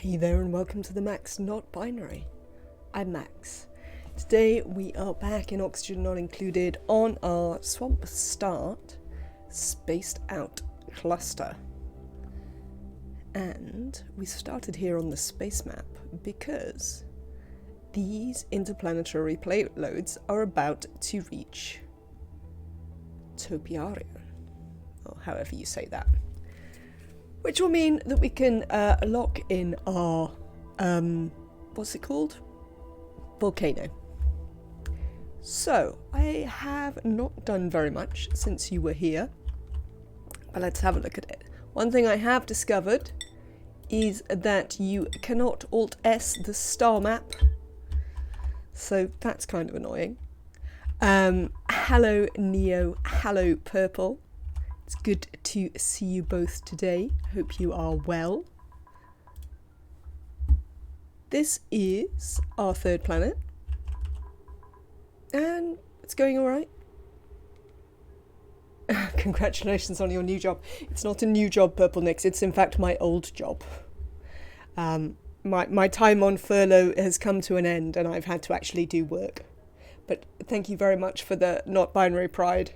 Hey there and welcome to the Max Not Binary. I'm Max. Today we are back in Oxygen Not Included on our Swamp Start spaced out cluster. And we started here on the space map because these interplanetary payloads are about to reach Topiarium, or however you say that. Which will mean that we can lock in our, what's it called? Volcano. So, I have not done very much since you were here, but let's have a look at it. One thing I have discovered is that you cannot Alt-S the star map, so that's kind of annoying. Hello Neo, hello Purple. It's good to see you both today. Hope you are well. This is our third planet. And it's going alright. Congratulations on your new job. It's not a new job, Purple Nix. It's in fact my old job. My time on furlough has come to an end and I've had to actually do work. But thank you very much for the not binary pride.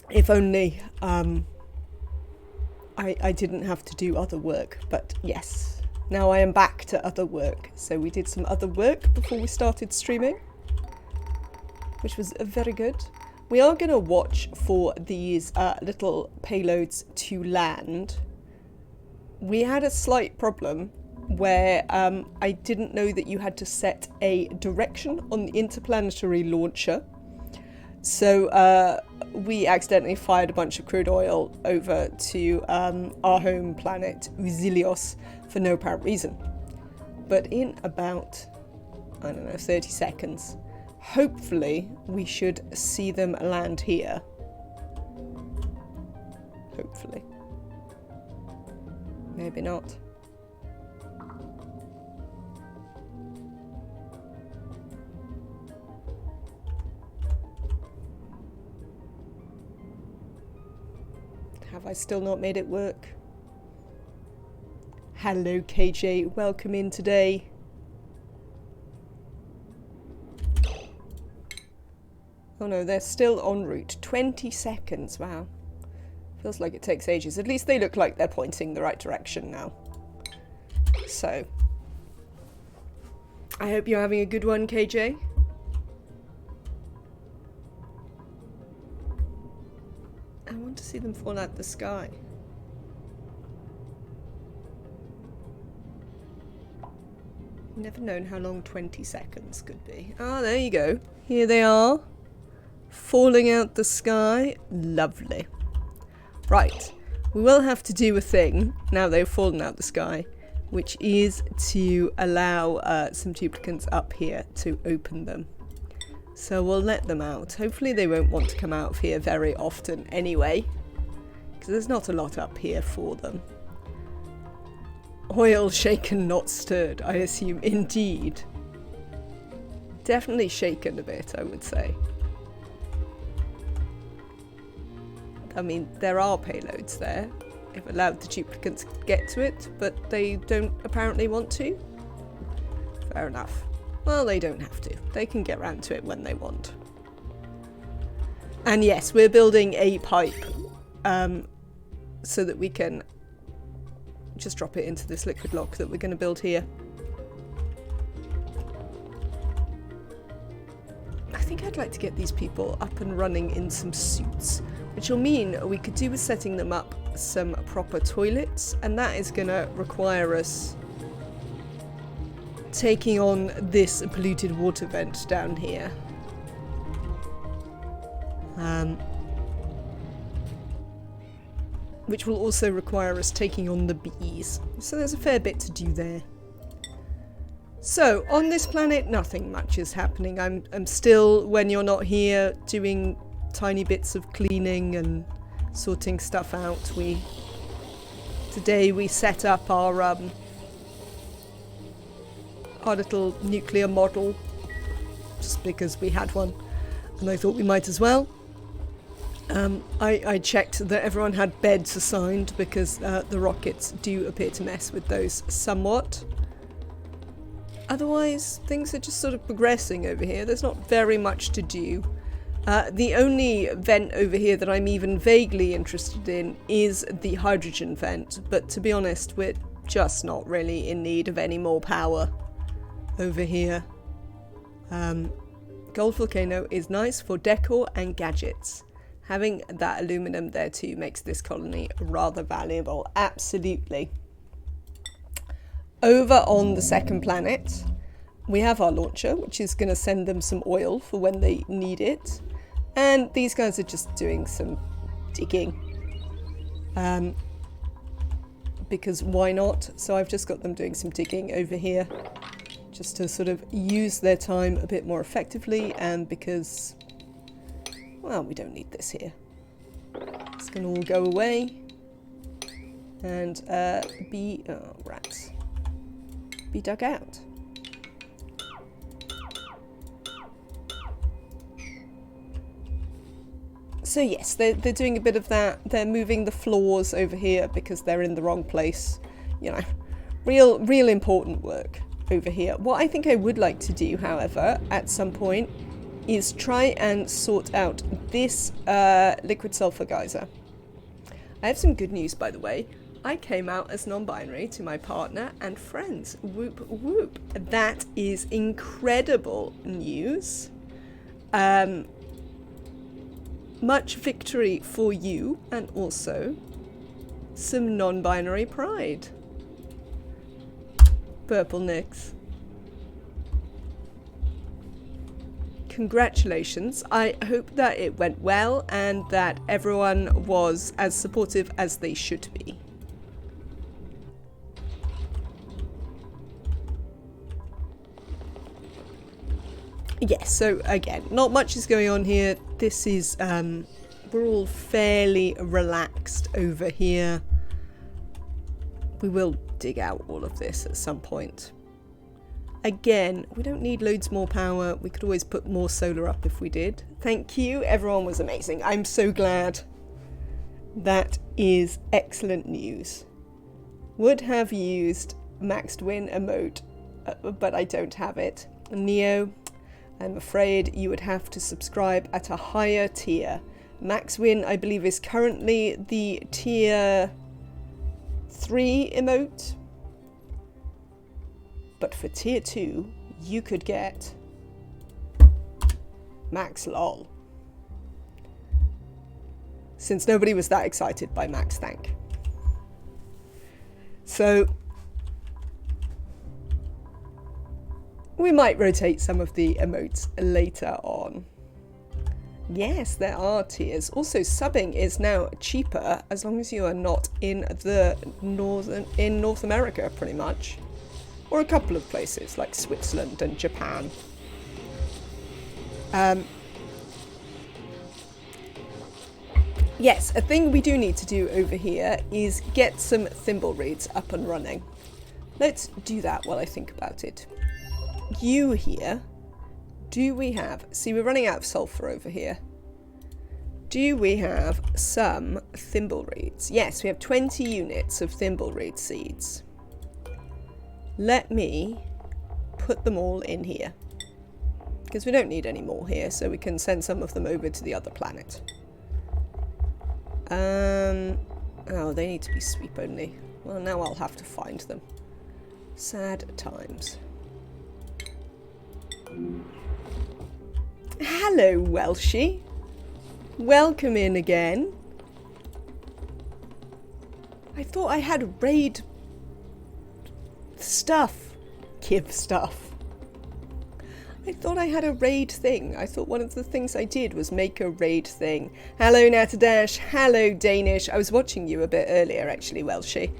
If only I didn't have to do other work, but yes, now I am back to other work. So we did some other work before we started streaming, which was very good. We are going to watch for these little payloads to land. We had a slight problem where I didn't know that you had to set a direction on the interplanetary launcher. So we accidentally fired a bunch of crude oil over to our home planet, Uzilios, for no apparent reason. But in about, 30 seconds, hopefully we should see them land here. Hopefully. Maybe not. Have I still not made it work? Hello KJ, welcome in today. Oh no, they're still en route. 20 seconds, wow. Feels like it takes ages. At least they look like they're pointing the right direction now. So, I hope you're having a good one, KJ. I want to see them fall out the sky. Never known how long 20 seconds could be. Ah, there you go. Here they are. Falling out the sky. Lovely. Right. We will have to do a thing, now they've fallen out the sky, which is to allow some duplicants up here to open them. So we'll let them out. Hopefully they won't want to come out of here very often anyway, because there's not a lot up here for them. Oil shaken, not stirred, I assume. Indeed. Definitely shaken a bit, I would say. I mean, there are payloads there. If allowed the duplicants get to it, but they don't apparently want to. Fair enough. Well, they don't have to. They can get round to it when they want. And yes, we're building a pipe so that we can just drop it into this liquid lock that we're going to build here. I think I'd like to get these people up and running in some suits, which will mean we could do with setting them up some proper toilets, and that is going to require us taking on this polluted water vent down here. Which will also require us taking on the bees. So there's a fair bit to do there. So, on this planet, nothing much is happening. I'm still, when you're not here, doing tiny bits of cleaning and sorting stuff out. Today we set up our little nuclear model, just because we had one, and I thought we might as well. I checked that everyone had beds assigned because the rockets do appear to mess with those somewhat. Otherwise, things are just sort of progressing over here. There's not very much to do. The only vent over here that I'm even vaguely interested in is the hydrogen vent, but to be honest, we're just not really in need of any more power over here. Gold Volcano is nice for decor and gadgets. Having that aluminum there too makes this colony rather valuable. Absolutely. Over on the second planet, we have our launcher, which is going to send them some oil for when they need it. And these guys are just doing some digging. Because why not? So I've just got them doing some digging over here. Just to sort of use their time a bit more effectively. And because, well, we don't need this here. It's going to all go away. And rats. Be dug out. So yes, they're doing a bit of that. They're moving the floors over here because they're in the wrong place. You know, real important work over here. What I think I would like to do, however, at some point, is try and sort out this liquid sulfur geyser. I have some good news, by the way. I came out as non-binary to my partner and friends. Whoop whoop. That is incredible news. Much victory for you, and also some non-binary pride. Purple Nix. Congratulations. I hope that it went well and that everyone was as supportive as they should be. Yes, so again, not much is going on here. This is, we're all fairly relaxed over here. We will dig out all of this at some point. Again, we don't need loads more power. We could always put more solar up if we did. Thank you, everyone was amazing. I'm so glad. That is excellent news. Would have used maxed win emote, but I don't have it. Neo, I'm afraid you would have to subscribe at a higher tier. Max Win, I believe, is currently the tier 3 emote. But for tier 2, you could get Max LOL. Since nobody was that excited by Max Thank. So we might rotate some of the emotes later on. Yes, there are tiers. Also, subbing is now cheaper as long as you are not in North America, pretty much. Or a couple of places like Switzerland and Japan. Yes, a thing we do need to do over here is get some thimble reeds up and running. Let's do that while I think about it. You here, do we have, see we're running out of sulfur over here. Do we have some thimble reeds? Yes, we have 20 units of thimble reed seeds. Let me put them all in here. Because we don't need any more here, so we can send some of them over to the other planet. Oh, they need to be sweep only. Well, now I'll have to find them. Sad times. Hello, Welshie. Welcome in again. I thought I had raid stuff. Give stuff. I thought I had a raid thing. I thought one of the things I did was make a raid thing. Hello, Natadash. Hello, Danish. I was watching you a bit earlier, actually, Welshie.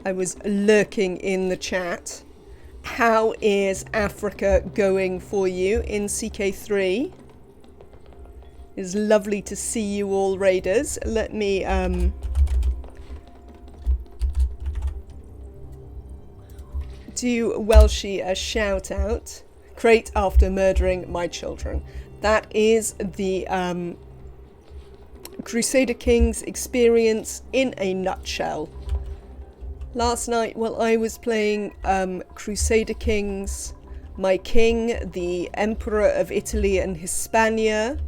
I was lurking in the chat. How is Africa going for you in CK3? It's lovely to see you all, raiders. Let me do Welshie a shout out. Crate after murdering my children. That is the Crusader Kings experience in a nutshell. Last night while I was playing Crusader Kings, my king, the Emperor of Italy and Hispania,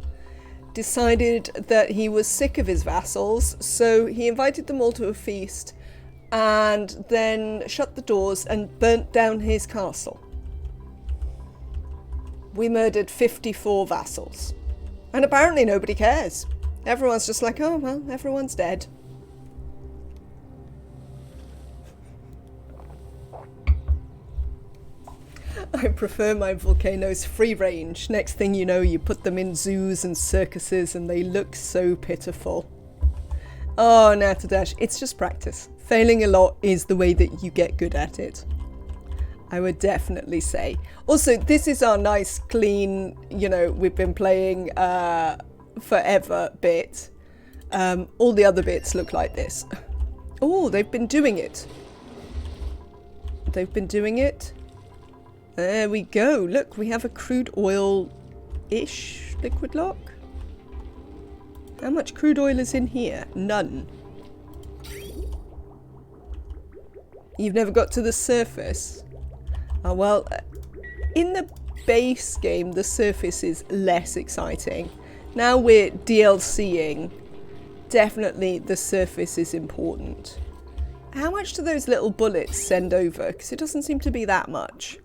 decided that he was sick of his vassals, so he invited them all to a feast and then shut the doors and burnt down his castle. We murdered 54 vassals. And apparently nobody cares. Everyone's just like, oh, well, everyone's dead. I prefer my volcanoes free range. Next thing you know, you put them in zoos and circuses and they look so pitiful. Oh, Natadash, it's just practice. Failing a lot is the way that you get good at it. I would definitely say. Also, this is our nice, clean, you know, we've been playing forever bit. All the other bits look like this. Oh, they've been doing it. They've been doing it. There we go. Look, we have a crude oil-ish liquid lock. How much crude oil is in here? None. You've never got to the surface? Oh, well, in the base game, the surface is less exciting. Now we're DLCing. Definitely the surface is important. How much do those little bullets send over? Because it doesn't seem to be that much.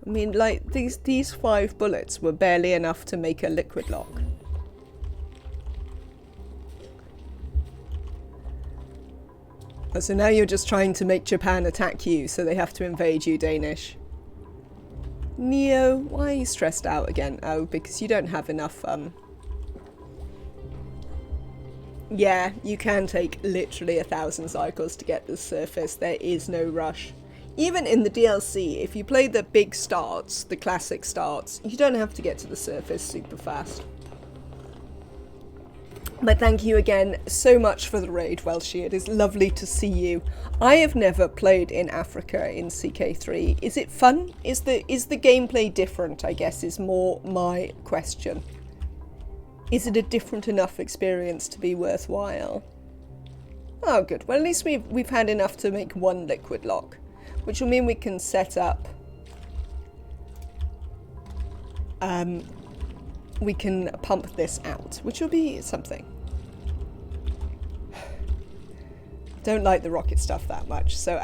I mean, like, these 5 bullets were barely enough to make a liquid lock. Oh, so now you're just trying to make Japan attack you, so they have to invade you, Danish. Neo, why are you stressed out again? Oh, because you don't have enough, Yeah, you can take literally 1,000 cycles to get the surface. There is no rush. Even in the DLC, if you play the big starts, the classic starts, you don't have to get to the surface super fast. But thank you again so much for the raid, Welshie. It is lovely to see you. I have never played in Africa in CK3. Is it fun? Is the gameplay different, I guess, is more my question. Is it a different enough experience to be worthwhile? Oh, good. Well, at least we've had enough to make 1 liquid lock, which will mean we can set up... we can pump this out, which will be something. Don't like the rocket stuff that much, so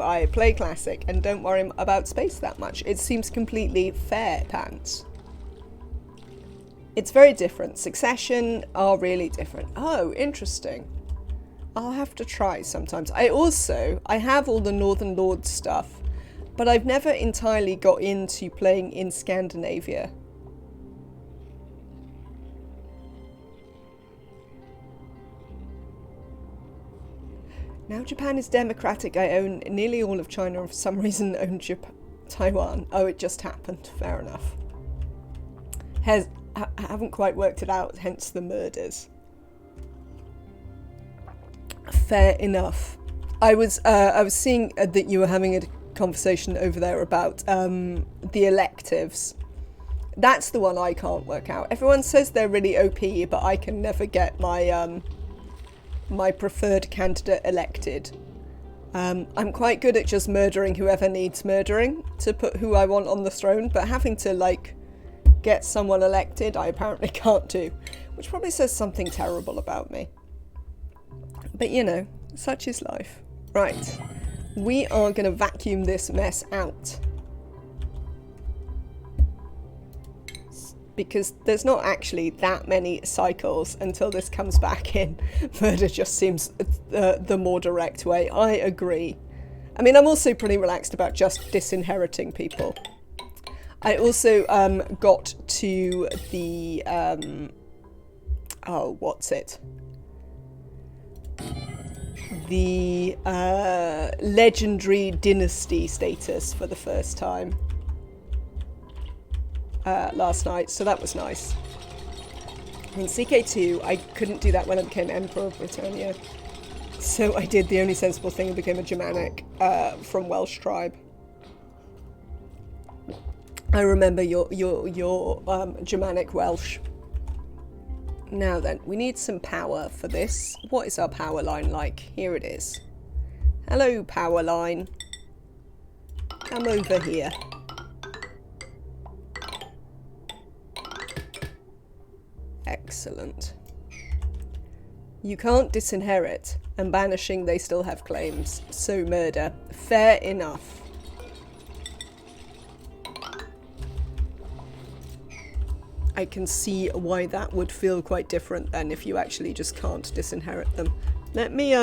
I play classic and don't worry about space that much. It seems completely fair pants. It's very different. Succession are really different. Oh, interesting. I'll have to try sometimes. I have all the Northern Lords stuff, but I've never entirely got into playing in Scandinavia. Now Japan is democratic. I own nearly all of China and for some reason own Taiwan. Oh, it just happened. Fair enough. Haven't quite worked it out, hence the murders. Fair enough. I was seeing that you were having a conversation over there about the electives. That's the one I can't work out. Everyone says they're really OP, but I can never get my my preferred candidate elected. I'm quite good at just murdering whoever needs murdering to put who I want on the throne, but having to, like, get someone elected, I apparently can't do, which probably says something terrible about me. But, you know, such is life. Right, we are going to vacuum this mess out. Because there's not actually that many cycles until this comes back in. Murder just seems the more direct way. I agree. I mean, I'm also pretty relaxed about just disinheriting people. I also got to the... oh, what's it? The legendary dynasty status for the first time. Last night, so that was nice. In CK2, I couldn't do that when I became Emperor of Britannia, so I did the only sensible thing and became a Germanic from Welsh tribe. I remember your Germanic Welsh. Now then, we need some power for this. What is our power line like? Here it is. Hello, power line. Come over here. Excellent. You can't disinherit, and banishing they still have claims. So murder. Fair enough. I can see why that would feel quite different then if you actually just can't disinherit them. Let me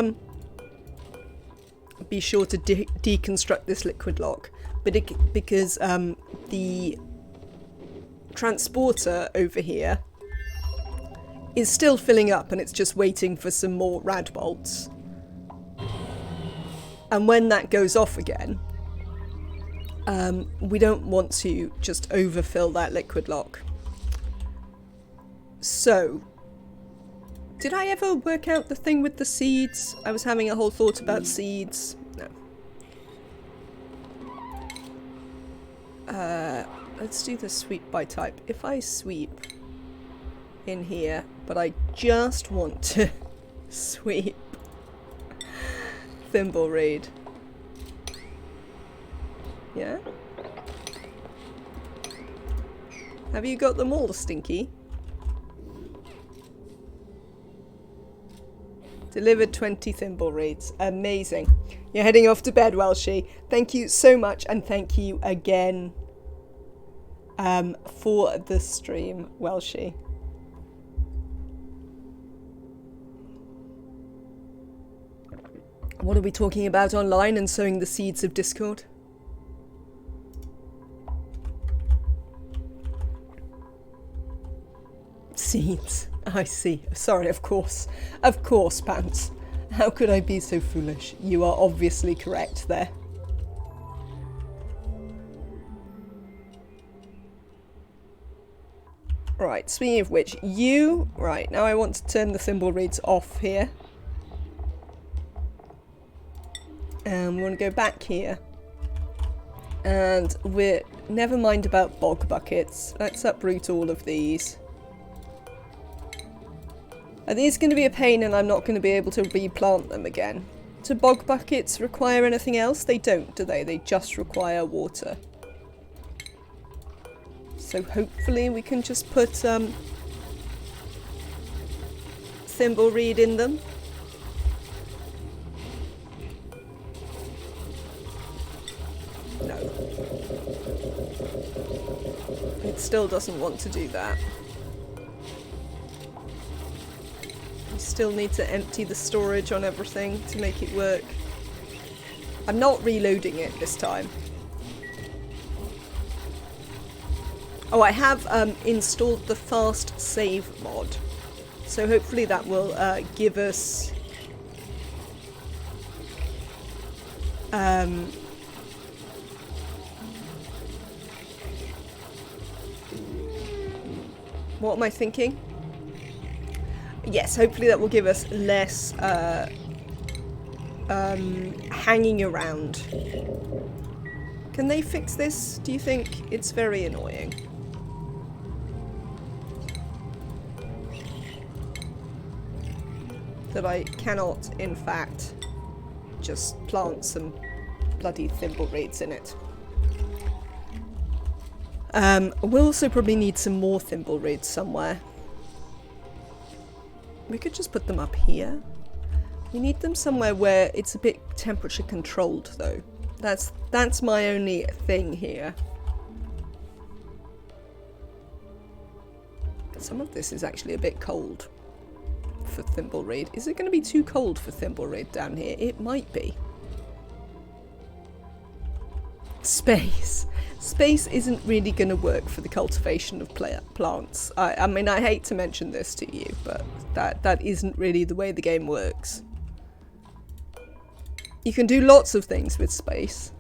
be sure to deconstruct this liquid lock, but because the transporter over here is still filling up and it's just waiting for some more rad bolts. And when that goes off again, we don't want to just overfill that liquid lock. So, did I ever work out the thing with the seeds? I was having a whole thought about seeds. No. Let's do the sweep by type. If I sweep in here, but I just want to sweep Thimbleweed. Yeah? Have you got them all, Stinky? Delivered 20 Thimbleweeds. Amazing. You're heading off to bed, Welshie. Thank you so much, and thank you again for the stream, Welshie. What are we talking about online and sowing the seeds of discord? Seeds. I see. Sorry, of course. Of course, Pants. How could I be so foolish? You are obviously correct there. Right, speaking of which, you... Right, now I want to turn the Thimbleweeds off here. And we want to go back here. And we're... Never mind about bog buckets. Let's uproot all of these. Are these going to be a pain and I'm not going to be able to replant them again? Do bog buckets require anything else? They don't, do they? They just require water. So hopefully we can just put Thimbleweed in them. No. It still doesn't want to do that. Still need to empty the storage on everything to make it work. I'm not reloading it this time. Oh, I have installed the fast save mod, so hopefully that will give us what am I thinking? Yes, hopefully that will give us less hanging around. Can they fix this? Do you think? It's very annoying. That I cannot, in fact, just plant some bloody Thimbleweeds in it. We'll also probably need some more Thimbleweeds somewhere. We could just put them up here. We need them somewhere where it's a bit temperature controlled though. That's my only thing here. Some of this is actually a bit cold for Thimbleweed. Is it going to be too cold for Thimbleweed down here? It might be. Space. Space isn't really going to work for the cultivation of plants. I mean, I hate to mention this to you, but that isn't really the way the game works. You can do lots of things with space.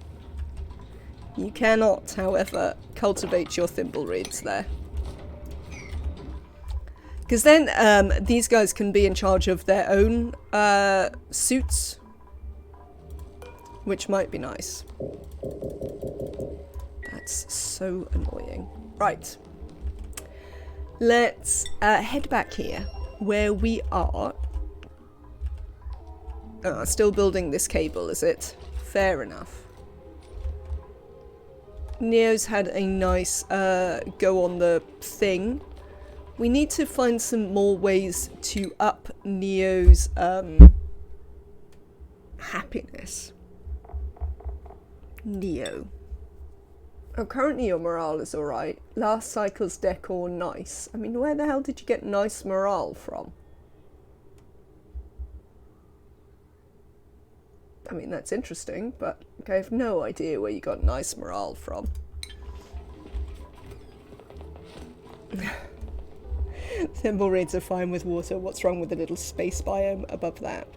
You cannot, however, cultivate your Thimbleweeds there. Because then these guys can be in charge of their own suits, which might be nice. That's so annoying. Right. Let's head back here where we are. Still building this cable, is it? Fair enough. Neo's had a nice go on the thing. We need to find some more ways to up Neo's happiness. Neo. Oh, currently your morale is alright. Last cycle's decor, nice. I mean, where the hell did you get nice morale from? I mean, that's interesting, but I have no idea where you got nice morale from. Thimble raids are fine with water. What's wrong with the little space biome above that?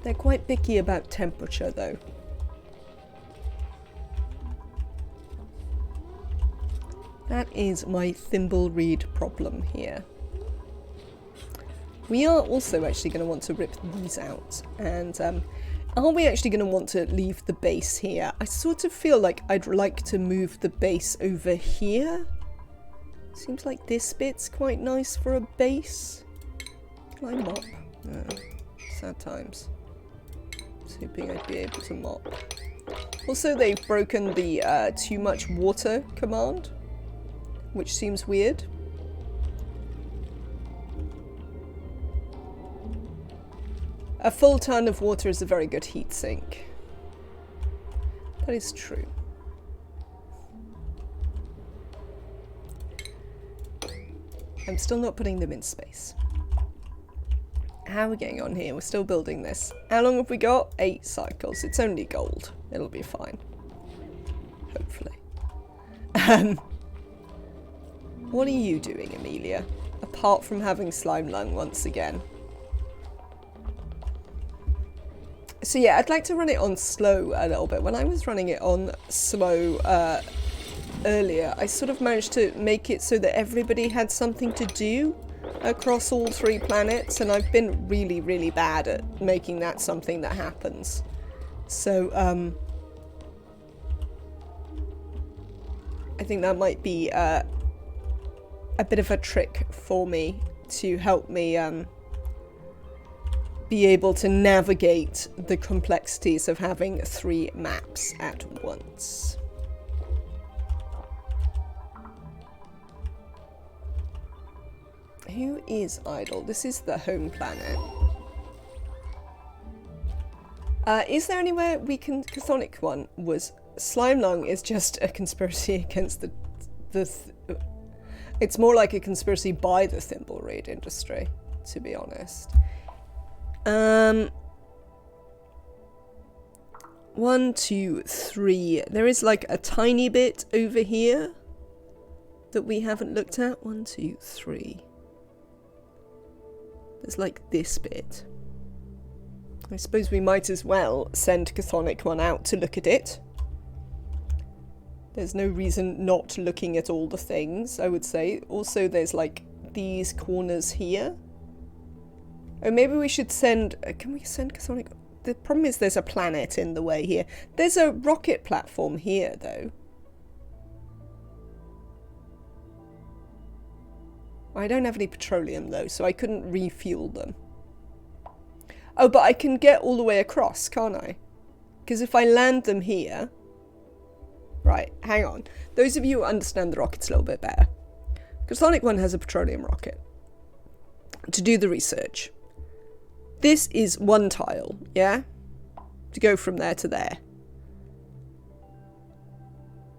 They're quite picky about temperature, though. That is my thimble reed problem here. We are also actually going to want to rip these out. And are we actually going to want to leave the base here? I sort of feel like I'd like to move the base over here. Seems like this bit's quite nice for a base. Can I mop? No. Sad times. I was hoping I'd be able to mop. Also, they've broken the too much water command, which seems weird. A full ton of water is a very good heat sink. That is true. I'm still not putting them in space. How are we getting on here? We're still building this. How long have we got? 8 cycles. It's only gold. It'll be fine. Hopefully. What are you doing, Amelia? Apart from having slime lung once again. So yeah, I'd like to run it on slow a little bit. When I was running it on slow earlier, I sort of managed to make it so that everybody had something to do across all 3 planets, and I've been really, really bad at making that something that happens. So, I think that might be a bit of a trick for me to help me be able to navigate the complexities of having 3 maps at once. Who is idle? This is the home planet. Is there anywhere we can... Chthonic one was... Slime Lung is just a conspiracy against it's more like a conspiracy by the thimble raid industry, to be honest. 1, 2, 3. There is like a tiny bit over here that we haven't looked at. 1, 2, 3. There's like this bit. I suppose we might as well send Chthonic one out to look at it. There's no reason not looking at all the things, I would say. Also, there's like these corners here. Oh, maybe we should send... can we send Chthonic... The problem is there's a planet in the way here. There's a rocket platform here, though. I don't have any petroleum, though, so I couldn't refuel them. Oh, but I can get all the way across, can't I? Because if I land them here... Right, hang on. Those of you who understand the rockets a little bit better. Chthonic 1 has a petroleum rocket to do the research. This is 1 tile, yeah? To go from there to there.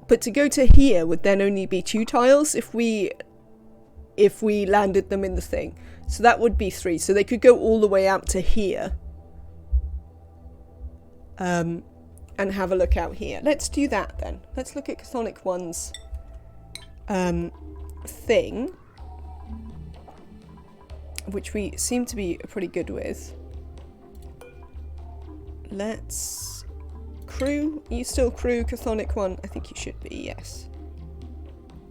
But to go to here would then only be 2 tiles if we landed them in the thing. So that would be 3. So they could go all the way out to here. And have a look out here. Let's do that then. Let's look at Chthonic 1's thing, which we seem to be pretty good with. Let's... Crew? Are you still crew Chthonic 1? I think you should be, yes.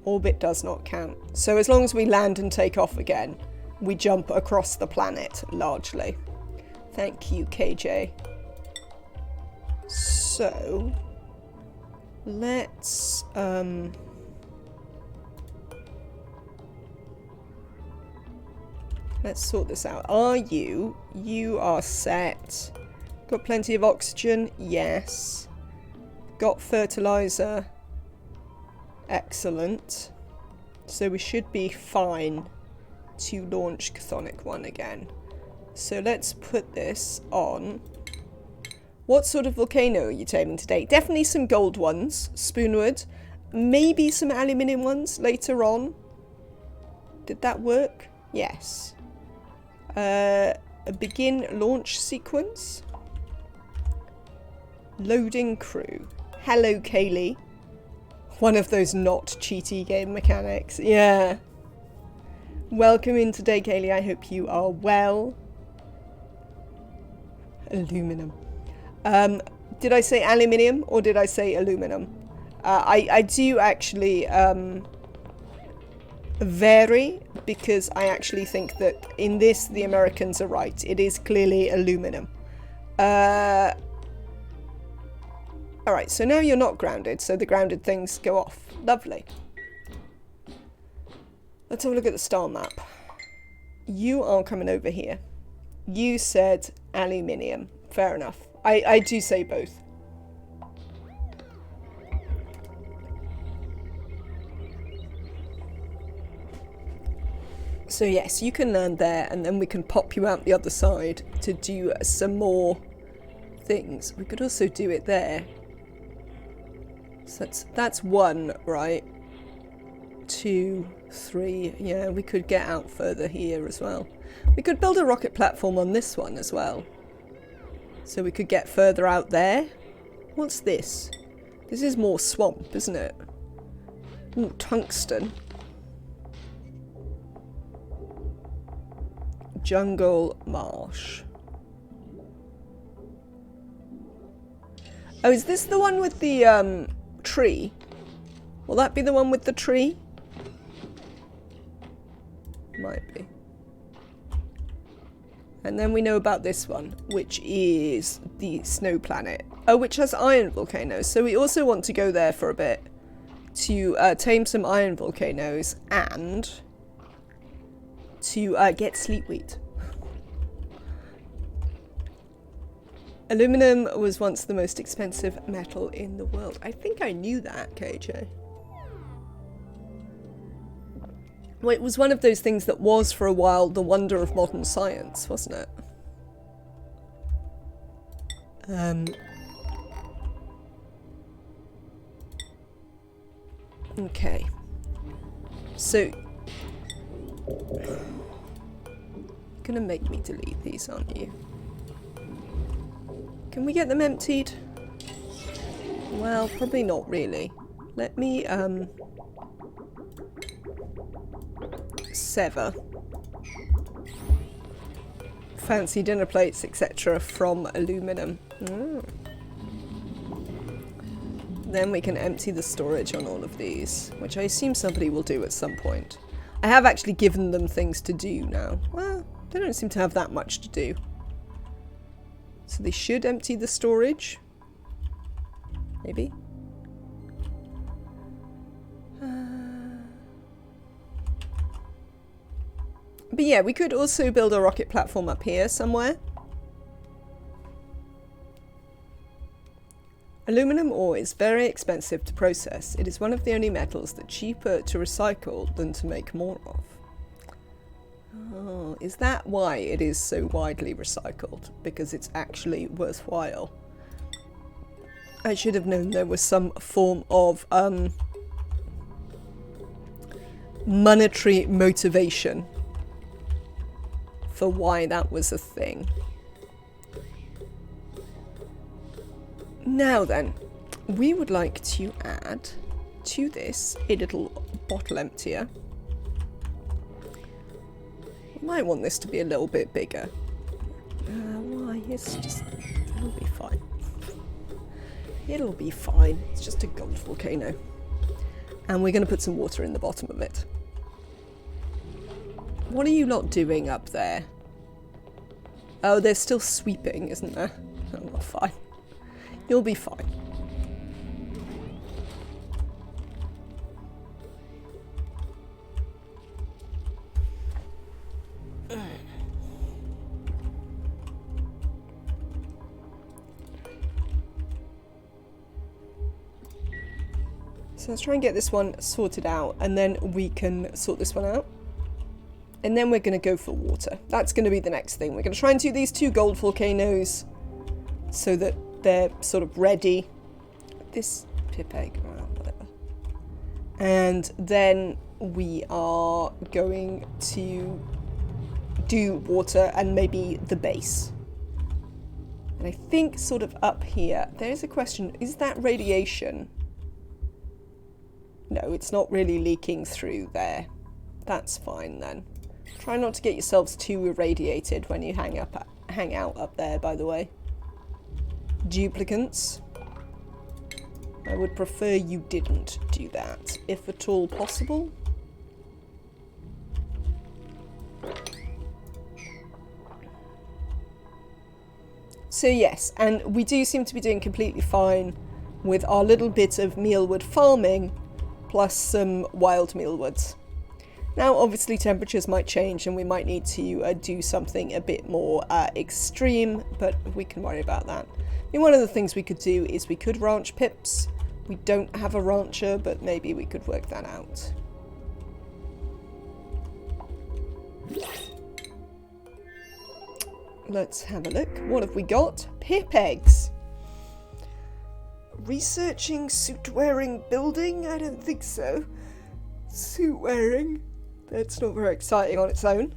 Orbit does not count. So as long as we land and take off again, we jump across the planet, largely. Thank you, KJ. So let's sort this out. Are you? You are set. Got plenty of oxygen? Yes. Got fertilizer? Excellent. So we should be fine to launch Chthonic 1 again. So let's put this on. What sort of volcano are you taming today? Definitely some gold ones, spoonwood. Maybe some aluminium ones later on. Did that work? Yes. A begin launch sequence. Loading crew. Hello, Kaylee. One of those not cheaty game mechanics. Yeah. Welcome in today, Kaylee. I hope you are well. Aluminum. Did I say aluminium or did I say aluminum? I do actually vary, because I actually think that in this the Americans are right. It is clearly aluminum. Alright, so now you're not grounded, so the grounded things go off. Lovely. Let's have a look at the star map. You are coming over here. You said aluminium. Fair enough. I do say both. So yes, you can land there, and then we can pop you out the other side to do some more things. We could also do it there. So that's 1, right? 2, 3. Yeah, we could get out further here as well. We could build a rocket platform on this one as well. So we could get further out there. What's this? This is more swamp, isn't it? Ooh, tungsten. Jungle marsh. Oh, is this the one with the tree? Will that be the one with the tree? Might be. And then we know about this one, which is the snow planet. Oh, which has iron volcanoes. So we also want to go there for a bit to tame some iron volcanoes and to get sleep wheat. Aluminum was once the most expensive metal in the world. I think I knew that, KJ. Well, it was one of those things that was for a while the wonder of modern science, wasn't it? Okay. So, you're gonna make me delete these, aren't you? Can we get them emptied? Well, probably not really. Let me, sever fancy dinner plates, etc. from aluminum. Then we can empty the storage on all of these, which I assume somebody will do at some point. I have actually given them things to do now. Well, they don't seem to have that much to do. So they should empty the storage. Maybe. But yeah, we could also build a rocket platform up here somewhere. Aluminum ore is very expensive to process. It is one of the only metals that's cheaper to recycle than to make more of. Oh, is that why it is so widely recycled? Because it's actually worthwhile. I should have known there was some form of monetary motivation for why that was a thing. Now then, we would like to add to this a little bottle emptier. We might want this to be a little bit bigger. Why? It's just... it'll be fine. It'll be fine. It's just a gold volcano. And we're going to put some water in the bottom of it. What are you lot doing up there? Oh, there's still sweeping, isn't there? Oh, well, fine. You'll be fine. So let's try and get this one sorted out, and then we can sort this one out. And then we're going to go for water. That's going to be the next thing. We're going to try and do these 2 gold volcanoes so that they're sort of ready. This pip egg, well, whatever. And then we are going to do water and maybe the base. And I think sort of up here, there's a question, is that radiation? No, it's not really leaking through there. That's fine then. Try not to get yourselves too irradiated when you hang out up there, by the way. Duplicants. I would prefer you didn't do that, if at all possible. So yes, and we do seem to be doing completely fine with our little bit of mealwood farming, plus some wild mealwoods. Now obviously temperatures might change and we might need to do something a bit more extreme, but we can worry about that. I mean, one of the things we could do is we could ranch pips. We don't have a rancher, but maybe we could work that out. Let's have a look. What have we got? Pip eggs. Researching suit-wearing building? I don't think so. Suit-wearing? That's not very exciting on its own.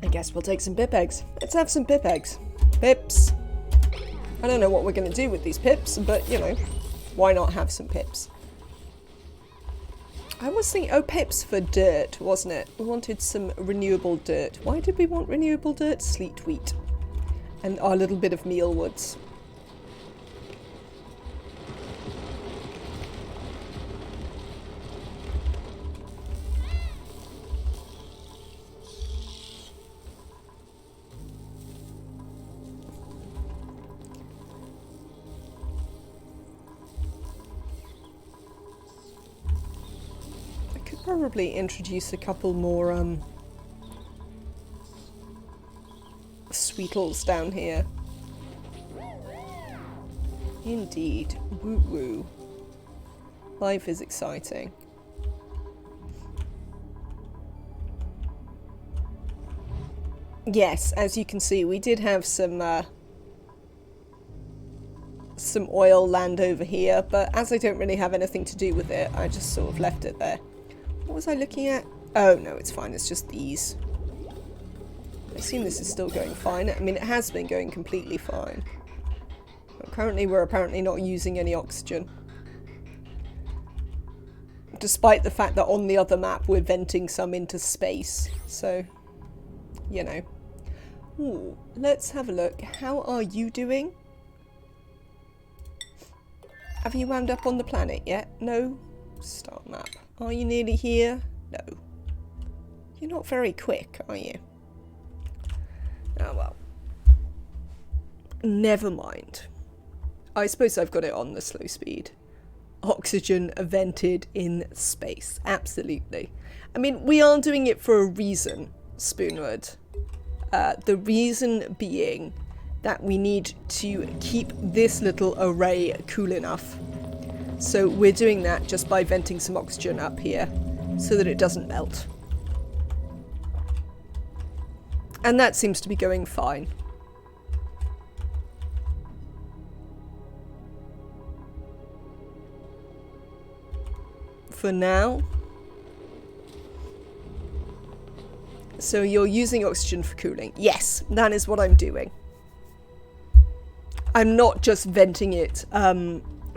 I guess we'll take some pip eggs. Let's have some pip eggs. Pips. I don't know what we're going to do with these pips, but, you know, why not have some pips? I was thinking, oh, pips for dirt, wasn't it? We wanted some renewable dirt. Why did we want renewable dirt? Sleet wheat. And our little bit of mealwoods. Probably introduce a couple more sweetles down here. Indeed. Woo woo. Life is exciting. Yes, as you can see, we did have some oil land over here, but as I don't really have anything to do with it, I just sort of left it there. What was I looking at? Oh, no, it's fine. It's just these. I assume this is still going fine. I mean, it has been going completely fine. But currently, we're apparently not using any oxygen. Despite the fact that on the other map, we're venting some into space. So, you know. Ooh, let's have a look. How are you doing? Have you wound up on the planet yet? No? Start map. Are you nearly here? No. You're not very quick, are you? Oh well. Never mind. I suppose I've got it on the slow speed. Oxygen vented in space. Absolutely. I mean, we are doing it for a reason, Spoonwood. The reason being that we need to keep this little array cool enough. So we're doing that just by venting some oxygen up here so that it doesn't melt. And that seems to be going fine. For now. So you're using oxygen for cooling. Yes, that is what I'm doing. I'm not just venting it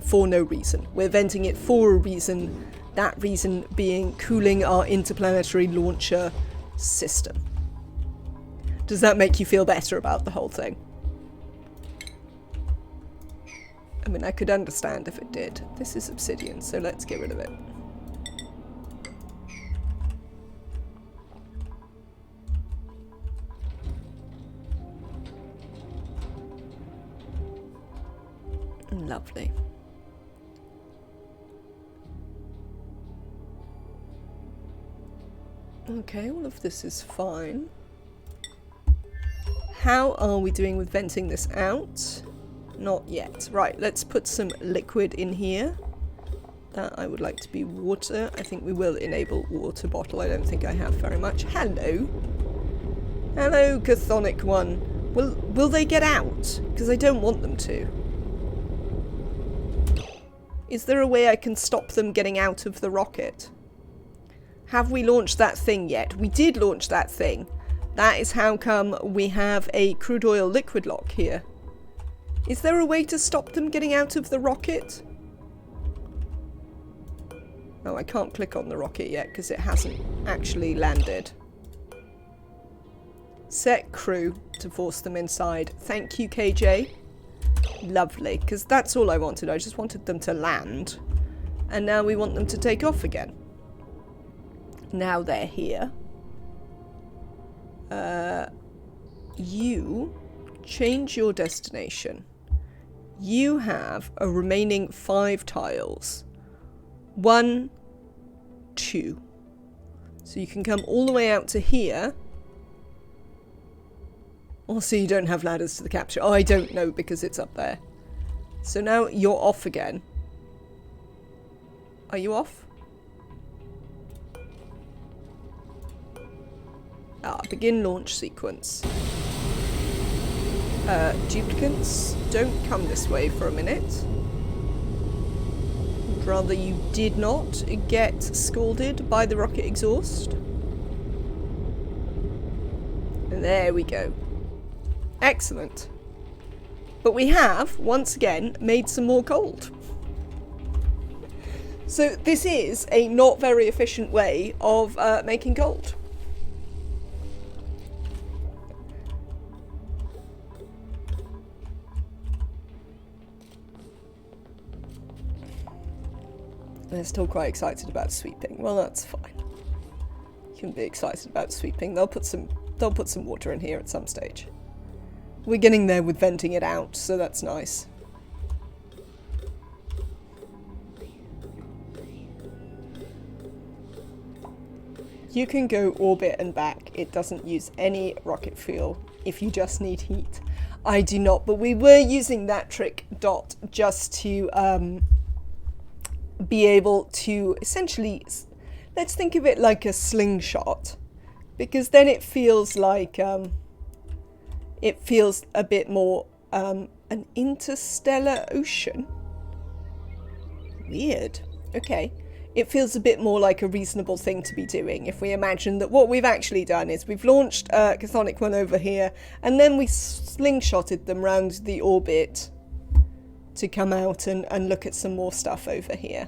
for no reason. We're venting it for a reason, that reason being cooling our interplanetary launcher system. Does that make you feel better about the whole thing? I mean, I could understand if it did. This is obsidian, so let's get rid of it. Lovely. Okay, all of this is fine. How are we doing with venting this out? Not yet. Right, let's put some liquid in here. That I would like to be water. I think we will enable water bottle. I don't think I have very much. Hello. Hello, Chthonic one. Will they get out? Because I don't want them to. Is there a way I can stop them getting out of the rocket? Have we launched that thing yet? We did launch that thing. That is how come we have a crude oil liquid lock here. Is there a way to stop them getting out of the rocket? Oh, I can't click on the rocket yet because it hasn't actually landed. Set crew to force them inside. Thank you, KJ. Lovely, because that's all I wanted. I just wanted them to land. And now we want them to take off again. Now they're here. You change your destination. You have a remaining 5 tiles. 1, 2. So you can come all the way out to here. Also, you don't have ladders to the capture. Oh, I don't know because it's up there. So now you're off again. Are you off? Begin launch sequence. Duplicates, don't come this way for a minute. Rather you did not get scalded by the rocket exhaust. And there we go. Excellent. But we have, once again, made some more gold. So this is a not very efficient way of making gold. They're still quite excited about sweeping. Well, that's fine. You can be excited about sweeping. They'll put some water in here at some stage. We're getting there with venting it out, so that's nice. You can go orbit and back. It doesn't use any rocket fuel if you just need heat. I do not, but we were using that trick dot just to be able to essentially, let's think of it like a slingshot, because then it feels like it feels a bit more an interstellar ocean. Weird. Okay. It feels a bit more like a reasonable thing to be doing if we imagine that what we've actually done is we've launched Chthonic one over here and then we slingshotted them round the orbit to come out and look at some more stuff over here.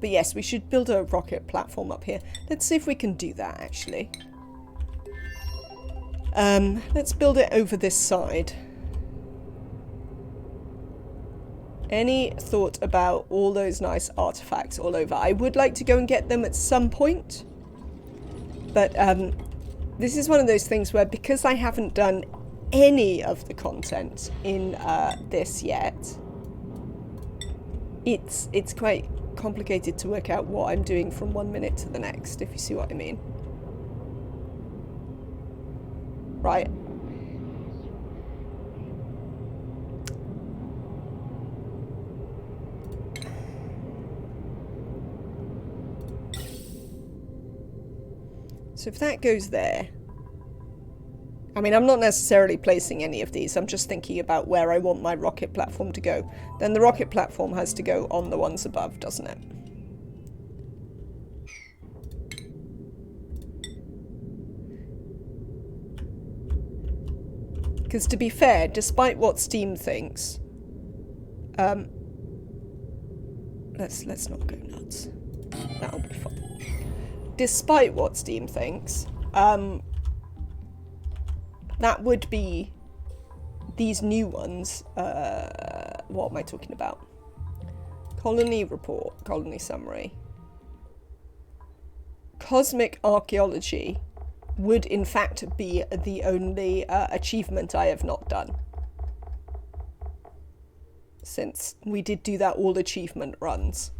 But yes, we should build a rocket platform up here. Let's see if we can do that, actually. Let's build it over this side. Any thought about all those nice artifacts all over? I would like to go and get them at some point. But this is one of those things where, because I haven't done any of the content in this yet, it's quite complicated to work out what I'm doing from one minute to the next, if you see what I mean. Right. So if that goes there, I mean, I'm not necessarily placing any of these, I'm just thinking about where I want my rocket platform to go. Then the rocket platform has to go on the ones above, doesn't it? Because to be fair, despite what Steam thinks, let's not go nuts. That'll be fun. Despite what Steam thinks, that would be these new ones. What am I talking about? Colony report, colony summary. Cosmic archaeology would in fact be the only achievement I have not done. since we did do that all achievement runs.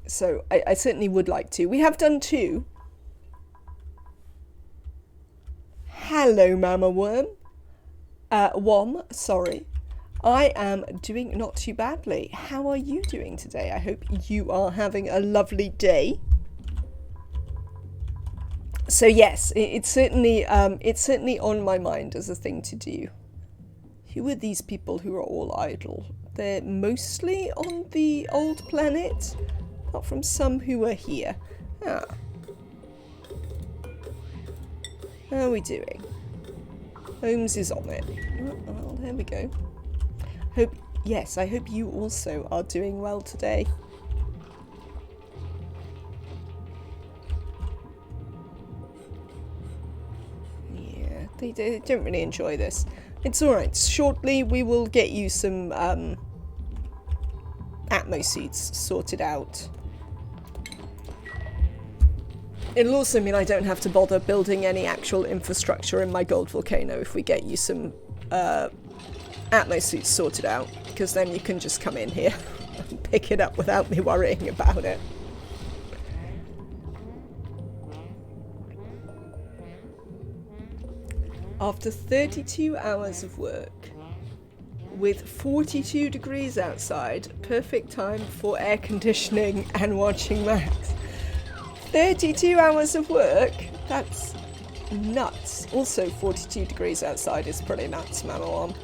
So I certainly would like to. We have done 2. Hello, Mama Worm. Wom, sorry. I am doing not too badly. How are you doing today? I hope you are having a lovely day. So yes, it's certainly on my mind as a thing to do. Who are these people who are all idle? They're mostly on the old planet, apart from some who are here. Ah. How are we doing? Holmes is on it. Oh, well, there we go. I hope you also are doing well today. Yeah, they don't really enjoy this. It's alright. Shortly we will get you some Atmo suits sorted out. It'll also mean I don't have to bother building any actual infrastructure in my gold volcano if we get you some Atmo suits sorted out, because then you can just come in here and pick it up without me worrying about it. After 32 hours of work, with 42 degrees outside, perfect time for air conditioning and watching Max. 32 hours of work? That's nuts. Also 42 degrees outside is pretty nuts, Mamawam.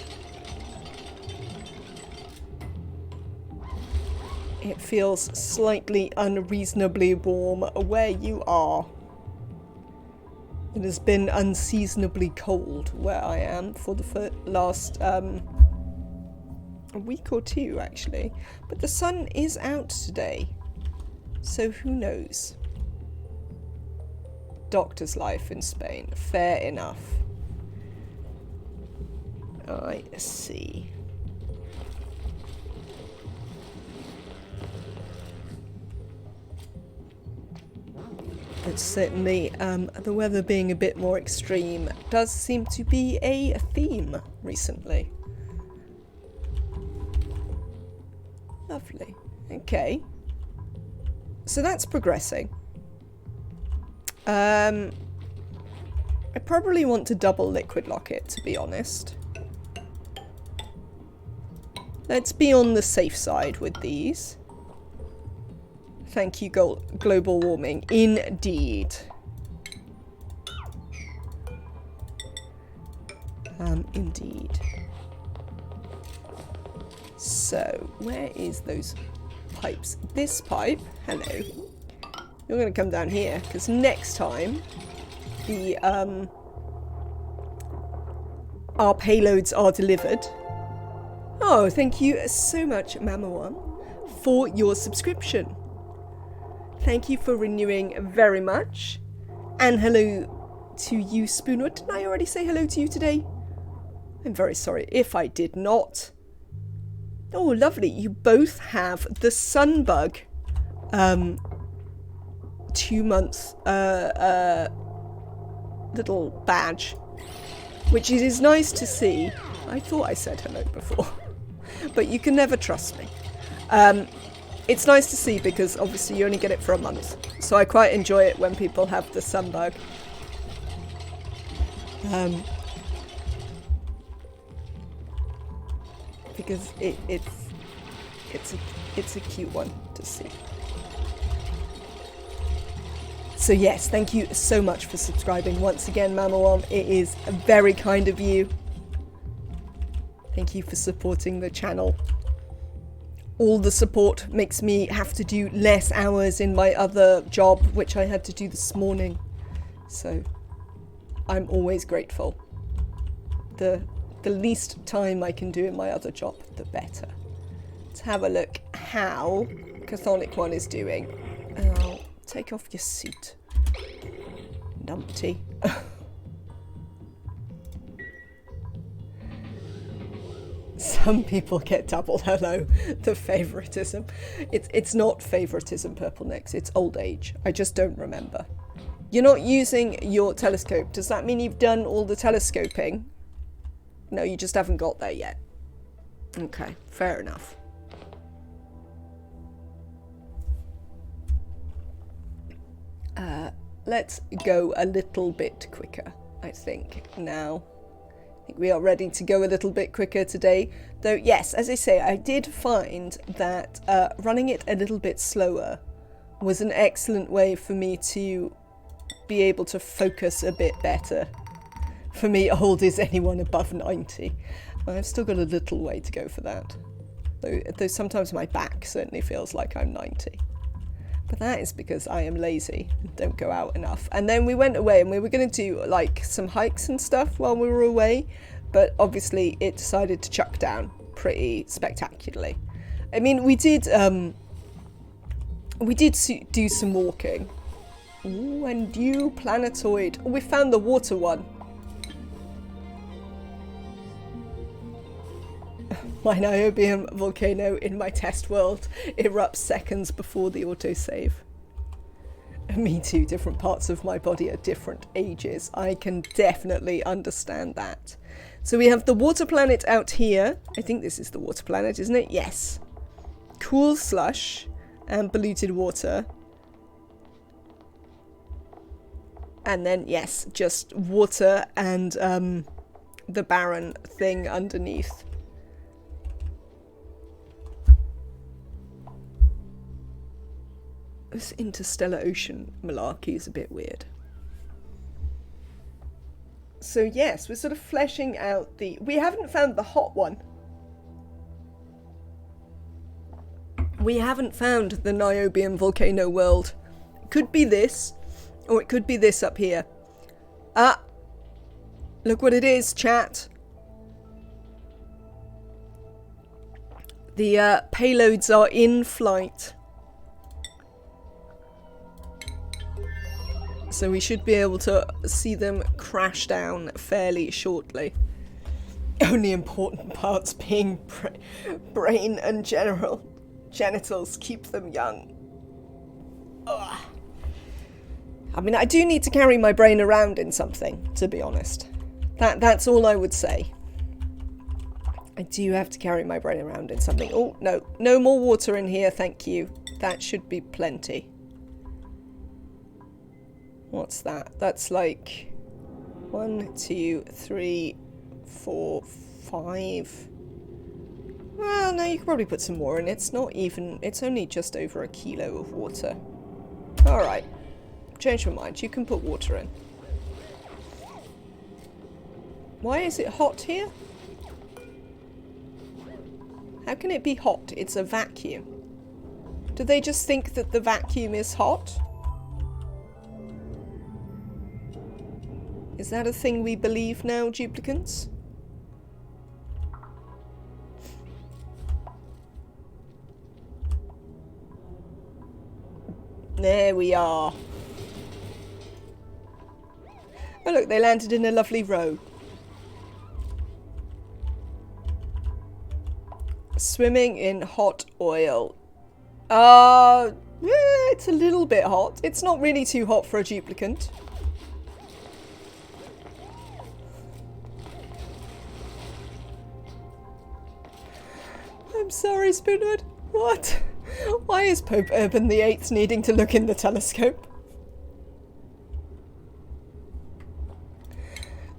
It feels slightly unreasonably warm where you are. It has been unseasonably cold where I am for the last a week or 2 actually. But the sun is out today, so who knows? Doctor's life in Spain. Fair enough. I see. But certainly, the weather being a bit more extreme does seem to be a theme recently. Lovely. Okay. So that's progressing. I probably want to double liquid lock it, to be honest. Let's be on the safe side with these. Thank you, global warming. Indeed. Indeed. So, where is those pipes? This pipe, hello. You're going to come down here, because next time the our payloads are delivered. Oh, thank you so much, Mama One, for your subscription. Thank you for renewing very much. And hello to you, Spoonwood. Didn't I already say hello to you today? I'm very sorry if I did not. Oh, lovely. You both have the Sunbug 2-month little badge, which it is nice to see. I thought I said hello before, but you can never trust me. It's nice to see because obviously you only get it for a month, so I quite enjoy it when people have the Sunbug. Because it's a cute one to see. So yes, thank you so much for subscribing once again, Mamawam. It is very kind of you. Thank you for supporting the channel. All the support makes me have to do less hours in my other job, which I had to do this morning. So I'm always grateful. The least time I can do in my other job, the better. Let's have a look how Catholic One is doing. Oh, take off your suit, numpty. Some people get double hello. The favoritism. It's not favoritism, Purple Necks. It's old age. I just don't remember. You're not using your telescope. Does that mean you've done all the telescoping? No, you just haven't got there yet. Okay, fair enough. Let's go a little bit quicker, I think, now. I think we are ready to go a little bit quicker today. Though, yes, as I say, I did find that running it a little bit slower was an excellent way for me to be able to focus a bit better. For me, old is anyone above 90. I've still got a little way to go for that. Though sometimes my back certainly feels like I'm 90. But that is because I am lazy and don't go out enough. And then we went away and we were going to do like some hikes and stuff while we were away. But obviously it decided to chuck down pretty spectacularly. I mean, we did do some walking. Ooh, and new planetoid. Oh, we found the water one. My niobium volcano in my test world erupts seconds before the autosave. Me too, different parts of my body at different ages. I can definitely understand that. So we have the water planet out here. I think this is the water planet, isn't it? Yes. Cool slush and polluted water. And then, yes, just water and the barren thing underneath. This interstellar ocean malarkey is a bit weird. So yes, we're sort of fleshing out the... We haven't found the hot one. We haven't found the niobium volcano world. It could be this, or it could be this up here. Ah! Look what it is, chat. The payloads are in flight. So we should be able to see them crash down fairly shortly. Only important parts being brain and genitals. Keep them young. Ugh. I mean, I do need to carry my brain around in something, to be honest. That's all I would say. I do have to carry my brain around in something. Oh, no. No more water in here, thank you. That should be plenty. What's that? That's like 1, 2, 3, 4, 5. Well, no, you could probably put some more in. It's not even... It's only just over 1 kilo of water. Alright. Change your mind. You can put water in. Why is it hot here? How can it be hot? It's a vacuum. Do they just think that the vacuum is hot? Is that a thing we believe now, duplicants? There we are. Oh look, they landed in a lovely row. Swimming in hot oil. Yeah, it's a little bit hot. It's not really too hot for a duplicant. I'm sorry, Spoonwood. What? Why is Pope Urban VIII needing to look in the telescope?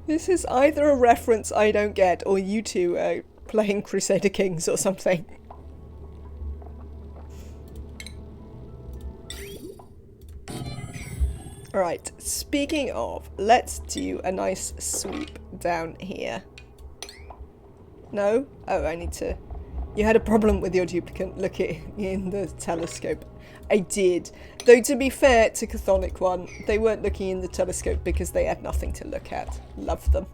This is either a reference I don't get, or you two are playing Crusader Kings or something. Alright, speaking of, let's do a nice sweep down here. No? Oh, I need to... You had a problem with your duplicant looking in the telescope. I did. Though to be fair to Chthonic One, they weren't looking in the telescope because they had nothing to look at. Love them.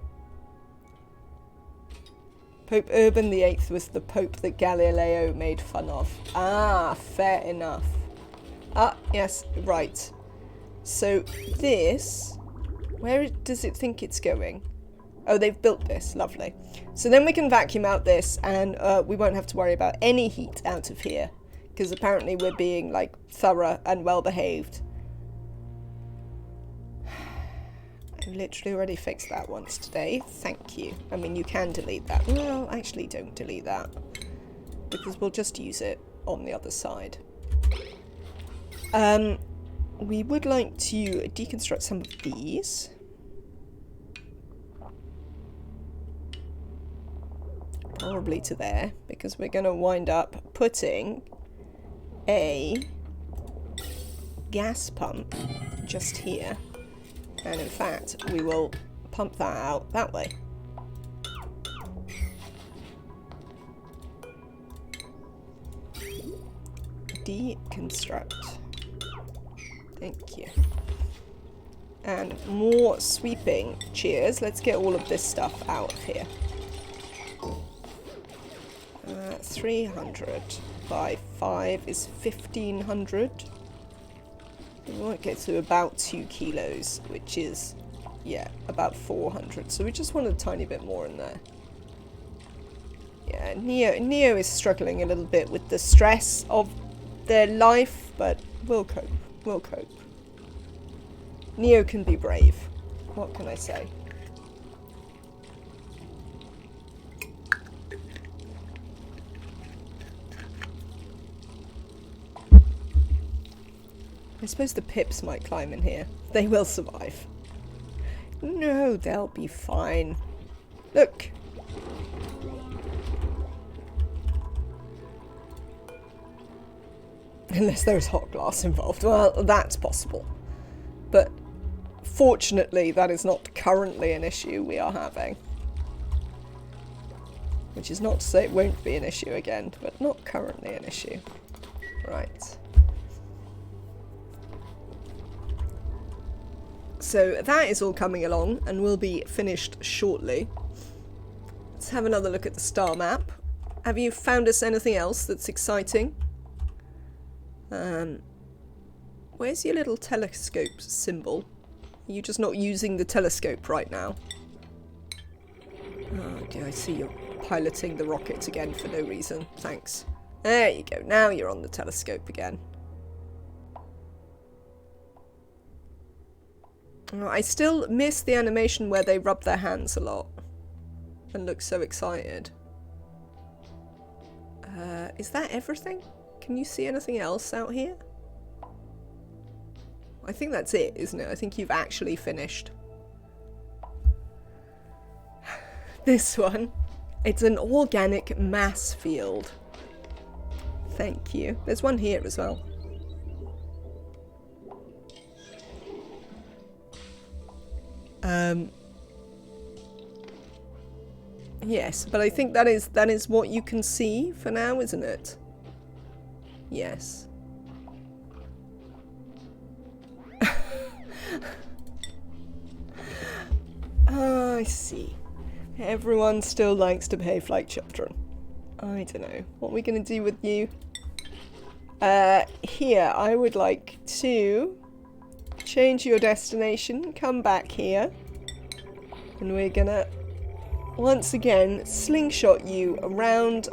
Pope Urban VIII was the pope that Galileo made fun of. Ah, fair enough. Ah, yes, right. So this... Where does it think it's going? Oh, they've built this. Lovely. So then we can vacuum out this and we won't have to worry about any heat out of here. Because apparently we're being, like, thorough and well-behaved. I I've literally already fixed that once today. Thank you. I mean, you can delete that. Well, actually, don't delete that. Because we'll just use it on the other side. We would like to deconstruct some of these. Probably to there, because we're going to wind up putting a gas pump just here. And in fact, we will pump that out that way. Deconstruct. Thank you. And more sweeping. Cheers. Let's get all of this stuff out of here. 300 by 5 is 1500. We might get to about 2 kilos, which is, yeah, about 400. So we just want a tiny bit more in there. Yeah, Neo is struggling a little bit with the stress of their life, but we'll cope. We'll cope. Neo can be brave. What can I say? I suppose the pips might climb in here. They will survive. No, they'll be fine. Look. Unless there's hot glass involved. Well, that's possible. But fortunately, that is not currently an issue we are having. Which is not to say it won't be an issue again, but not currently an issue. Right. So that is all coming along and will be finished shortly. Let's have another look at the star map. Have you found us anything else that's exciting? Where's your little telescope symbol? Are you just not using the telescope right now? Oh, okay, I see you're piloting the rocket again for no reason. Thanks. There you go. Now you're on the telescope again. I still miss the animation where they rub their hands a lot and look so excited. Is that everything? Can you see anything else out here? I think that's it, isn't it? I think you've actually finished. This one. It's an organic mass field. Thank you. There's one here as well. Yes, but I think that is what you can see for now, isn't it? Yes. Oh, I see. Everyone still likes to behave like children. I don't know. What are we going to do with you? Here, I would like to change your destination, come back here, and we're gonna once again slingshot you around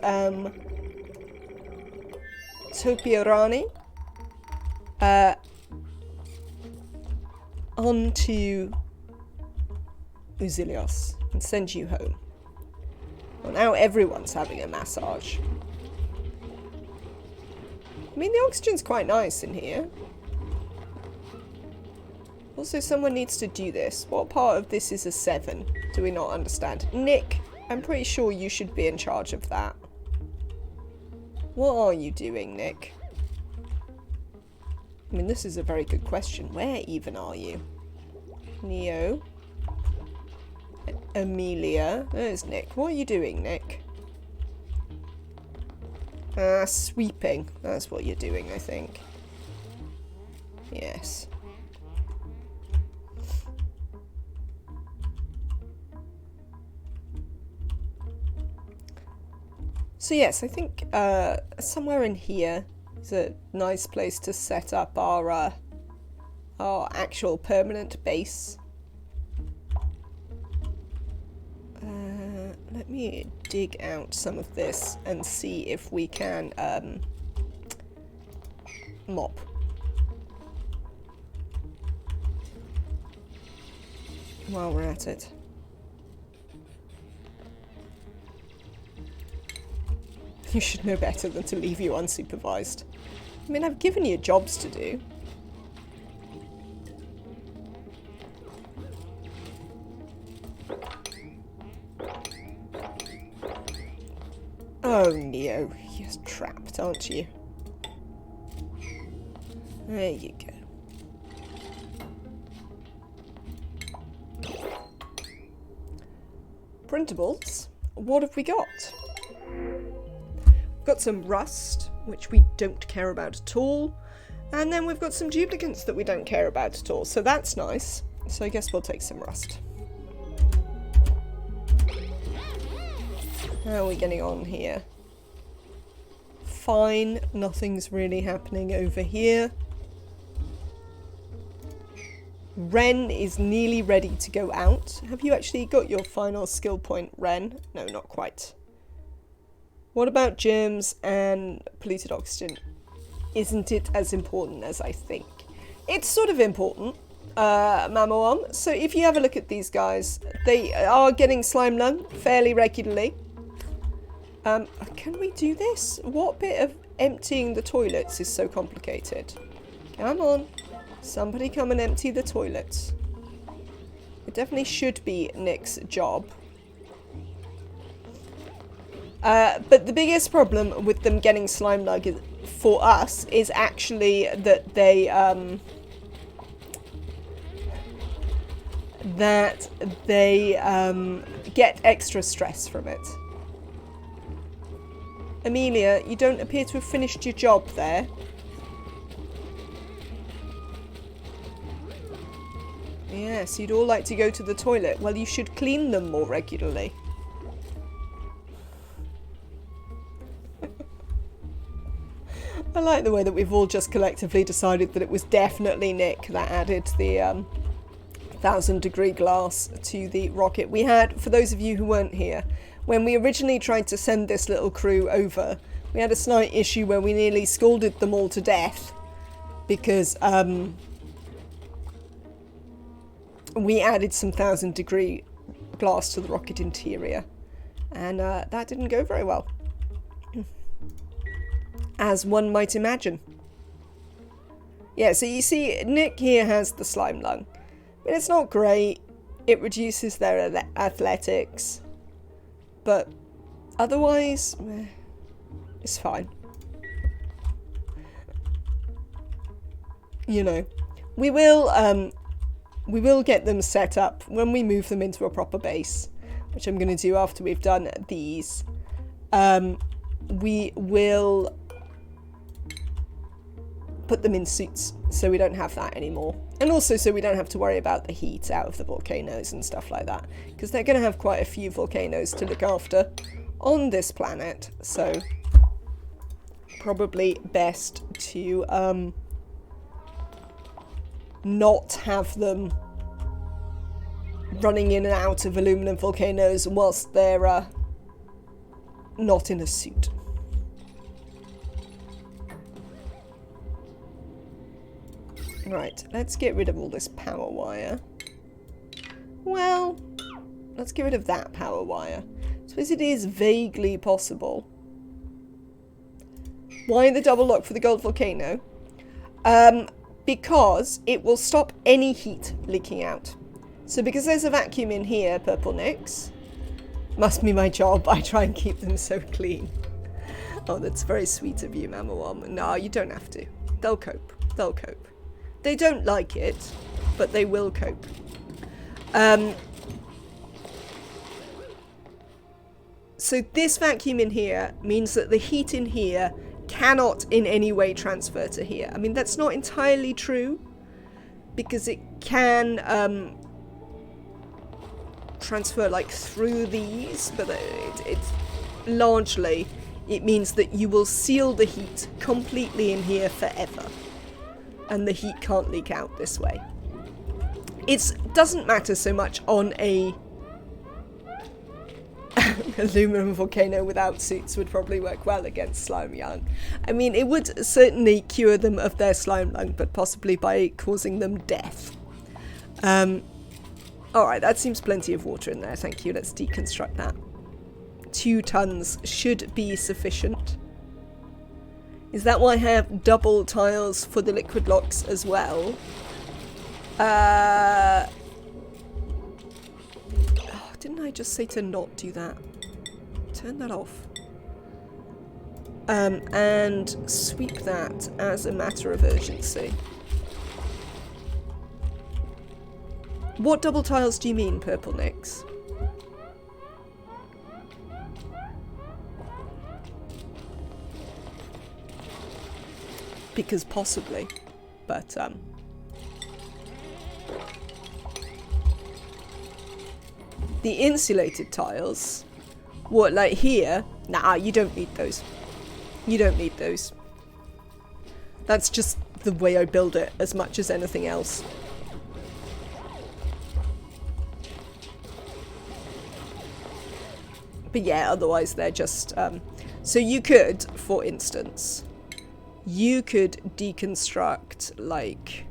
Topiarani onto Uzilios and send you home. Well, now everyone's having a massage. I mean, the oxygen's quite nice in here. Also, someone needs to do this. What part of this is a 7? Do we not understand? Nick, I'm pretty sure you should be in charge of that. What are you doing, Nick? I mean, this is a very good question. Where even are you? Neo. Amelia. There's Nick. What are you doing, Nick? Sweeping. That's what you're doing, I think. Yes. So yes, I think somewhere in here is a nice place to set up our actual permanent base. Let me dig out some of this and see if we can mop. while we're at it. You should know better than to leave you unsupervised. I mean, I've given you jobs to do. Oh, Neo, you're trapped, aren't you? There you go. Printables? What have we got? We've got some rust, which we don't care about at all. And then we've got some duplicates that we don't care about at all. So that's nice. So I guess we'll take some rust. How are we getting on here? Fine. Nothing's really happening over here. Ren is nearly ready to go out. Have you actually got your final skill point, Ren? No, not quite. What about germs and polluted oxygen? Isn't it as important as I think? It's sort of important, Mamawam. So if you have a look at these guys, they are getting slime lung fairly regularly. Can we do this? What bit of emptying the toilets is so complicated? Come on. Somebody come and empty the toilets. It definitely should be Nick's job. But the biggest problem with them getting slime lung for us is actually that they get extra stress from it. Amelia, you don't appear to have finished your job there. Yes, you'd all like to go to the toilet. Well, you should clean them more regularly. I like the way that we've all just collectively decided that it was definitely Nick that added the 1000-degree glass to the rocket. We had, for those of you who weren't here, when we originally tried to send this little crew over, we had a slight issue where we nearly scalded them all to death because we added some 1000-degree glass to the rocket interior, and that didn't go very well, as one might imagine. Yeah, so you see, Nick here has the slime lung, but it's not great. It reduces their athletics, but otherwise, it's fine. You know, we will get them set up when we move them into a proper base, which I'm going to do after we've done these. We will put them in suits so we don't have that anymore. And also so we don't have to worry about the heat out of the volcanoes and stuff like that. Because they're going to have quite a few volcanoes to look after on this planet. So probably best to not have them running in and out of aluminum volcanoes whilst they're not in a suit. Right, let's get rid of all this power wire. Well, let's get rid of that power wire. I suppose it is vaguely possible. Why the double lock for the gold volcano? Because it will stop any heat leaking out. So because there's a vacuum in here, Purple Nicks, must be my job. I try and keep them so clean. Oh, that's very sweet of you, Mamawam. No, you don't have to. They'll cope. They'll cope. They don't like it, but they will cope. So this vacuum in here means that the heat in here cannot in any way transfer to here. I mean, that's not entirely true, because it can transfer like through these, but it's largely, it means that you will seal the heat completely in here forever, and the heat can't leak out this way. It doesn't matter so much on a aluminum volcano without suits would probably work well against slime young. I mean, it would certainly cure them of their slime lung, but possibly by causing them death. Alright, that seems plenty of water in there. Thank you. Let's deconstruct that. 2 tons should be sufficient. Is that why I have double tiles for the liquid locks as well? Oh, didn't I just say to not do that? Turn that off. And sweep that as a matter of urgency. What double tiles do you mean, Purple Nix? Because possibly, but the insulated tiles, what, like here? Nah, you don't need those. You don't need those. That's just the way I build it as much as anything else. But yeah, otherwise they're just so you could, for instance, you could deconstruct, like,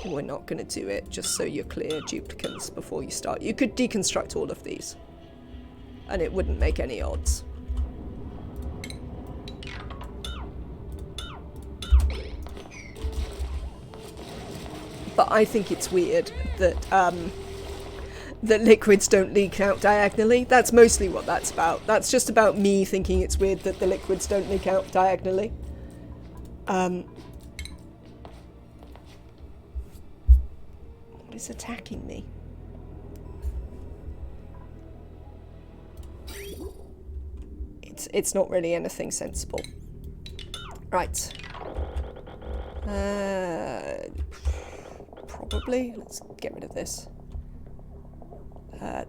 we're not going to do it, just so you're clear, duplicants, before you start. You could deconstruct all of these, and it wouldn't make any odds. But I think it's weird that, that liquids don't leak out diagonally. That's mostly what that's about. That's just about me thinking it's weird that the liquids don't leak out diagonally. What is attacking me? It's not really anything sensible. Right. Probably. Let's get rid of this.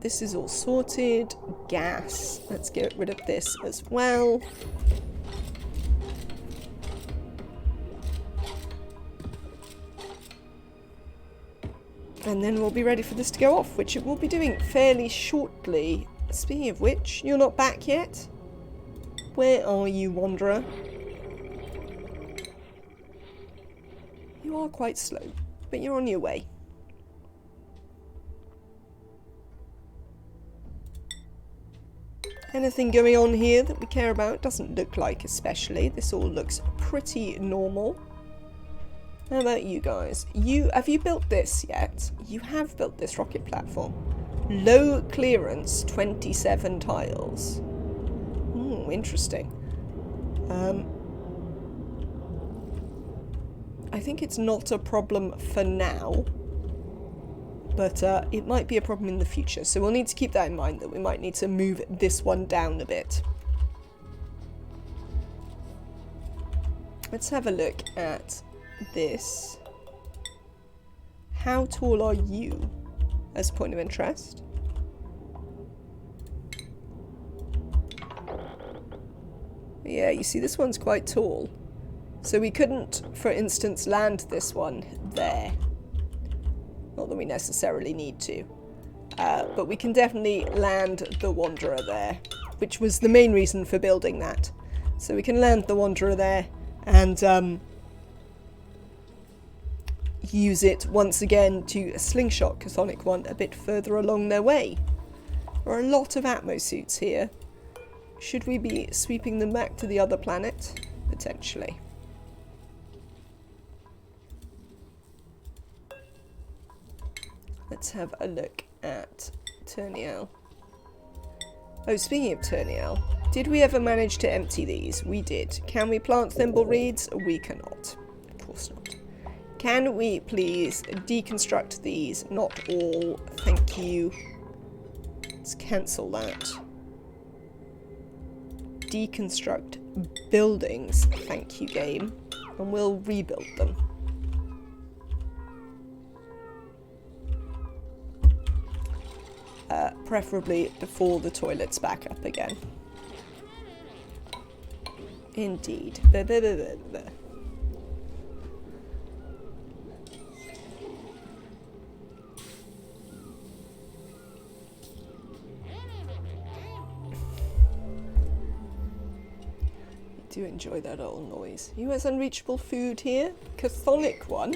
This is all sorted. Gas. Let's get rid of this as well. And then we'll be ready for this to go off, which it will be doing fairly shortly. Speaking of which, you're not back yet? Where are you, Wanderer? You are quite slow, but you're on your way. Anything going on here that we care about? Doesn't look like especially. This all looks pretty normal. How about you guys? Have you built this yet? You have built this rocket platform. Low clearance, 27 tiles. Ooh, interesting. I think it's not a problem for now, but it might be a problem in the future. So we'll need to keep that in mind, that we might need to move this one down a bit. Let's have a look at this. How tall are you, as a point of interest? Yeah, you see this one's quite tall. So we couldn't, for instance, land this one there. Not that we necessarily need to. But we can definitely land the Wanderer there, which was the main reason for building that. So we can land the Wanderer there and use it once again to slingshot Chthonic one a bit further along their way. There are a lot of Atmo suits here. Should we be sweeping them back to the other planet? Potentially. Let's have a look at Turniel. Oh, speaking of Turniel, did we ever manage to empty these? We did. Can we plant thimble reeds? We cannot. Of course not. Can we please deconstruct these? Not all. Thank you. Let's cancel that. Deconstruct buildings. Thank you, game. And we'll rebuild them. Preferably before the toilet's back up again. Indeed. Do enjoy that old noise. Who has unreachable food here? Chthonic one.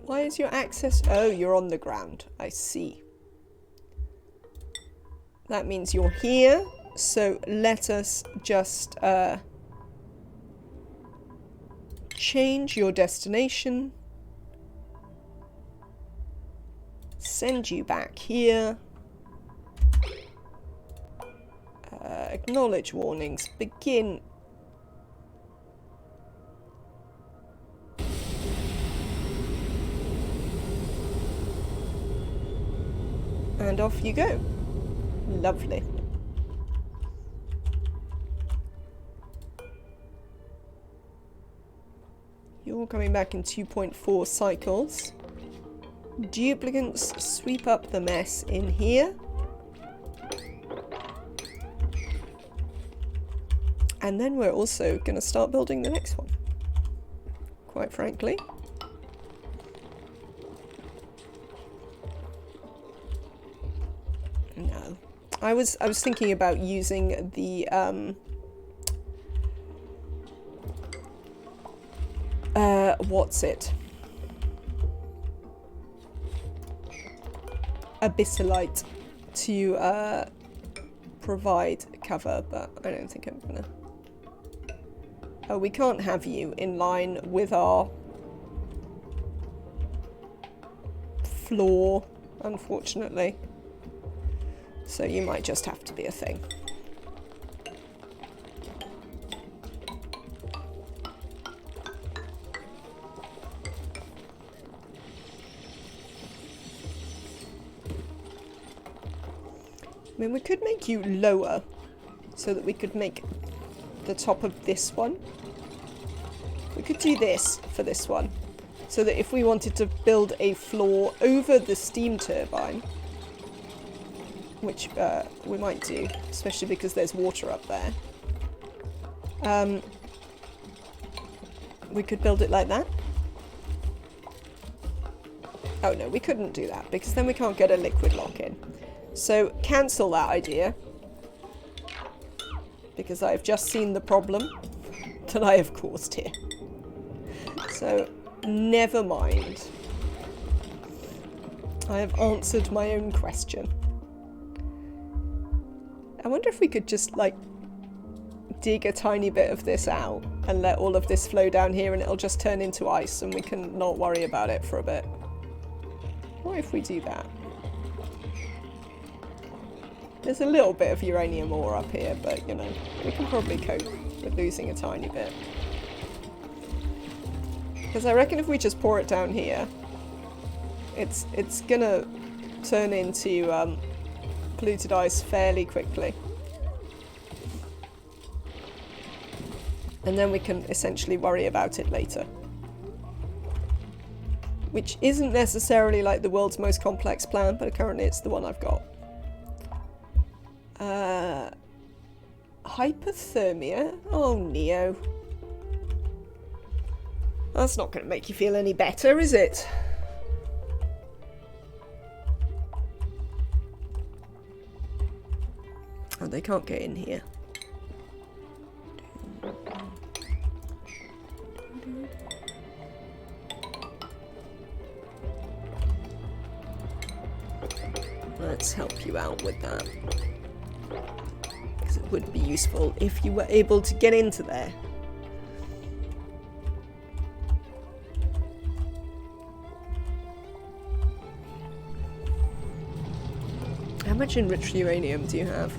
Why is your access... Oh, you're on the ground. I see. That means you're here. So let us just change your destination. Send you back here. Acknowledge warnings. Begin. And off you go. Lovely. You're coming back in 2.4 cycles. Duplicants sweep up the mess in here. And then we're also going to start building the next one. Quite frankly. No. I was thinking about using the what's it? Abyssalite to provide cover, but I don't think I'm gonna. Oh, we can't have you in line with our floor, unfortunately. So you might just have to be a thing. I mean, we could make you lower so that we could make the top of this one. We could do this for this one, so that if we wanted to build a floor over the steam turbine, which we might do, especially because there's water up there, we could build it like that. Oh no, we couldn't do that because then we can't get a liquid lock in. So cancel that idea, because I've just seen the problem that I have caused here. So never mind. I have answered my own question. I wonder if we could just like dig a tiny bit of this out and let all of this flow down here and it'll just turn into ice and we can not worry about it for a bit. What if we do that? There's a little bit of uranium ore up here, but you know, we can probably cope with losing a tiny bit. Because I reckon if we just pour it down here, it's gonna turn into polluted ice fairly quickly. And then we can essentially worry about it later. Which isn't necessarily like the world's most complex plan, but currently it's the one I've got. Hypothermia? Oh, Neo. That's not going to make you feel any better, is it? Oh, they can't get in here. Let's help you out with that. Because it would be useful if you were able to get into there. How much enriched uranium do you have?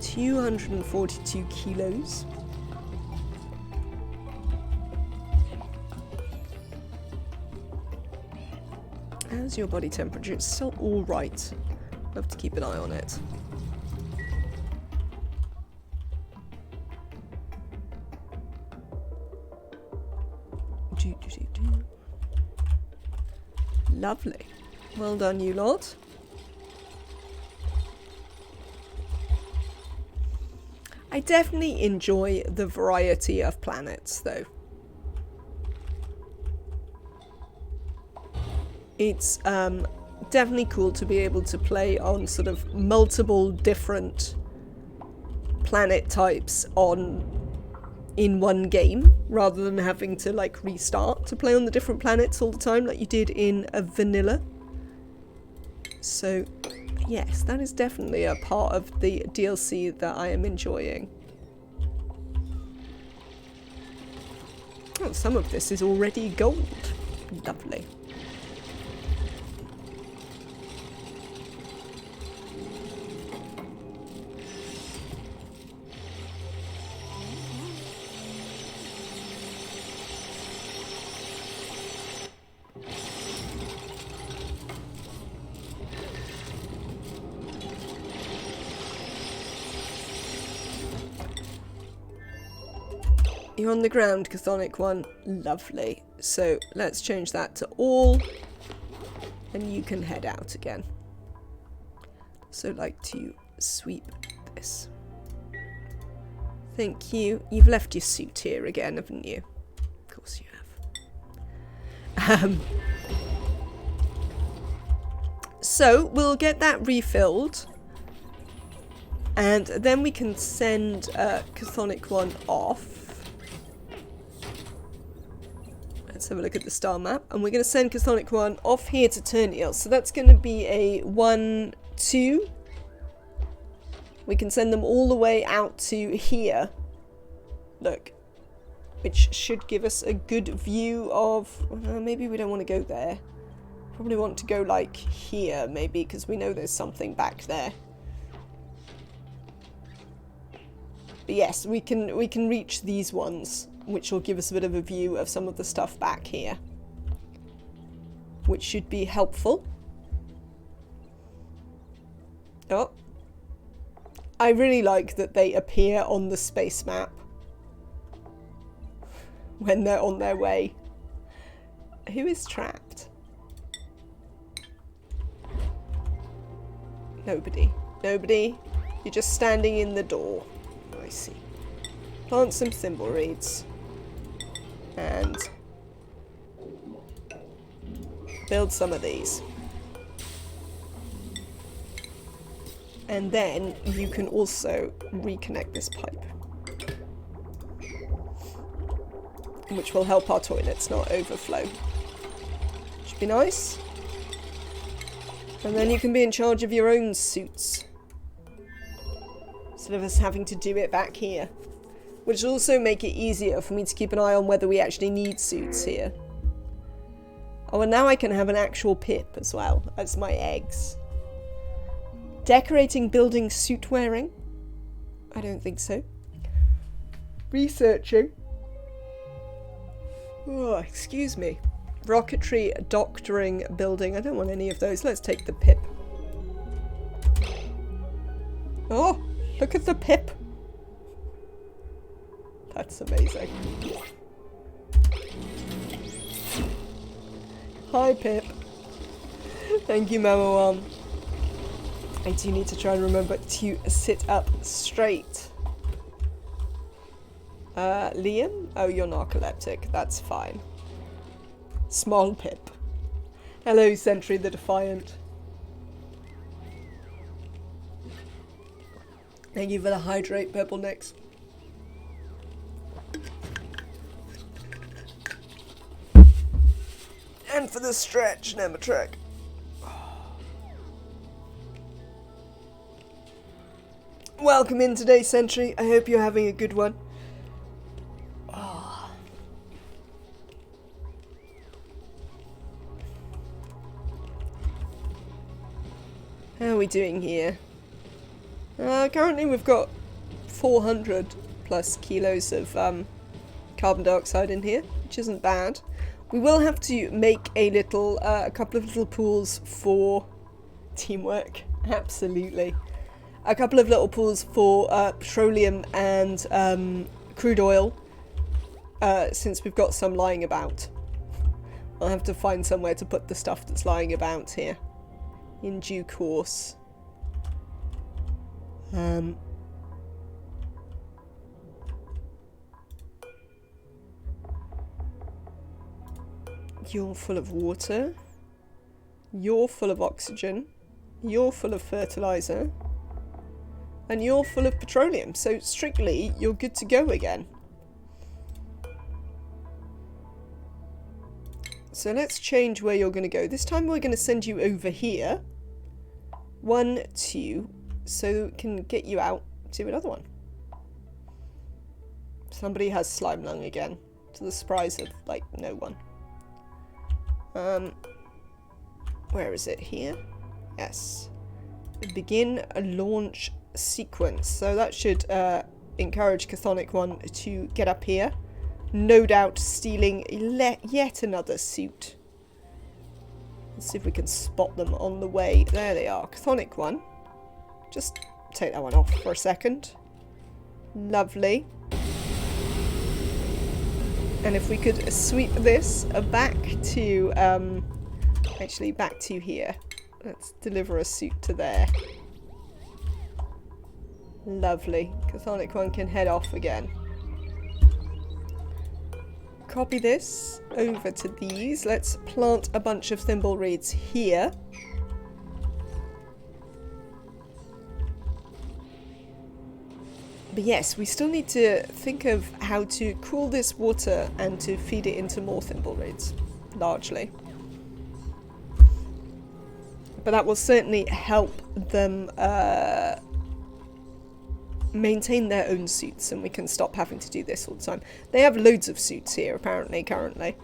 242 kilos. How's your body temperature? It's still alright. I'll have to keep an eye on it. Lovely. Well done, you lot. I definitely enjoy the variety of planets, though. It's definitely cool to be able to play on sort of multiple different planet types on in one game, rather than having to like restart to play on the different planets all the time like you did in a vanilla. So yes, that is definitely a part of the DLC that I am enjoying. Oh, some of this is already gold. Lovely. You're on the ground, Chthonic one. Lovely. So let's change that to all. And you can head out again. So I'd like to sweep this. Thank you. You've left your suit here again, haven't you? Of course you have. So we'll get that refilled. And then we can send Chthonic one off. Let's have a look at the star map. And we're going to send Chthonic 1 off here to Turniel. So that's going to be a 1, 2. We can send them all the way out to here. Look. Which should give us a good view of... maybe we don't want to go there. Probably want to go like here, maybe, because we know there's something back there. But yes, we can reach these ones, which will give us a bit of a view of some of the stuff back here, which should be helpful. Oh, I really like that they appear on the space map when they're on their way. Who is trapped? Nobody. Nobody. You're just standing in the door. I see. Plant some thimble reeds. And build some of these. And then you can also reconnect this pipe, which will help our toilets not overflow. Should be nice. And then you can be in charge of your own suits, instead of us having to do it back here. Which will also make it easier for me to keep an eye on whether we actually need suits here. Oh, and now I can have an actual pip as well as my eggs. Decorating building suit wearing? I don't think so. Researching. Oh, excuse me. Rocketry doctoring building. I don't want any of those. Let's take the pip. Oh, look at the pip. That's amazing. Hi, Pip. Thank you, Mama. I do need to try and remember to sit up straight. Liam? Oh, you're narcoleptic. That's fine. Small Pip. Hello, Sentry the Defiant. Thank you for the hydrate, Purple Nicks. And for the stretch, Nematrek. Welcome in today, Sentry. I hope you're having a good one. Oh. How are we doing here? Currently we've got 400 plus kilos of carbon dioxide in here, which isn't bad. We will have to make a couple of little pools for teamwork. Absolutely. A couple of little pools for petroleum and crude oil, since we've got some lying about. I'll have to find somewhere to put the stuff that's lying about here in due course. You're full of water. You're full of oxygen. You're full of fertilizer. And you're full of petroleum. So strictly, you're good to go again. So let's change where you're going to go. This time we're going to send you over here. 1, 2, so we can get you out to another one. Somebody has slime lung again, to the surprise of, like, no one. Where is it? Here? Yes. Begin a launch sequence. So that should encourage Chthonic 1 to get up here. No doubt stealing yet another suit. Let's see if we can spot them on the way. There they are. Chthonic 1. Just take that one off for a second. Lovely. And if we could sweep this back to, actually back to here. Let's deliver a suit to there. Lovely. Chthonic 1 can head off again. Copy this over to these. Let's plant a bunch of thimble reeds here. But yes, we still need to think of how to cool this water and to feed it into more thimble reeds, largely. But that will certainly help them maintain their own suits, and we can stop having to do this all the time. They have loads of suits here, apparently, currently.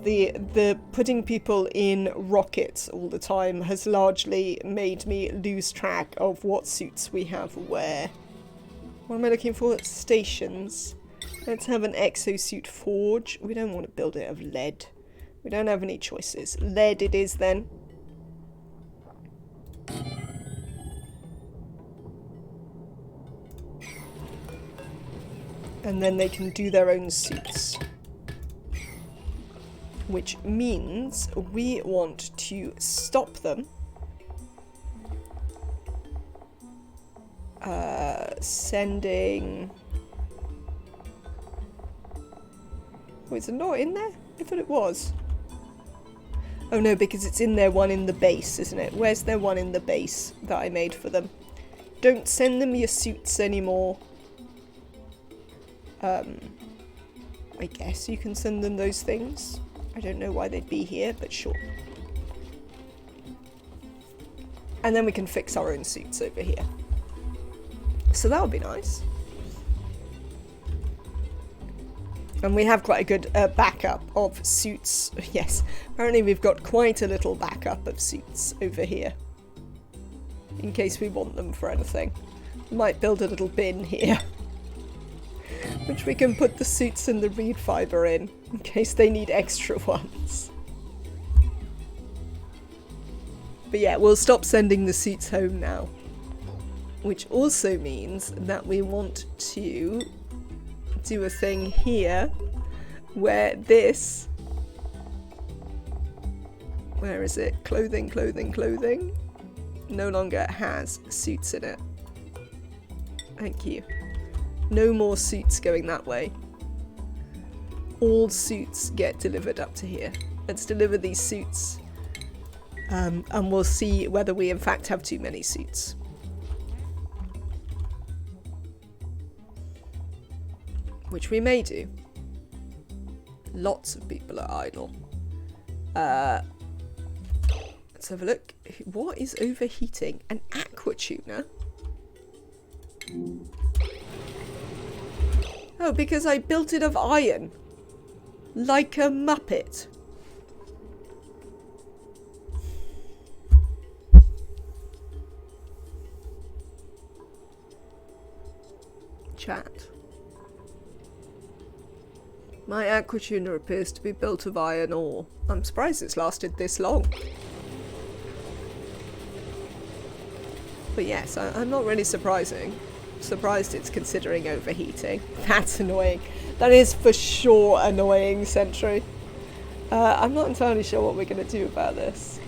The putting people in rockets all the time has largely made me lose track of what suits we have where. What am I looking for? Stations. Let's have an exosuit forge. We don't want to build it of lead. We don't have any choices. Lead it is then. And then they can do their own suits. Which means we want to stop them. Sending... Oh, is it not in there? I thought it was. Oh no, because it's in their one in the base, isn't it? Where's their one in the base that I made for them? Don't send them your suits anymore. I guess you can send them those things. I don't know why they'd be here, but sure. And then we can fix our own suits over here. So that would be nice. And we have quite a good backup of suits. Yes, apparently we've got quite a little backup of suits over here. In case we want them for anything. We might build a little bin here. Which we can put the suits and the reed fibre in case they need extra ones. But yeah, we'll stop sending the suits home now. Which also means that we want to do a thing here where this... Where is it? Clothing, clothing, clothing. No longer has suits in it. Thank you. No more suits going that way. All suits get delivered up to here. Let's deliver these suits. And we'll see whether we in fact have too many suits. Which we may do. Lots of people are idle. Let's have a look. What is overheating? An aqua tuner? Oh, because I built it of iron. Like a Muppet. Chat. My aqua tuner appears to be built of iron ore. I'm surprised it's lasted this long. But yes, I'm not really surprised it's considering overheating. That's annoying. That is for sure annoying, Sentry. I'm not entirely sure what we're going to do about this.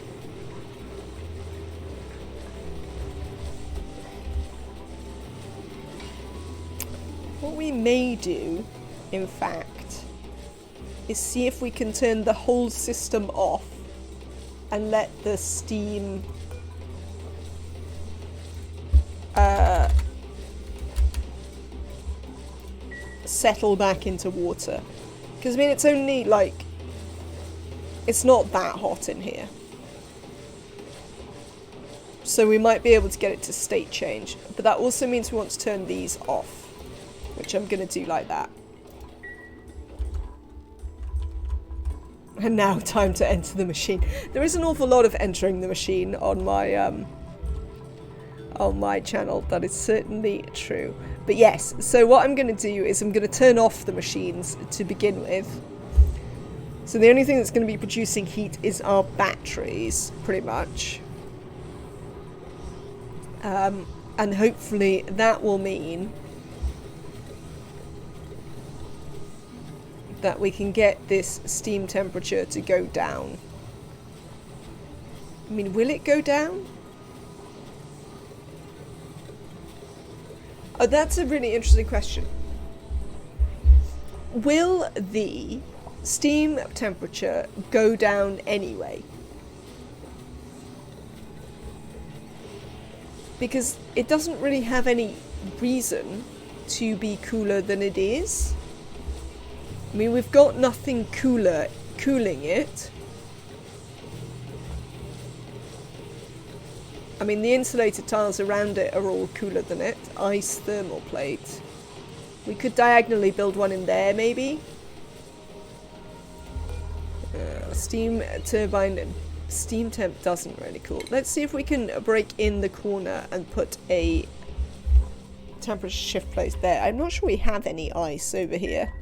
What we may do, in fact, is see if we can turn the whole system off and let the steam settle back into water. Because, I mean, it's only, like... It's not that hot in here. So we might be able to get it to state change. But that also means we want to turn these off. Which I'm going to do like that. And now, time to enter the machine. There is an awful lot of entering the machine on my channel. That is certainly true. But yes, so what I'm going to do is I'm going to turn off the machines to begin with. So the only thing that's going to be producing heat is our batteries, pretty much. And hopefully that will mean that we can get this steam temperature to go down. I mean, will it go down? Oh, that's a really interesting question. Will the steam temperature go down anyway? Because it doesn't really have any reason to be cooler than it is. I mean, we've got nothing cooling it. I mean, the insulated tiles around it are all cooler than it. Ice thermal plate. We could diagonally build one in there, maybe. Steam turbine. Steam temp doesn't really cool. Let's see if we can break in the corner and put a temperature shift plate there. I'm not sure we have any ice over here.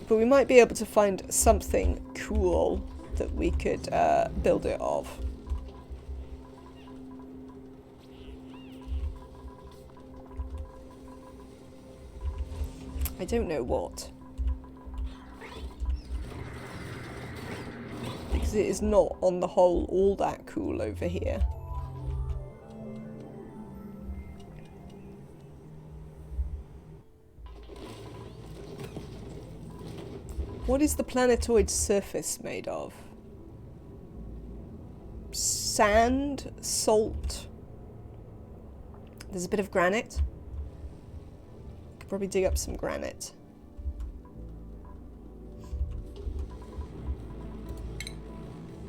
But we might be able to find something cool that we could build it of. I don't know what. Because it is not, on the whole, all that cool over here. What is the planetoid surface made of? Sand, salt. There's a bit of granite. Could probably dig up some granite.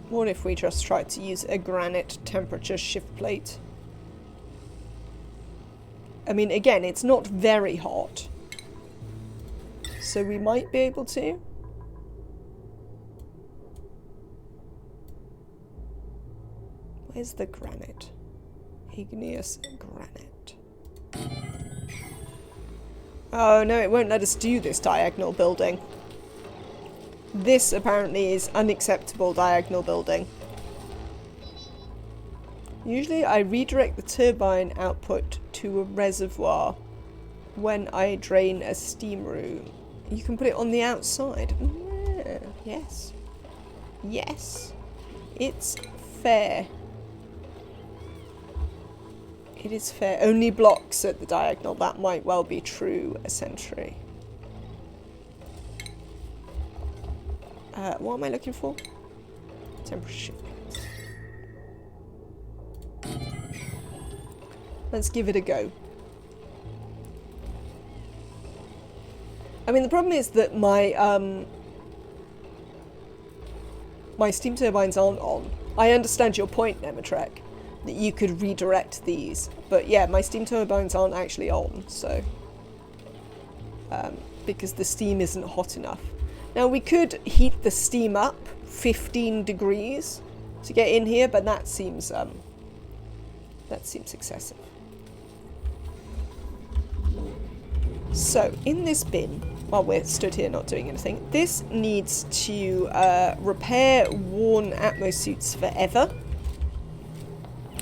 What if we just tried to use a granite temperature shift plate? I mean, again, it's not very hot. So we might be able to. Where's the granite? Igneous granite. Oh no, it won't let us do this diagonal building. This apparently is unacceptable diagonal building. Usually I redirect the turbine output to a reservoir when I drain a steam room. You can put it on the outside. Yeah, yes. Yes. It's fair. It is fair. Only blocks at the diagonal. That might well be true a century. What am I looking for? Temperature shift. Let's give it a go. I mean, the problem is that my my steam turbines aren't on. I understand your point, Nematrek, that you could redirect these, but yeah, my steam turbines aren't actually on, so because the steam isn't hot enough. Now we could heat the steam up 15 degrees to get in here, but that seems excessive. So in this bin, while we're stood here not doing anything, this needs to repair worn atmo suits forever.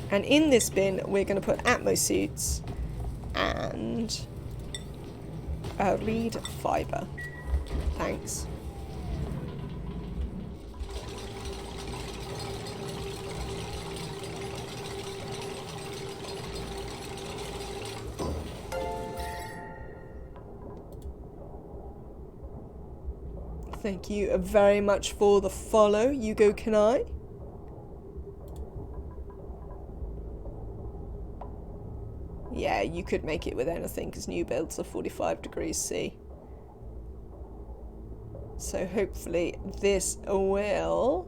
And in this bin, we're going to put atmo suits and reed fiber. Thanks. Thank you very much for the follow, Yugo Kanai. Yeah, you could make it with anything because new builds are 45 degrees C. So hopefully this will...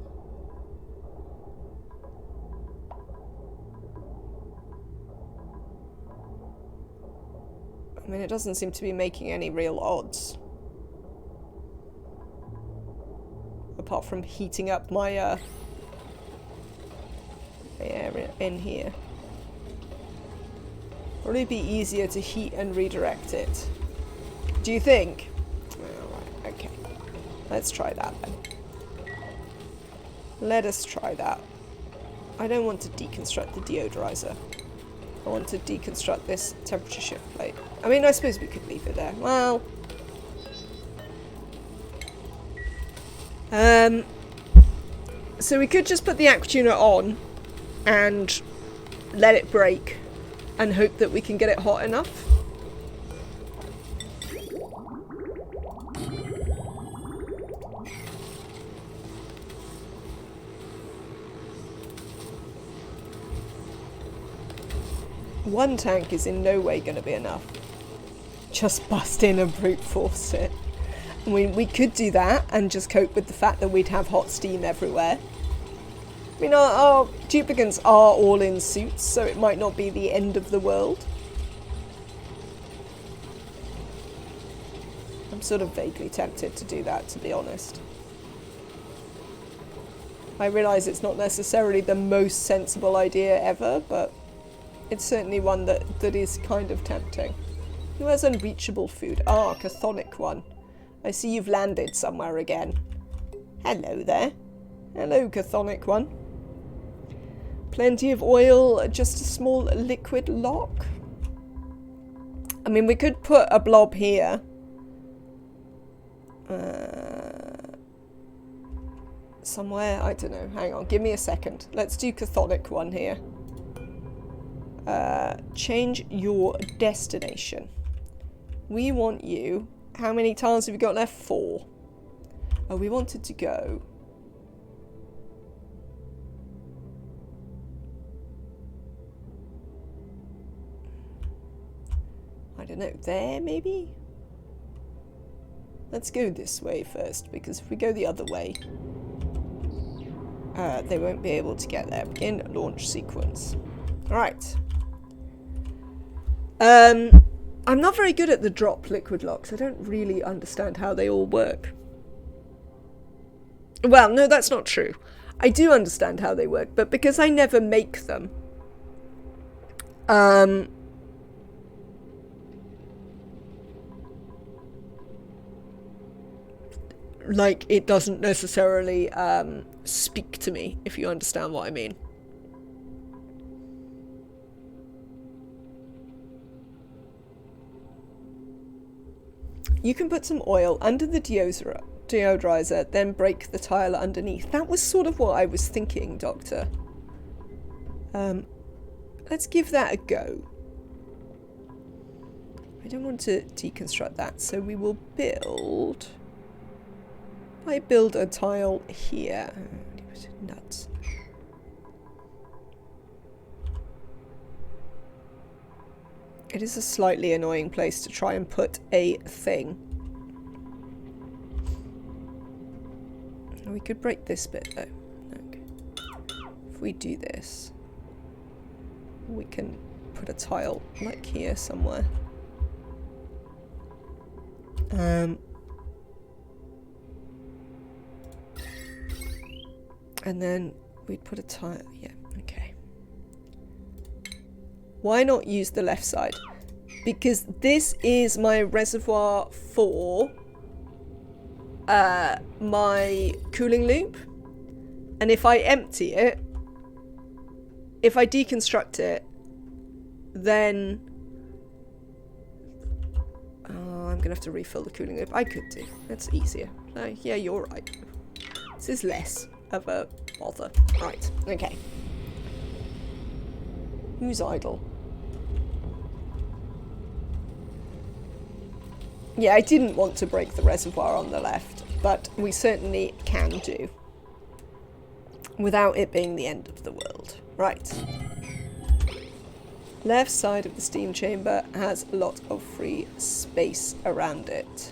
I mean, it doesn't seem to be making any real odds. Apart from heating up my area in here. Probably be easier to heat and redirect it. Do you think? Alright, okay. Let's try that then. Let us try that. I don't want to deconstruct the deodorizer. I want to deconstruct this temperature shift plate. I mean, I suppose we could leave it there. Well... so we could just put the aquatuner on and let it break and hope that we can get it hot enough. One tank is in no way going to be enough. Just bust in and brute force it. I mean, we could do that and just cope with the fact that we'd have hot steam everywhere. I mean, our duplicants are all in suits, so it might not be the end of the world. I'm sort of vaguely tempted to do that, to be honest. I realise it's not necessarily the most sensible idea ever, but it's certainly one that is kind of tempting. Who has unreachable food? Ah, chthonic one. I see you've landed somewhere again. Hello there. Hello, chthonic one. Plenty of oil, just a small liquid lock. I mean, we could put a blob here. Somewhere, I don't know. Hang on, give me a second. Let's do chthonic one here. Change your destination. We want you... How many tiles have we got left? 4. Oh, we wanted to go... I don't know, there maybe? Let's go this way first, because if we go the other way, they won't be able to get there. Begin launch sequence. Alright. I'm not very good at the drop liquid locks. I don't really understand how they all work. Well, no, that's not true. I do understand how they work, but because I never make them, like, it doesn't necessarily speak to me, if you understand what I mean. You can put some oil under the deodorizer, then break the tile underneath. That was sort of what I was thinking, Doctor. Let's give that a go. I don't want to deconstruct that, so we will build... I build a tile here. Nuts. It is a slightly annoying place to try and put a thing. We could break this bit though. Okay. If we do this, we can put a tile like here somewhere. And then we'd put a tile, yeah, okay. Why not use the left side? Because this is my reservoir for my cooling loop. And if I empty it, if I deconstruct it, then... Oh, I'm gonna have to refill the cooling loop. I could do. That's easier. Yeah, you're right. This is less of a bother. Right, okay. Who's idle? Yeah, I didn't want to break the reservoir on the left, but we certainly can do. Without it being the end of the world. Right. Left side of the steam chamber has a lot of free space around it.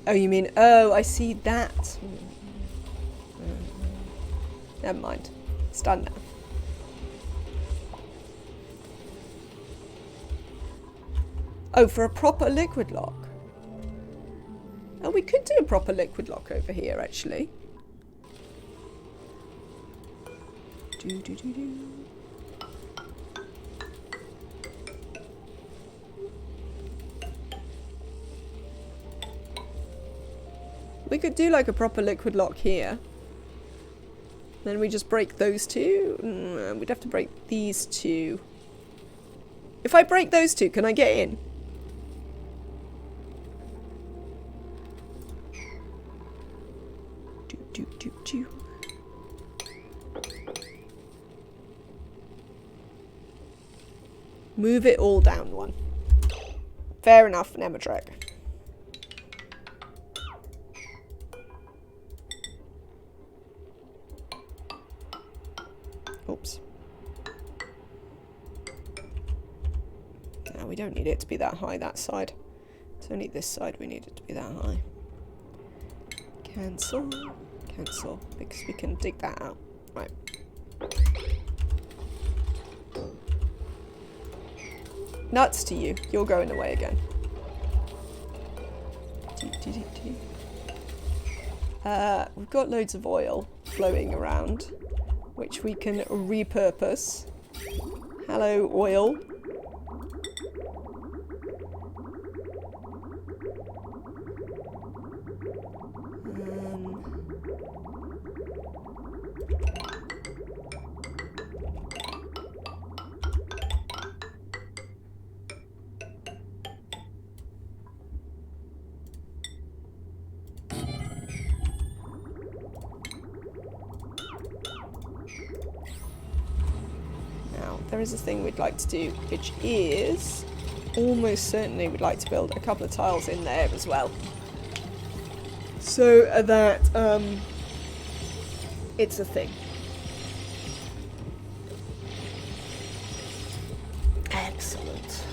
Oh, you mean... Oh, I see that. Never mind. It's done now. Oh, for a proper liquid lock. Oh, we could do a proper liquid lock over here, actually. Do. We could do like a proper liquid lock here. Then we just break those two. We'd have to break these two. If I break those two, can I get in? Do. Move it all down one. Fair enough, Nematrek. Oops. No, we don't need it to be that high, that side. It's only this side we need it to be that high. Cancel. Cancel. Because we can dig that out. Right. Nuts to you. You're going away again. We've got loads of oil flowing around, which we can repurpose. Hello, oil. There is a thing we'd like to do, which is almost certainly we'd like to build a couple of tiles in there as well. So that it's a thing. Excellent.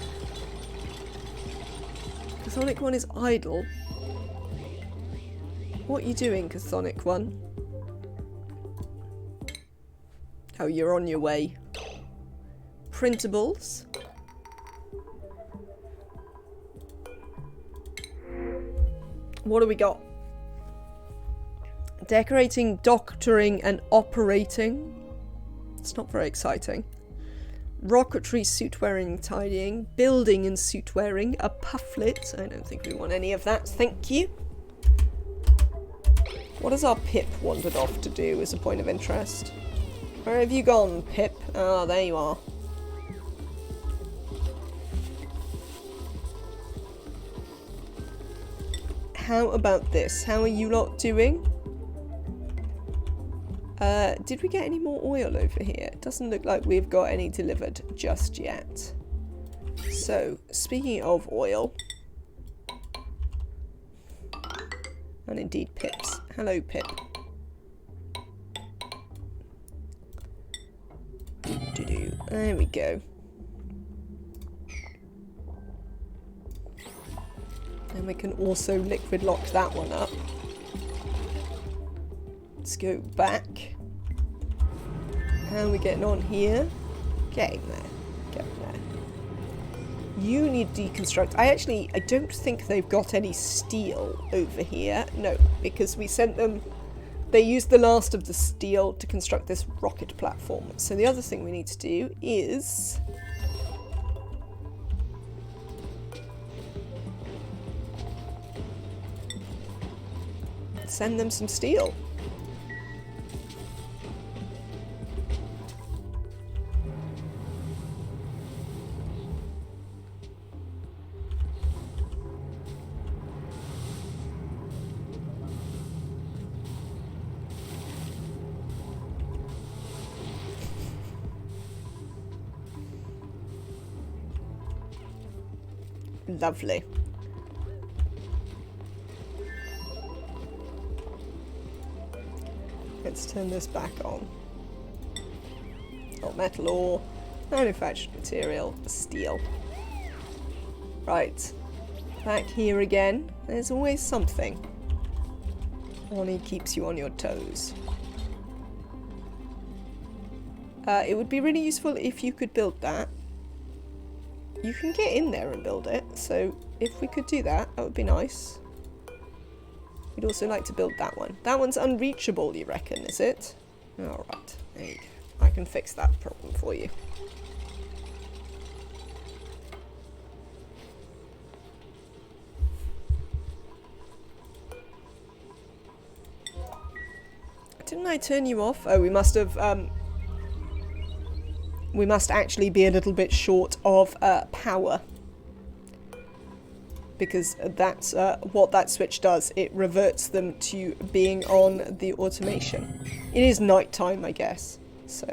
Chthonic 1 is idle. What are you doing, Chthonic 1? Oh, you're on your way. Printables. What do we got? Decorating, doctoring, and operating. It's not very exciting. Rocketry, suit wearing, tidying. Building and suit wearing. A pufflet. I don't think we want any of that. Thank you. What has our Pip wandered off to do as a point of interest? Where have you gone, Pip? Ah, there you are. How about this? How are you lot doing? Did we get any more oil over here? It doesn't look like we've got any delivered just yet. So, speaking of oil, and indeed Pips. Hello, Pip. There we go. And we can also liquid lock that one up. Let's go back. How are we getting on here? Getting there. Getting there. You need deconstruct. I don't think they've got any steel over here. No, because we sent them... They used the last of the steel to construct this rocket platform. So the other thing we need to do is... send them some steel. Lovely. Let's turn this back on. Oh, metal ore. Manufactured material, steel. Right. Back here again. There's always something. Bonnie keeps you on your toes. It would be really useful if you could build that. You can get in there and build it, so if we could do that, that would be nice. We'd also like to build that one. That one's unreachable, you reckon, is it? Alright, there you go. I can fix that problem for you. Didn't I turn you off? Oh, we must have, we must actually be a little bit short of power. Because that's what that switch does. It reverts them to being on the automation. It is nighttime, I guess. So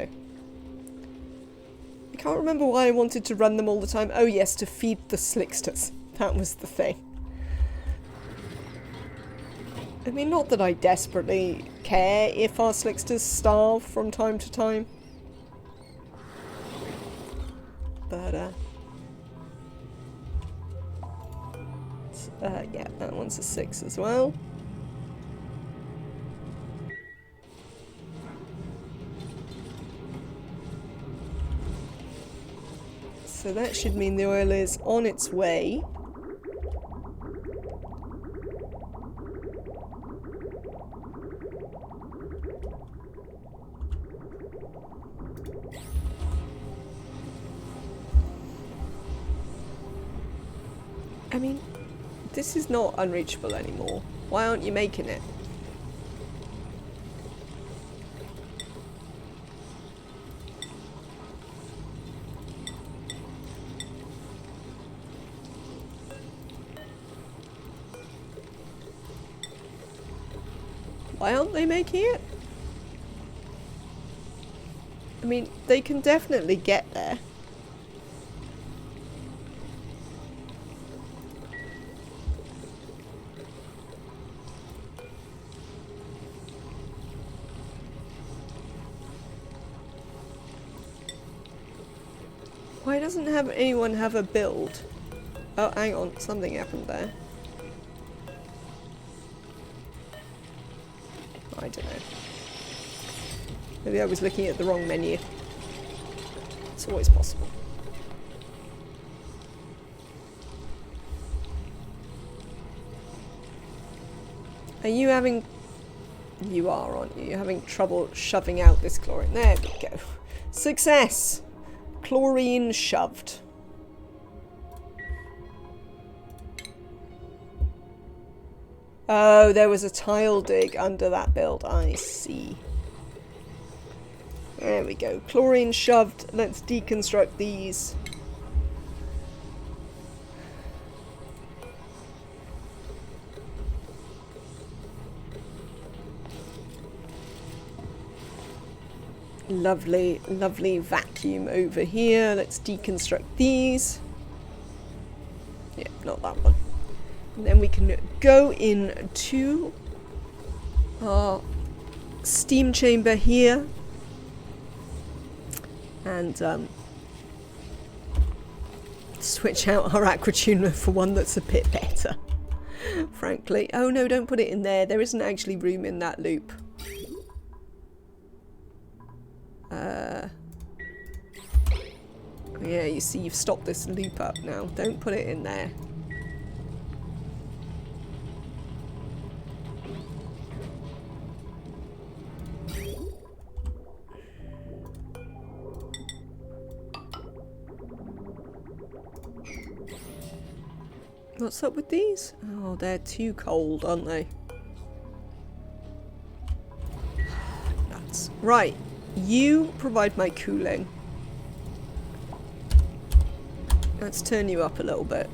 I can't remember why I wanted to run them all the time. Oh yes, to feed the slicksters. That was the thing. I mean, not that I desperately care if our slicksters starve from time to time. But, yeah, that one's a 6 as well. So that should mean the oil is on its way. I mean, this is not unreachable anymore. Why aren't you making it? Why aren't they making it? I mean, they can definitely get there. Why doesn't anyone have a build? Oh, hang on. Something happened there. I don't know. Maybe I was looking at the wrong menu. It's always possible. Are you having... You are, aren't you? You're having trouble shoving out this chlorine. There we go. Success! Chlorine shoved. Oh, there was a tile dig under that build. I see. There we go. Chlorine shoved. Let's deconstruct these. Lovely, lovely vacuum over here. Let's deconstruct these. Yeah, not that one. And then we can go into our steam chamber here. And switch out our aquatuner for one that's a bit better. Frankly. Oh no, don't put it in there. There isn't actually room in that loop. Yeah, you see, you've stopped this loop up now. Don't put it in there. What's up with these? Oh, they're too cold, aren't they? Nuts. Right. You provide my cooling. Let's turn you up a little bit.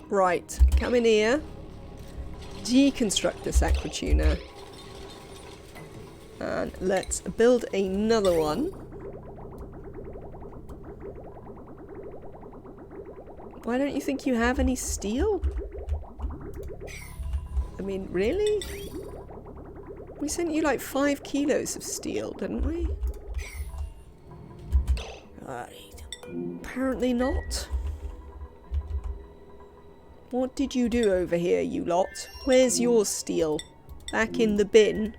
Right, come in here. Deconstruct this aquatuner. And let's build another one. Why don't you think you have any steel? I mean, really? We sent you like 5 kilos of steel, didn't we? Apparently not. What did you do over here, you lot? Where's your steel? Back in the bin?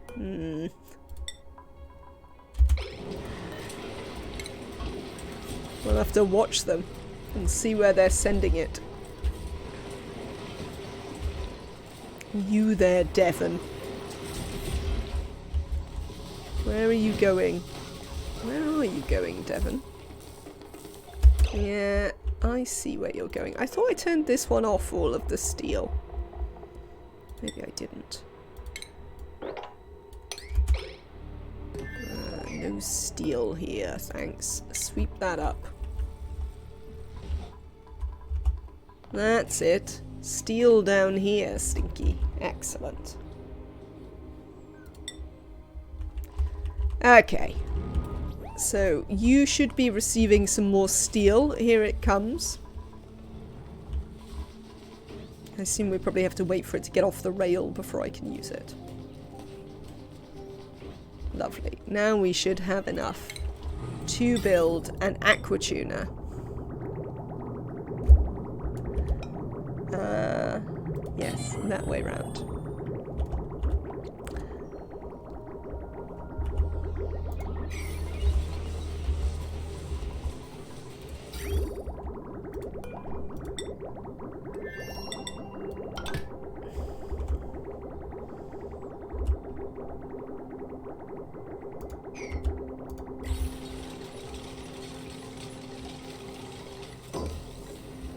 We'll have to watch them and see where they're sending it. You there, Devon. Where are you going? Where are you going, Devon? Yeah, I see where you're going. I thought I turned this one off, all of the steel. Maybe I didn't. No steel here, thanks. Sweep that up. That's it. Steel down here, Stinky. Excellent. Okay. So, you should be receiving some more steel. Here it comes. I assume we probably have to wait for it to get off the rail before I can use it. Lovely. Now we should have enough to build an aqua tuner. Yes, that way round.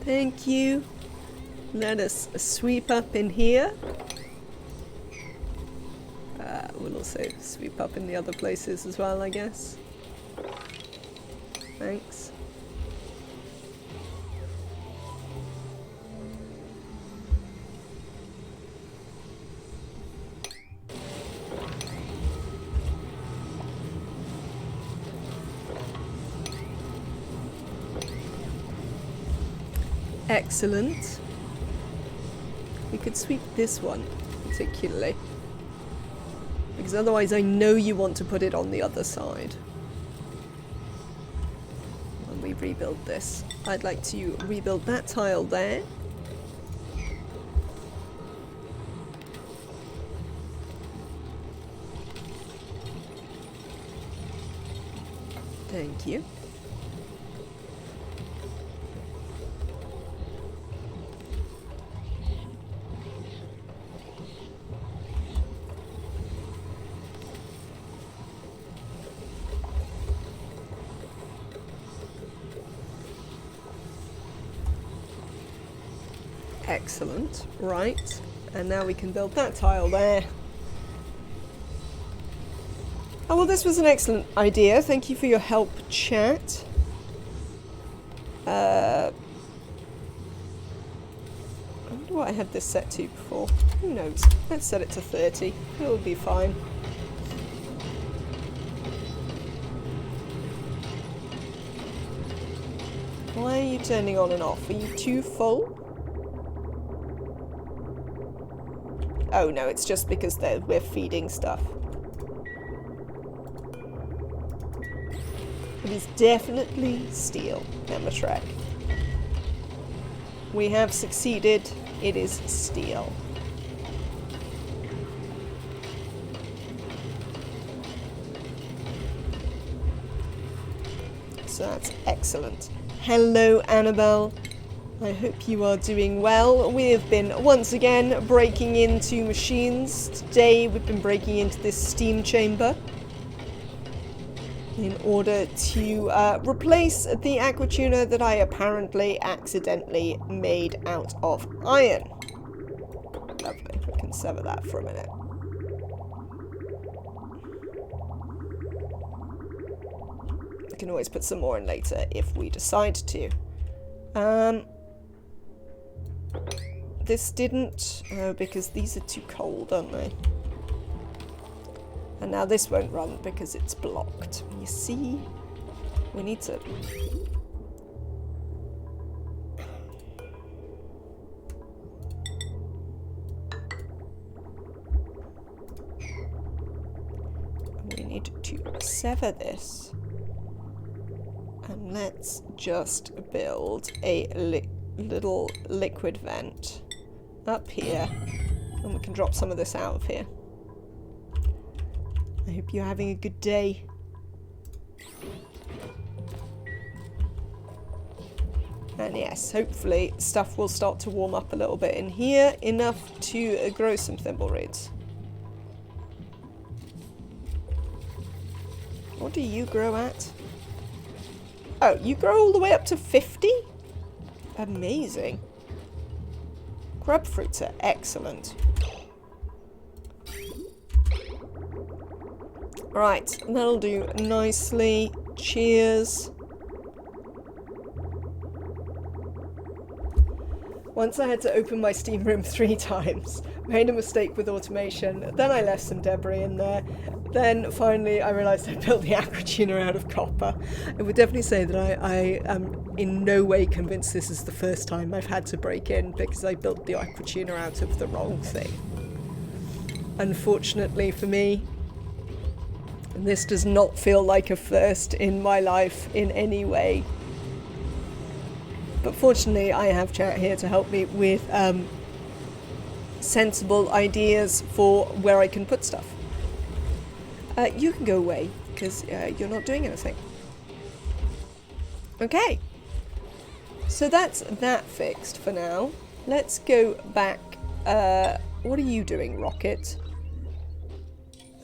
Thank you. Let us sweep up in here. We'll also sweep up in the other places as well, I guess. Thanks. Excellent. We could sweep this one, particularly. Because otherwise I know you want to put it on the other side. When we rebuild this. I'd like to rebuild that tile there. Thank you. Excellent. Right. And now we can build that tile there. Oh, well, this was an excellent idea. Thank you for your help, chat. I wonder what I had this set to before. Who knows? Let's set it to 30. It'll be fine. Why are you turning on and off? Are you too full? Oh no, it's just because we're feeding stuff. It is definitely steel, Emma. We have succeeded. It is steel. So that's excellent. Hello, Annabelle. I hope you are doing well. We have been once again breaking into machines. Today we've been breaking into this steam chamber in order to replace the aqua tuner that I apparently accidentally made out of iron. Lovely. We can sever that for a minute. We can always put some more in later if we decide to. This didn't, because these are too cold, aren't they? And now this won't run because it's blocked. You see? We need to... need to sever this. And let's just build a little liquid vent up here. And we can drop some of this out of here. I hope you're having a good day. And yes, hopefully stuff will start to warm up a little bit in here, enough to grow some thimbleweeds. What do you grow at? Oh, you grow all the way up to 50? Amazing. Grub fruits are excellent. Right, that'll do nicely. Cheers. Once I had to open my steam room 3 times. Made a mistake with automation. Then I left some debris in there. Then finally I realised I built the aqua tuner out of copper. I would definitely say that I am in no way convinced this is the first time I've had to break in, because I built the aqua tuner out of the wrong thing. Unfortunately for me, this does not feel like a first in my life in any way. But fortunately I have chat here to help me with sensible ideas for where I can put stuff. You can go away, because you're not doing anything. Okay. So that's that fixed for now. Let's go back. What are you doing, Rocket?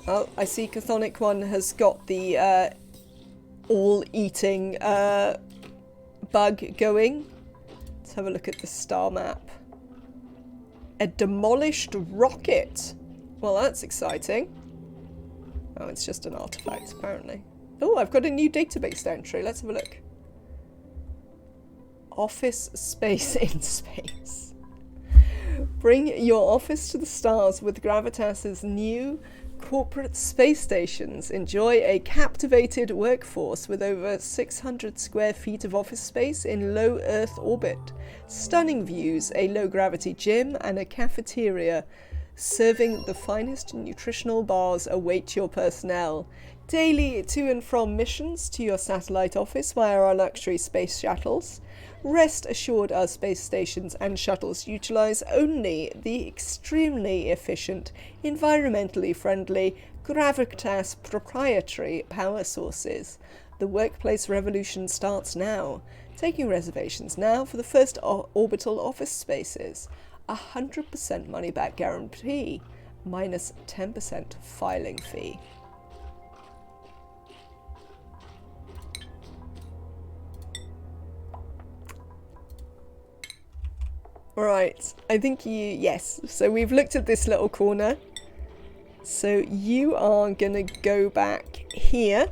Oh, I see Chthonic One has got the all-eating bug going. Let's have a look at the star map. A demolished rocket. Well, that's exciting. Oh, it's just an artifact, apparently. Oh, I've got a new database entry. Let's have a look. Office space in space. Bring your office to the stars with Gravitas's new corporate space stations. Enjoy a captivated workforce with over 600 square feet of office space in low Earth orbit. Stunning views, a low-gravity gym, and a cafeteria serving the finest nutritional bars await your personnel. Daily to and from missions to your satellite office via our luxury space shuttles. Rest assured our space stations and shuttles utilize only the extremely efficient, environmentally friendly Gravitas proprietary power sources. The workplace revolution starts now. Taking reservations now for the first orbital office spaces. 100% money back guarantee, minus 10% filing fee. Right, I think yes. So we've looked at this little corner. So you are gonna go back here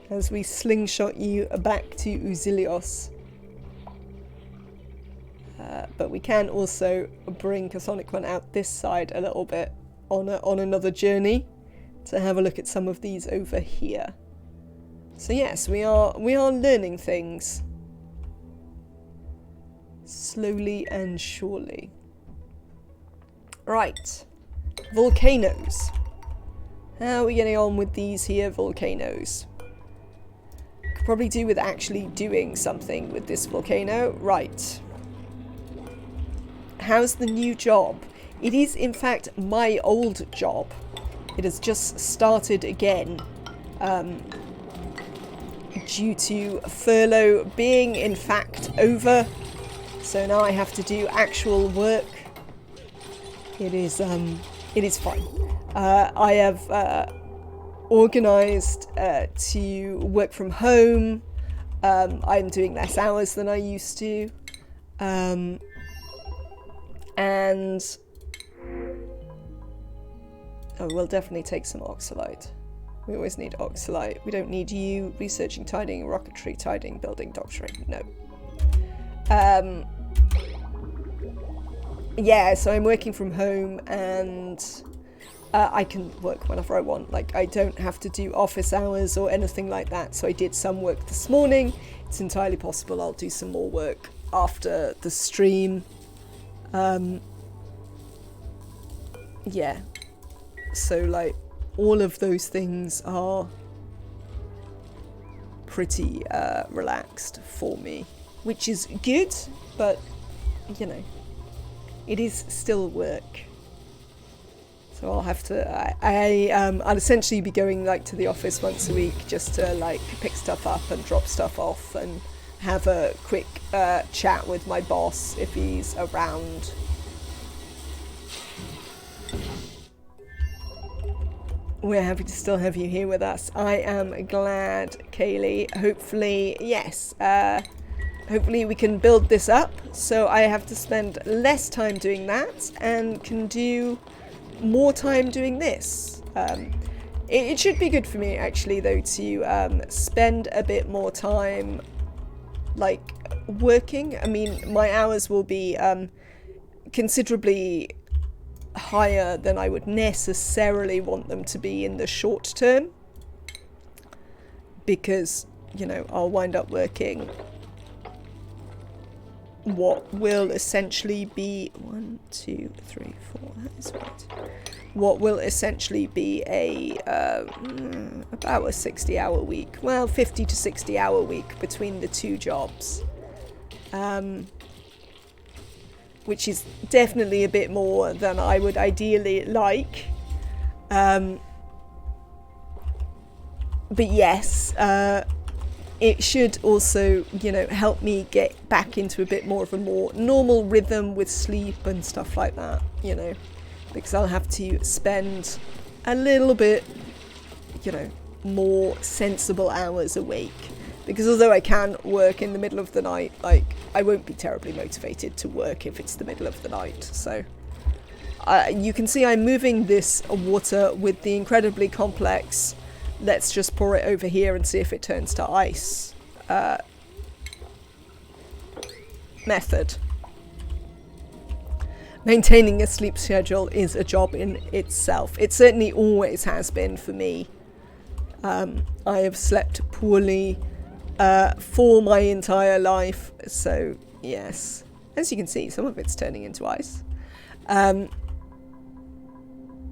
as we slingshot you back to Uzilios. But we can also bring Chthonic One out this side a little bit on another journey to have a look at some of these over here. So yes, we are learning things slowly and surely. Right, volcanoes. How are we getting on with these here volcanoes? Could probably do with actually doing something with this volcano. Right. How's the new job? It is in fact my old job. It has just started again due to furlough being in fact over. So now I have to do actual work. It is fine. I have organised to work from home. I'm doing less hours than I used to. And we'll definitely take some oxalite. We always need oxalite. We don't need you researching, tidying, rocketry, tidying, building, doctoring. No. Yeah, so I'm working from home and I can work whenever I want. Like, I don't have to do office hours or anything like that. So I did some work this morning. It's entirely possible I'll do some more work after the stream. Yeah. So, like, all of those things are pretty relaxed for me, which is good, but you know, it is still work. So I'll have to, I'll essentially be going like to the office once a week just to like pick stuff up and drop stuff off and have a quick chat with my boss if he's around. We're happy to still have you here with us. I am glad, Kaylee. Hopefully, yes, hopefully we can build this up so I have to spend less time doing that and can do more time doing this. It should be good for me actually though to spend a bit more time like working. I mean, my hours will be considerably higher than I would necessarily want them to be in the short term, because, you know, I'll wind up working what will essentially be what will essentially be a about a 60-hour week, well, 50 to 60-hour week between the two jobs, which is definitely a bit more than I would ideally like, but yes, it should also, you know, help me get back into a bit more of a more normal rhythm with sleep and stuff like that, you know, because I'll have to spend a little bit, you know, more sensible hours awake. Because although I can work in the middle of the night, like, I won't be terribly motivated to work if it's the middle of the night. So you can see I'm moving this water with the incredibly complex let's just pour it over here and see if it turns to ice method. Maintaining a sleep schedule is a job in itself. It certainly always has been for me. I have slept poorly for my entire life, so yes. As you can see, some of it's turning into ice.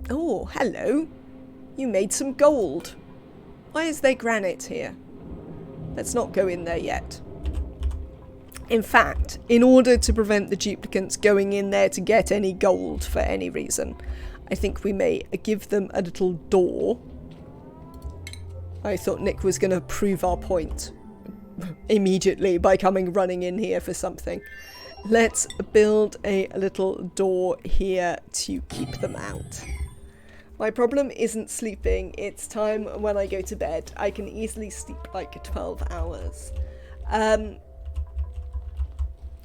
Oh, hello. You made some gold. Why is there granite here? Let's not go in there yet. In fact, in order to prevent the duplicants going in there to get any gold for any reason, I think we may give them a little door. I thought Nick was going to prove our point immediately by coming running in here for something. Let's build a little door here to keep them out. My problem isn't sleeping, it's time when I go to bed. I can easily sleep like 12 hours.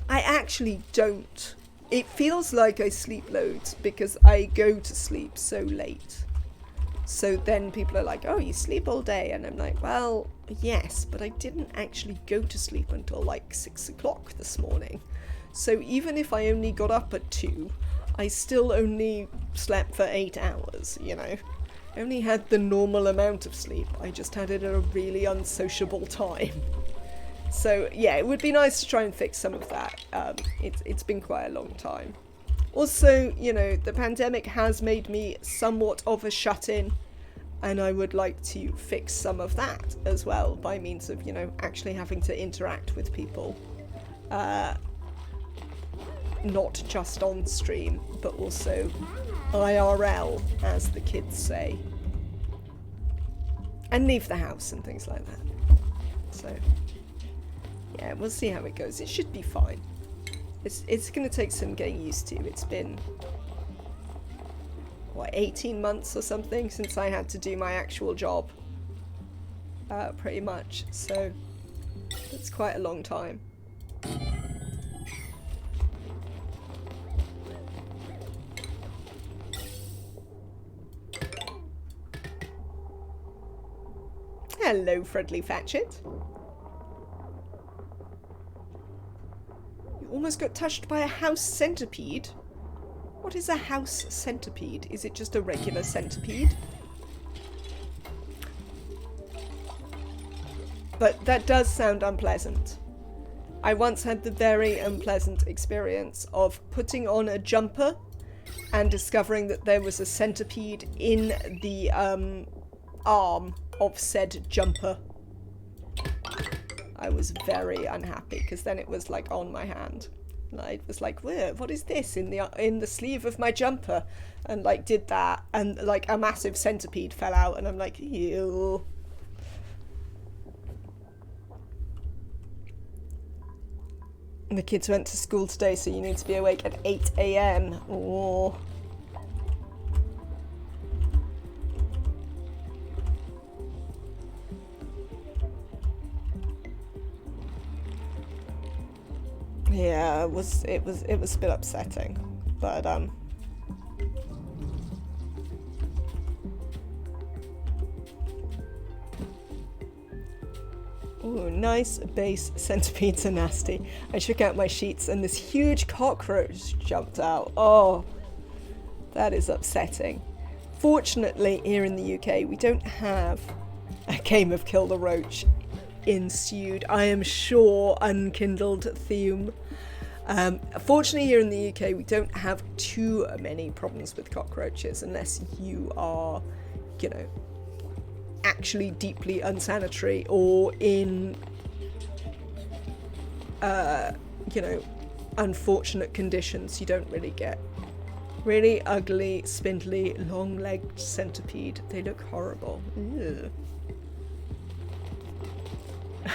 I actually don't. It feels like I sleep loads because I go to sleep so late. So then people are like, oh, you sleep all day. And I'm like, well, yes, but I didn't actually go to sleep until like 6 o'clock this morning. So even if I only got up at 2, I still only slept for 8 hours, you know. I only had the normal amount of sleep. I just had it at a really unsociable time. So yeah, it would be nice to try and fix some of that. It's been quite a long time. Also, you know, the pandemic has made me somewhat of a shut-in, and I would like to fix some of that as well by means of, you know, actually having to interact with people. Not just on stream, but also IRL, as the kids say. And leave the house and things like that. So, yeah, we'll see how it goes. It should be fine. It's going to take some getting used to. It's been, what, 18 months or something since I had to do my actual job. Pretty much. So, it's quite a long time. Hello, Friendly Fatchet. You almost got touched by a house centipede. What is a house centipede? Is it just a regular centipede? But that does sound unpleasant. I once had the very unpleasant experience of putting on a jumper and discovering that there was a centipede in the arm of said jumper. I was very unhappy because then it was like on my hand. I was like, what is this in the sleeve of my jumper? And like did that, and like a massive centipede fell out, and I'm like, ew. And the kids went to school today, so you need to be awake at 8 a.m. Oh. Yeah, it was a bit upsetting, but ooh, nice base. Centipedes are nasty. I shook out my sheets and this huge cockroach jumped out. Oh, that is upsetting. Fortunately, here in the UK, we don't have a game of Kill the Roach ensued. I am sure unkindled theme. Fortunately, here in the UK, we don't have too many problems with cockroaches unless you are, you know, actually deeply unsanitary or in, you know, unfortunate conditions. You don't really get really ugly, spindly, long-legged centipede. They look horrible. Ew.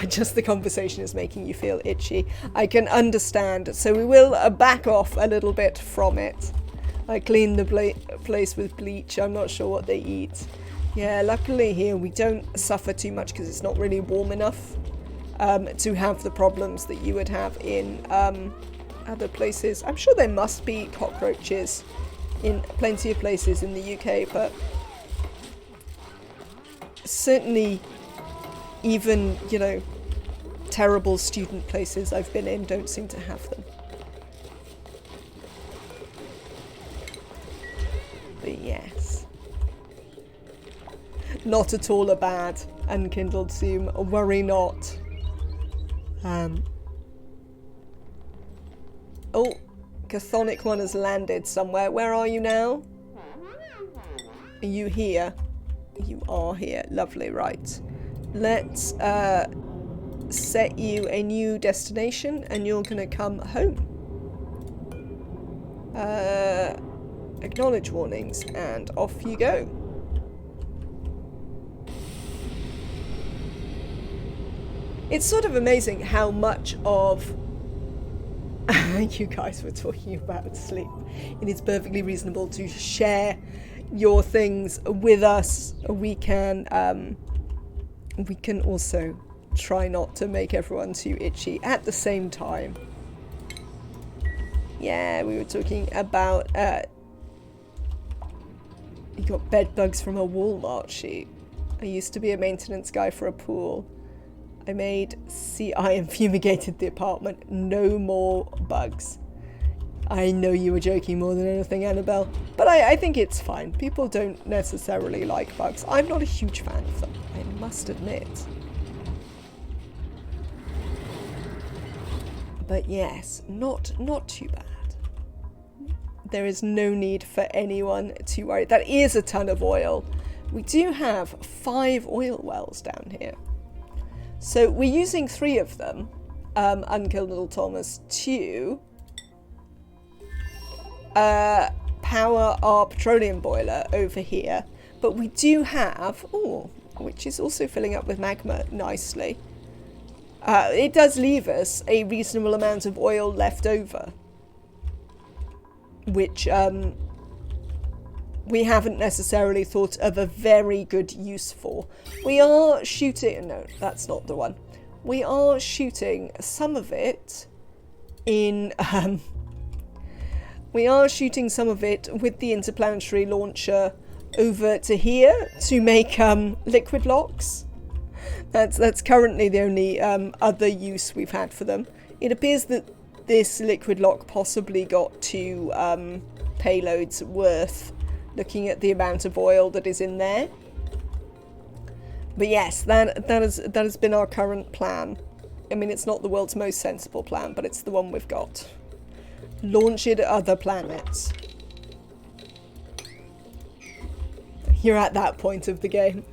Just the conversation is making you feel itchy. I can understand. So we will back off a little bit from it. I cleaned the place with bleach. I'm not sure what they eat. Yeah, luckily here we don't suffer too much because it's not really warm enough to have the problems that you would have in other places. I'm sure there must be cockroaches in plenty of places in the UK, but certainly even, you know, terrible student places I've been in don't seem to have them. But yes. Not at all a bad unkindled Zoom. Worry not. Oh, Chthonic one has landed somewhere. Where are you now? Are you here? You are here. Lovely, right. Let's set you a new destination and you're gonna come home. Acknowledge warnings and off you go. It's sort of amazing how much of you guys were talking about sleep. It is perfectly reasonable to share your things with us. We can also try not to make everyone too itchy at the same time. Yeah, we were talking about you got bed bugs from a Walmart sheet. I used to be a maintenance guy for a pool. I made CI and fumigated the apartment. No more bugs. I know you were joking more than anything, Annabelle, but I think it's fine. People don't necessarily like bugs. I'm not a huge fan of them, I must admit. But yes, not too bad. There is no need for anyone to worry. That is a ton of oil. We do have 5 oil wells down here. So we're using 3 of them, Unkilled Little Thomas, to power our petroleum boiler over here. But we do have, which is also filling up with magma nicely. It does leave us a reasonable amount of oil left over, which we haven't necessarily thought of a very good use for. We are shooting, no, that's not the one. We are shooting some of it in, we are shooting some of it with the interplanetary launcher over to here to make liquid locks. That's currently the only other use we've had for them. It appears that this liquid lock possibly got 2 payloads worth, looking at the amount of oil that is in there. But yes, that has been our current plan. I mean, it's not the world's most sensible plan, but it's the one we've got. Launch it at other planets. You're at that point of the game.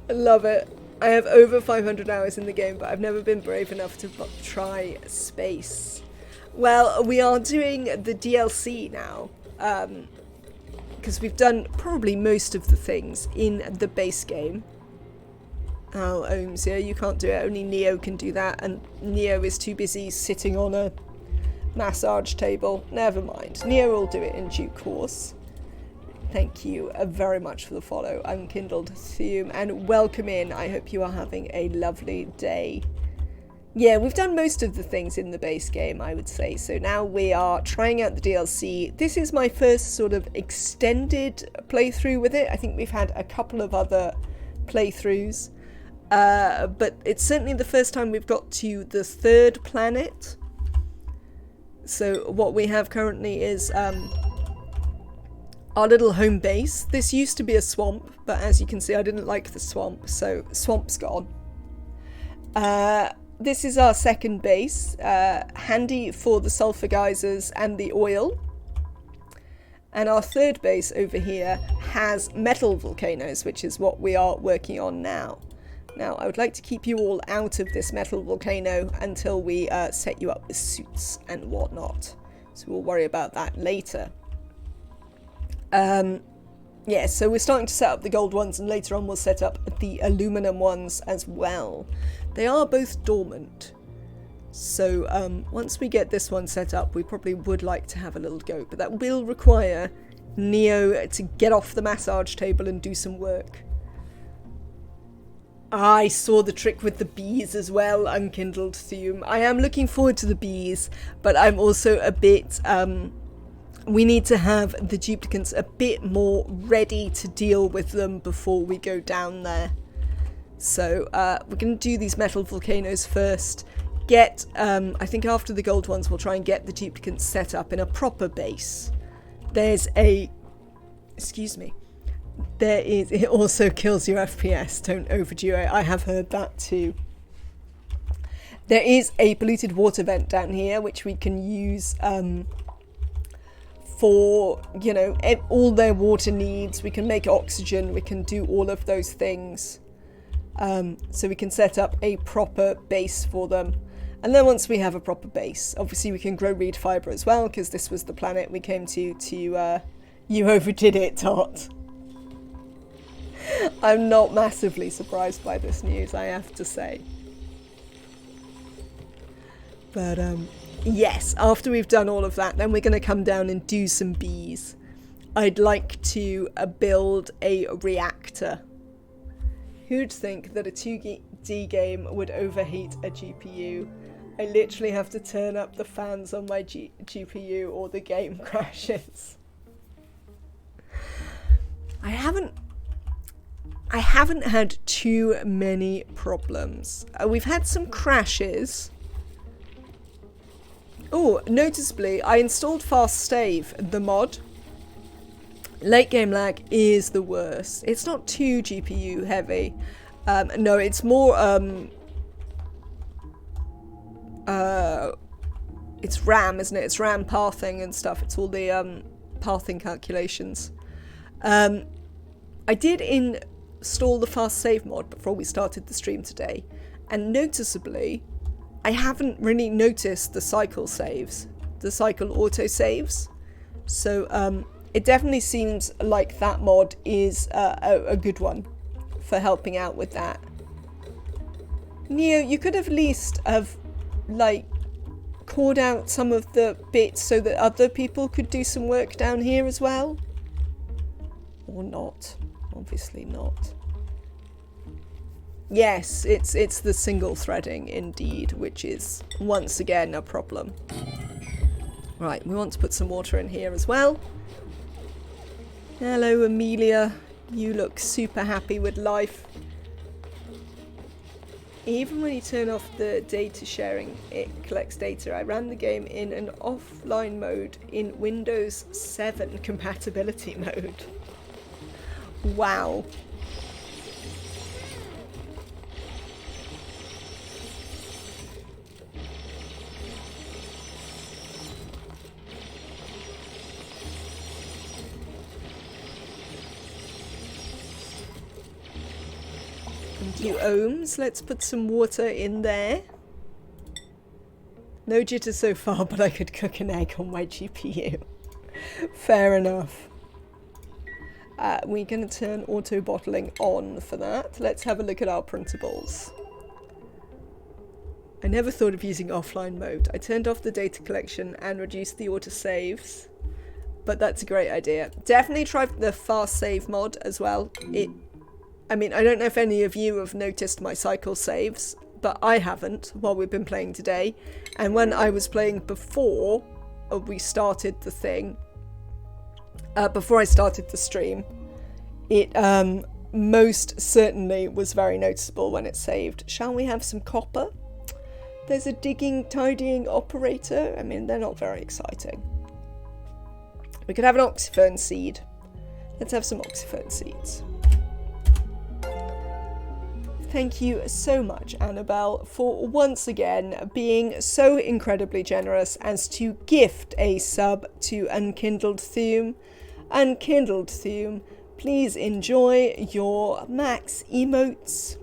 I love it. I have over 500 hours in the game, but I've never been brave enough to try space. Well, we are doing the DLC now, because we've done probably most of the things in the base game. Oh, Ohms, yeah, you can't do it. Only Neo can do that, and Neo is too busy sitting on a massage table. Never mind. Neo will do it in due course. Thank you very much for the follow, Unkindled Theme, and welcome in. I hope you are having a lovely day. Yeah, we've done most of the things in the base game, I would say. So now we are trying out the DLC. This is my first sort of extended playthrough with it. I think we've had a couple of other playthroughs. But it's certainly the first time we've got to the 3rd planet. So what we have currently is our little home base. This used to be a swamp, but as you can see I didn't like the swamp, so swamp's gone. This is our 2nd base, handy for the sulfur geysers and the oil. And our 3rd base over here has metal volcanoes, which is what we are working on now. Now, I would like to keep you all out of this metal volcano until we set you up with suits and whatnot. So we'll worry about that later. Yeah, so we're starting to set up the gold ones, and later on we'll set up the aluminum ones as well. They are both dormant. So once we get this one set up, we probably would like to have a little go. But that will require Neo to get off the massage table and do some work. I saw the trick with the bees as well, Unkindled Theme. I am looking forward to the bees, but I'm also a bit... we need to have the duplicants a bit more ready to deal with them before we go down there. So we're going to do these metal volcanoes first. Get, I think after the gold ones, we'll try and get the duplicants set up in a proper base. There's a... Excuse me. There is... It also kills your FPS. Don't overdo it. I have heard that too. There is a polluted water vent down here, which we can use... for, you know, all their water needs. We can make oxygen, we can do all of those things. So we can set up a proper base for them. And then once we have a proper base, obviously we can grow reed fibre as well, because this was the planet we came to you overdid it, Tot. I'm not massively surprised by this news, I have to say. But, yes, after we've done all of that, then we're going to come down and do some bees. I'd like to build a reactor. Who'd think that a 2D game would overheat a GPU? I literally have to turn up the fans on my GPU or the game crashes. I haven't had too many problems. We've had some crashes. Oh, noticeably, I installed Fast Stave, the mod. Late game lag is the worst. It's not too GPU heavy. No, it's more, it's RAM, isn't it? It's RAM pathing and stuff. It's all the pathing calculations. I did install the Fast Save mod before we started the stream today, and noticeably, I haven't really noticed the cycle saves, the cycle auto saves. So it definitely seems like that mod is a good one for helping out with that. Neo, you could at least have like called out some of the bits so that other people could do some work down here as well. Or not. Obviously not. Yes, it's the single threading indeed, which is once again a problem. Right, we want to put some water in here as well. Hello, Amelia. You look super happy with life. Even when you turn off the data sharing, it collects data. I ran the game in an offline mode in Windows 7 compatibility mode. Wow. Thank you, ohms. Let's put some water in there. No jitter so far, but I could cook an egg on my GPU. Fair enough. We're going to turn auto bottling on for that. Let's have a look at our printables. I never thought of using offline mode. I turned off the data collection and reduced the autosaves. But that's a great idea. Definitely try the fast save mod as well. I mean, I don't know if any of you have noticed my cycle saves, but I haven't while we've been playing today. And when I was playing before we started the thing, before I started the stream, it most certainly was very noticeable when it saved. Shall we have some copper? There's a digging, tidying operator. I mean, they're not very exciting. We could have an oxyphone seed. Let's have some oxyphone seeds. Thank you so much, Annabelle, for once again being so incredibly generous as to gift a sub to Unkindled Thume. Unkindled Thume, please enjoy your max emotes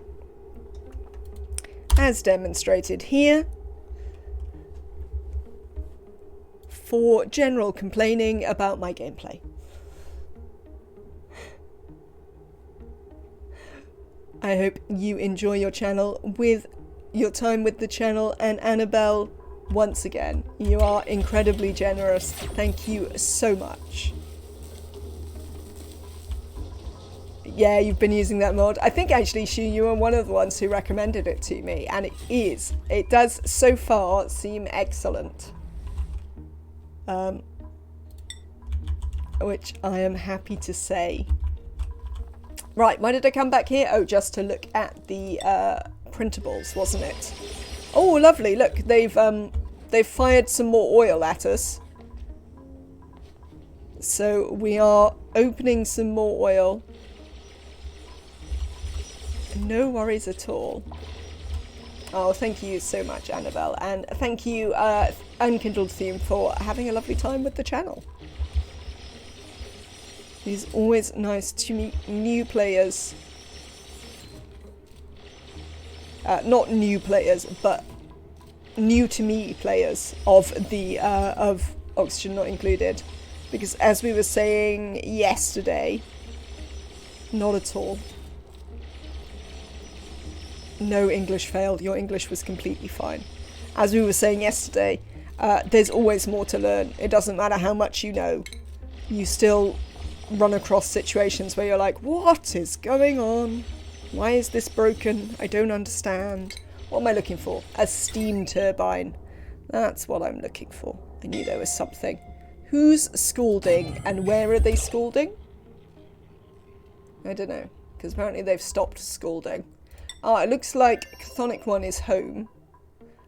as demonstrated here. For general complaining about my gameplay. I hope you enjoy your channel with your time with the channel, and Annabelle, once again, you are incredibly generous. Thank you so much. Yeah, you've been using that mod. I think actually, Shu, you were one of the ones who recommended it to me, and it does so far seem excellent. Which I am happy to say. Right, why did I come back here? Oh, just to look at the printables, wasn't it? Oh, lovely! Look, they've fired some more oil at us. So we are opening some more oil. No worries at all. Oh, thank you so much, Annabelle, and thank you, Unkindled Theme, for having a lovely time with the channel. It is always nice to meet new players. Not new players, but new to me players of the of Oxygen Not Included, because as we were saying yesterday, not at all. No English failed. Your English was completely fine. As we were saying yesterday, there's always more to learn. It doesn't matter how much you know. You still run across situations where you're like, what is going on? Why is this broken? I don't understand. What am I looking for? A steam turbine. That's what I'm looking for. I knew there was something. Who's scalding and where are they scalding? I don't know, because apparently they've stopped scalding. Ah, it looks like Chthonic 1 is home.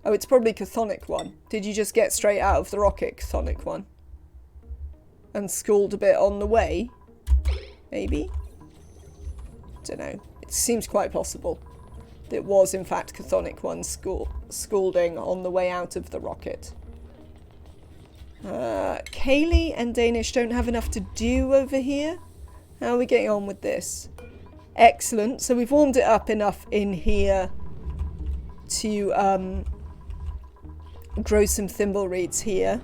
Oh, it's probably Chthonic 1. Did you just get straight out of the rocket, Chthonic 1? And scald a bit on the way? Maybe? Don't know. It seems quite possible. It was, in fact, Chthonic 1 scalding on the way out of the rocket. Kaylee and Danish don't have enough to do over here. How are we getting on with this? Excellent. So we've warmed it up enough in here to grow some thimble reeds here.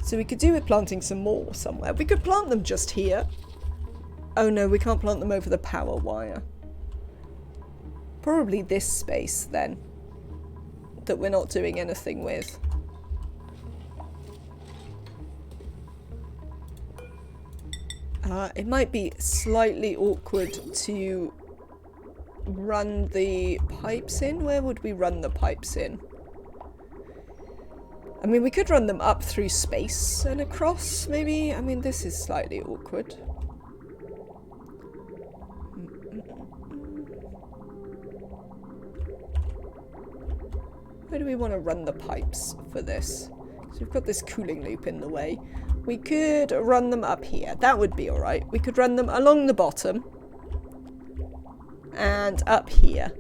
So we could do with planting some more somewhere. We could plant them just here. Oh no, we can't plant them over the power wire. Probably this space then, that we're not doing anything with. It might be slightly awkward to run the pipes in. Where would we run the pipes in? I mean, we could run them up through space and across, maybe. I mean, this is slightly awkward. Where do we want to run the pipes for this? So we've got this cooling loop in the way. We could run them up here. That would be alright. We could run them along the bottom and up here.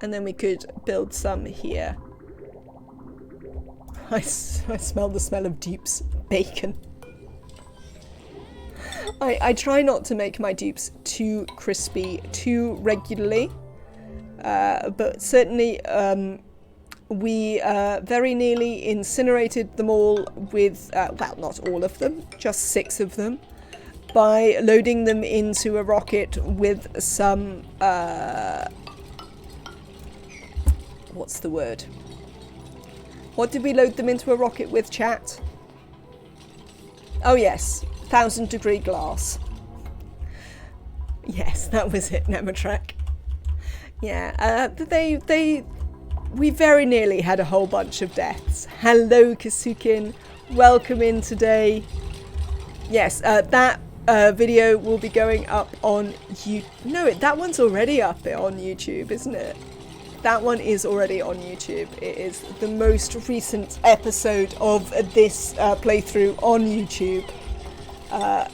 And then we could build some here. I smell the smell of Dupe's bacon. I try not to make my dupes too crispy too regularly, but certainly we very nearly incinerated them all with, well, not all of them, just 6 of them, by loading them into a rocket with some, what's the word? What did we load them into a rocket with, chat? Oh yes, 1000-degree glass. Yes, that was it, Nematrek. Yeah, we very nearly had a whole bunch of deaths. Hello, Kasukin. Welcome in today. Yes, that video will be going up on YouTube. No, that one's already up on YouTube, isn't it? That one is already on YouTube. It is the most recent episode of this playthrough on YouTube.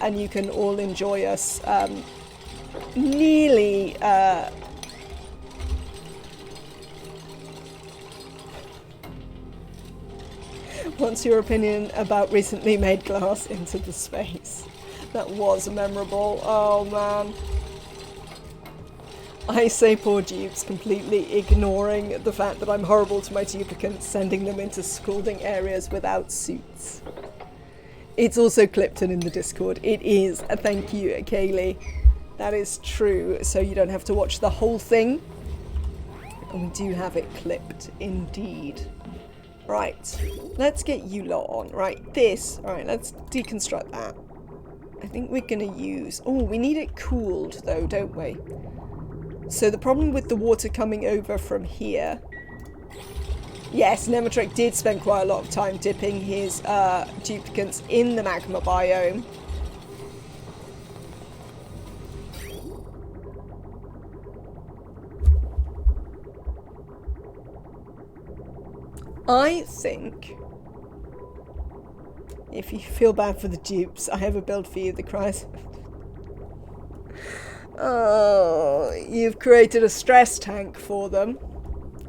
And you can all enjoy us nearly... What's your opinion about recently made glass into the space? That was memorable. Oh man. I say poor dupes, completely ignoring the fact that I'm horrible to my duplicants, sending them into scalding areas without suits. It's also clipped in the Discord. It is. Thank you, Kaylee. That is true, so you don't have to watch the whole thing. And we do have it clipped, indeed. Right, let's get you lot on. Right, this. Alright, let's deconstruct that. I think we're going to use... Oh, we need it cooled, though, don't we? So the problem with the water coming over from here... Yes, Nematrek did spend quite a lot of time dipping his duplicants in the magma biome. I think, if you feel bad for the dupes, I have a build for you that cries. Oh, you've created a stress tank for them.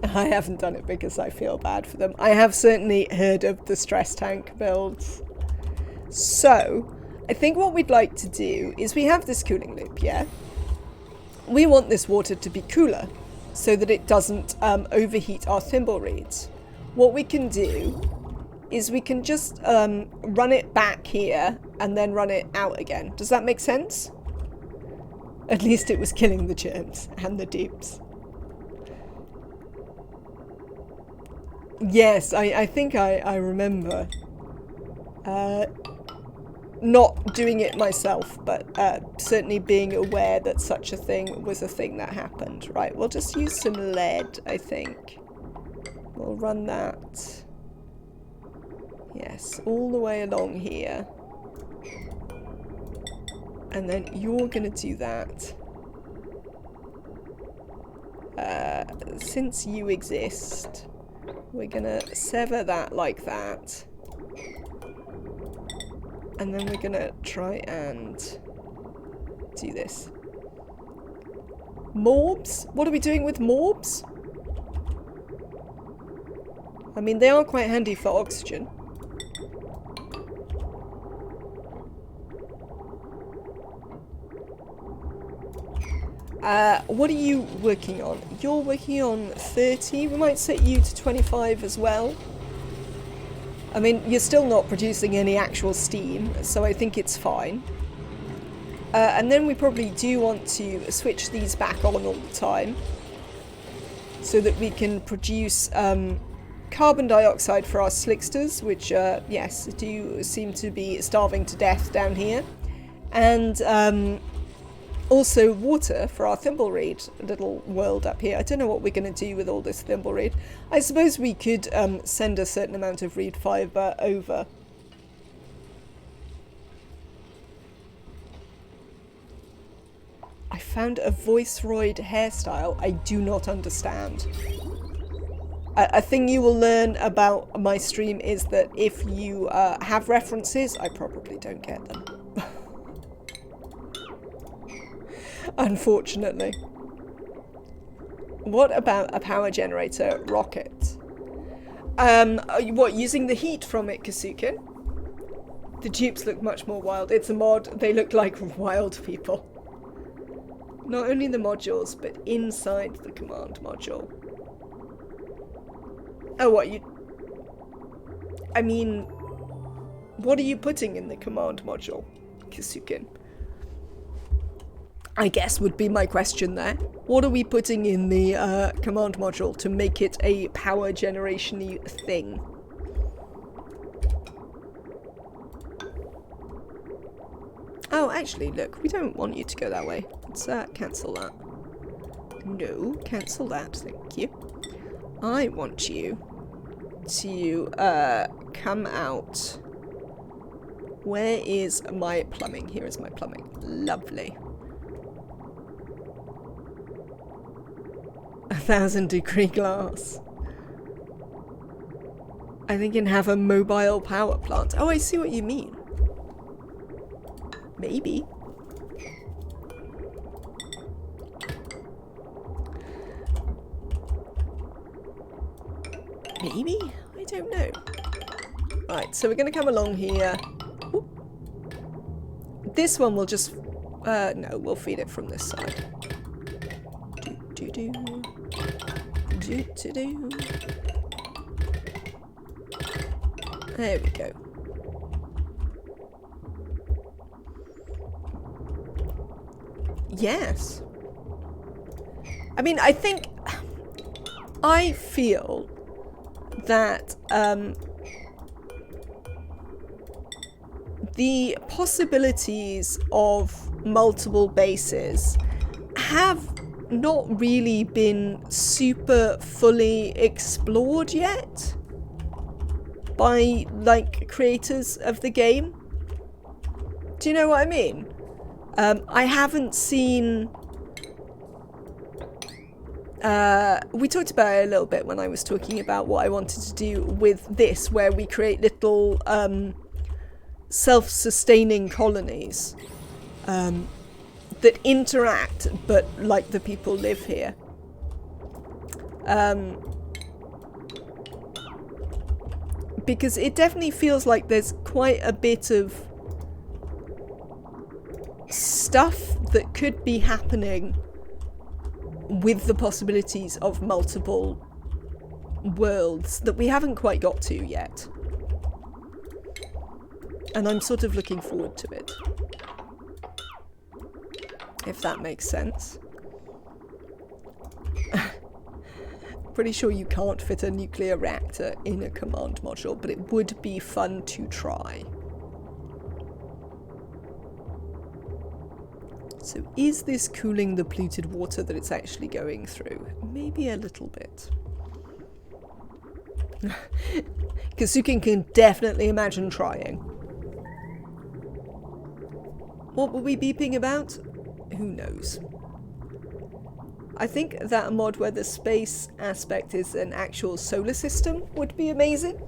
I haven't done it because I feel bad for them. I have certainly heard of the stress tank builds. So, I think what we'd like to do is we have this cooling loop, yeah? We want this water to be cooler so that it doesn't overheat our thimble reeds. What we can do is we can just run it back here and then run it out again. Does that make sense? At least it was killing the germs and the dupes. Yes, I think I remember not doing it myself, but certainly being aware that such a thing was a thing that happened. Right, we'll just use some lead, I think. We'll run that. Yes, all the way along here. And then you're going to do that. Since you exist, we're going to sever that like that. And then we're going to try and do this. Morbs? What are we doing with morbs? I mean, they are quite handy for oxygen. What are you working on? You're working on 30. We might set you to 25 as well. I mean, you're still not producing any actual steam, so I think it's fine. And then we probably do want to switch these back on all the time so that we can produce carbon dioxide for our slicksters, which, yes, do seem to be starving to death down here. And also water for our thimblereed little world up here. I don't know what we're going to do with all this thimblereed. I suppose we could send a certain amount of reed fibre over. I found a voiceroid hairstyle I do not understand. A thing you will learn about my stream is that if you have references, I probably don't get them. Unfortunately. What about a power generator rocket? What, using the heat from it, Kasukin? The dupes look much more wild. It's a mod. They look like wild people. Not only the modules, but inside the command module. Oh, what you... I mean, what are you putting in the command module, Kisukin? I guess would be my question there. What are we putting in the command module to make it a power generation-y thing? Oh, actually, look, we don't want you to go that way. Let's cancel that. No, cancel that, thank you. I want you to come out. Where is my plumbing? Here is my plumbing. Lovely. 1,000-degree glass. I think you can have a mobile power plant. Oh, I see what you mean. Maybe. Maybe? I don't know. Right, so we're going to come along here. Ooh. This one will just... no, we'll feed it from this side. Do-do-do. Do-do-do. There we go. Yes. I mean, I feel that the possibilities of multiple bases have not really been super fully explored yet by, like, creators of the game. Do you know what I mean? I haven't seen... we talked about it a little bit when I was talking about what I wanted to do with this, where we create little self-sustaining colonies that interact, but like the people live here. Because it definitely feels like there's quite a bit of stuff that could be happening with the possibilities of multiple worlds that we haven't quite got to yet. And I'm sort of looking forward to it. If that makes sense. Pretty sure you can't fit a nuclear reactor in a command module, but it would be fun to try. So is this cooling the polluted water that it's actually going through? Maybe a little bit. Kasukin can definitely imagine trying. What were we beeping about? Who knows? I think that a mod where the space aspect is an actual solar system would be amazing.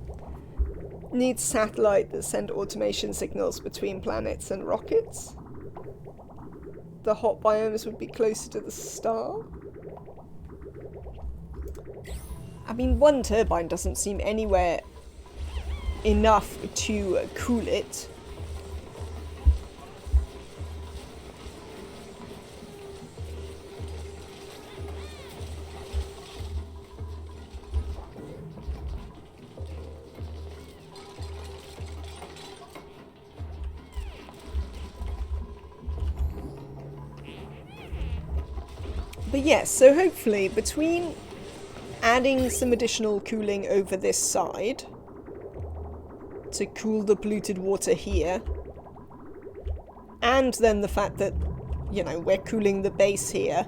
Needs satellite that send automation signals between planets and rockets. The hot biomes would be closer to the star. I mean, one turbine doesn't seem anywhere enough to cool it. But yes, so hopefully between adding some additional cooling over this side to cool the polluted water here, and then the fact that, you know, we're cooling the base here,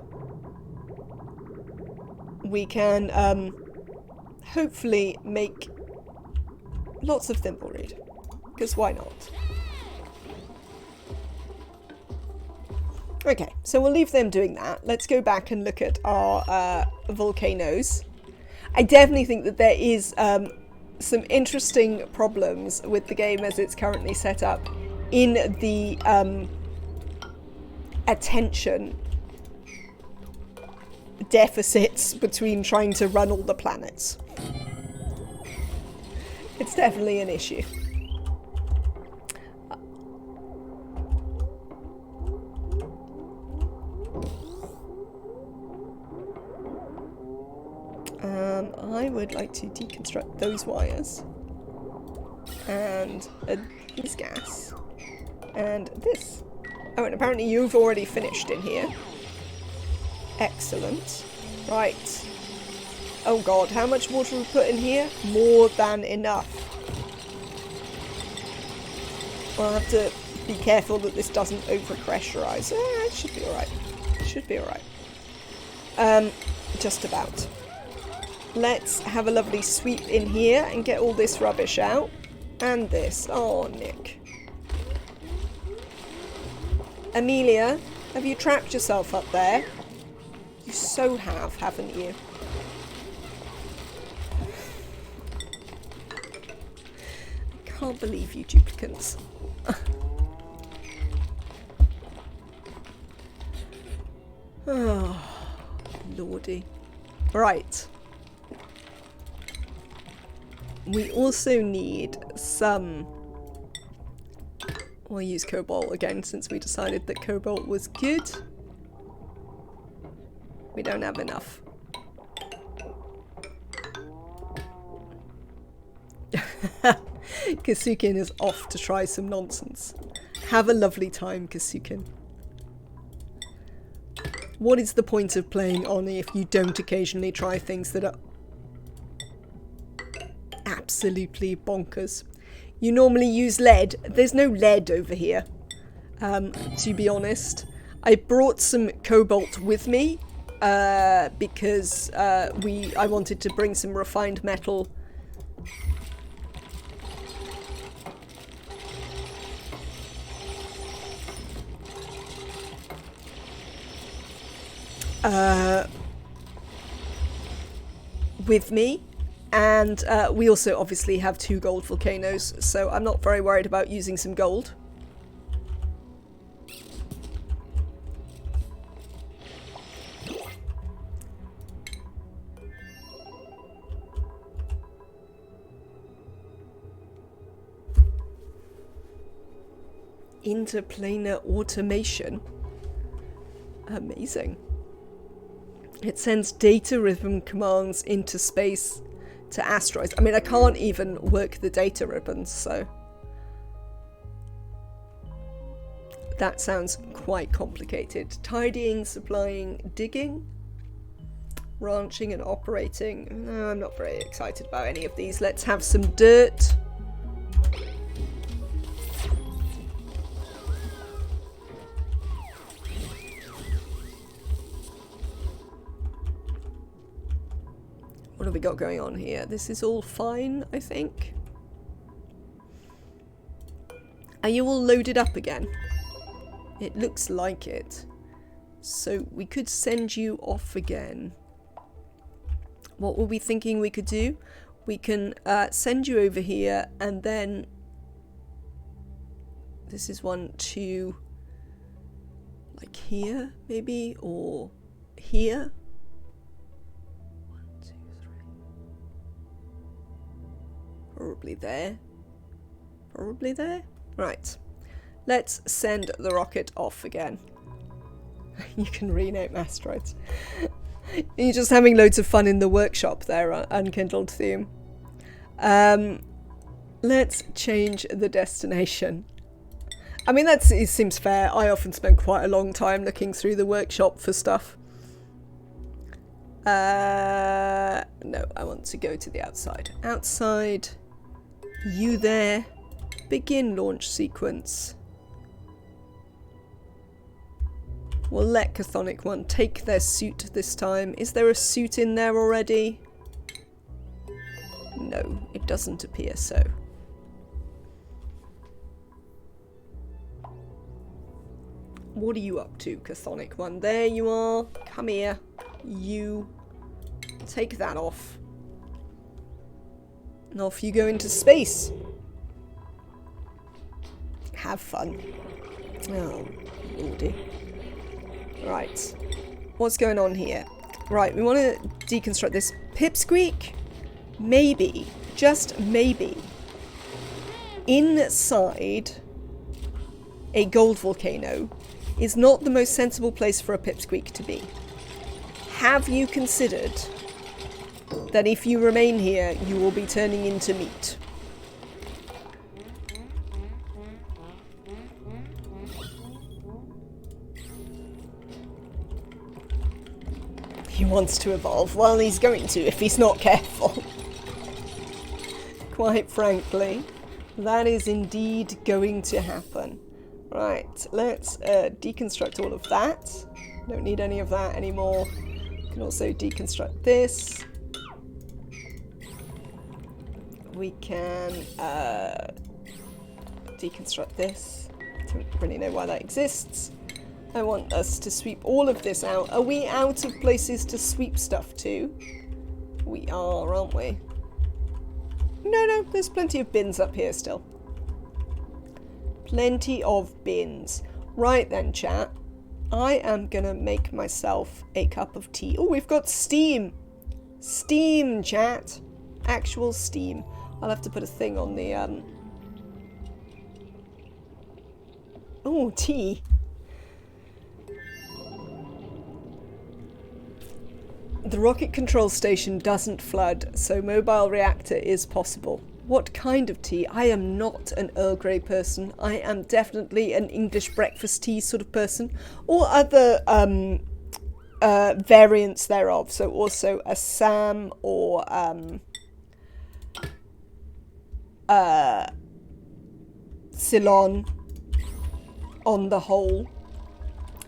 we can hopefully make lots of Thimbleweed, because why not? Okay, so we'll leave them doing that. Let's go back and look at our volcanoes. I definitely think that there is some interesting problems with the game as it's currently set up in the attention deficits between trying to run all the planets. It's definitely an issue. I would like to deconstruct those wires. And this gas. And this. Oh, and apparently you've already finished in here. Excellent. Right. Oh god, how much water we put in here? More than enough. I'll have to be careful that this doesn't over-pressurize. It should be alright. Should be alright. Just about. Let's have a lovely sweep in here and get all this rubbish out. And this. Oh, Nick. Amelia, have you trapped yourself up there? You so have, haven't you? I can't believe you duplicants. Oh, lordy. Right. We also need some... We'll use cobalt again since we decided that cobalt was good. We don't have enough. Kasukin is off to try some nonsense. Have a lovely time, Kasukin. What is the point of playing Oni if you don't occasionally try things that are absolutely bonkers? You normally use lead. There's no lead over here, to be honest. I brought some cobalt with me because I wanted to bring some refined metal. With me, and we also obviously have 2 gold volcanoes, so I'm not very worried about using some gold. Interplanar automation. Amazing. It sends data ribbon commands into space to asteroids. I mean, I can't even work the data ribbons, so... That sounds quite complicated. Tidying, supplying, digging, ranching and operating. No, I'm not very excited about any of these. Let's have some dirt. What have we got going on here? This is all fine, I think. Are you all loaded up again? It looks like it. So we could send you off again. What were we thinking we could do? We can send you over here and then... This is one to... like here, maybe? Or here? Probably there. Probably there. Right. Let's send the rocket off again. You can rename asteroids. You're just having loads of fun in the workshop there, Unkindled Theme. Let's change the destination. I mean, it seems fair. I often spend quite a long time looking through the workshop for stuff. No, I want to go to the outside. Outside. You there. Begin launch sequence. We'll let Chthonic 1 take their suit this time. Is there a suit in there already? No, it doesn't appear so. What are you up to, Chthonic 1? There you are. Come here. You. Take that off. And off you go into space. Have fun. Oh, lordy. Right. What's going on here? Right, we want to deconstruct this. Pipsqueak, maybe, just maybe, inside a gold volcano is not the most sensible place for a pipsqueak to be. Have you considered that if you remain here, you will be turning into meat. He wants to evolve. Well, he's going to if he's not careful. Quite frankly, that is indeed going to happen. Right, let's deconstruct all of that. Don't need any of that anymore. We can also deconstruct this. We can deconstruct this. Don't really know why that exists. I want us to sweep all of this out. Are we out of places to sweep stuff to? We are, aren't we? No, there's plenty of bins up here still. Plenty of bins. Right then, chat. I am gonna make myself a cup of tea. Oh, we've got steam! Steam, chat! Actual steam. I'll have to put a thing on the, Oh, tea. The rocket control station doesn't flood, so mobile reactor is possible. What kind of tea? I am not an Earl Grey person. I am definitely an English breakfast tea sort of person. Or other variants thereof. So also a Sam or Ceylon on the whole.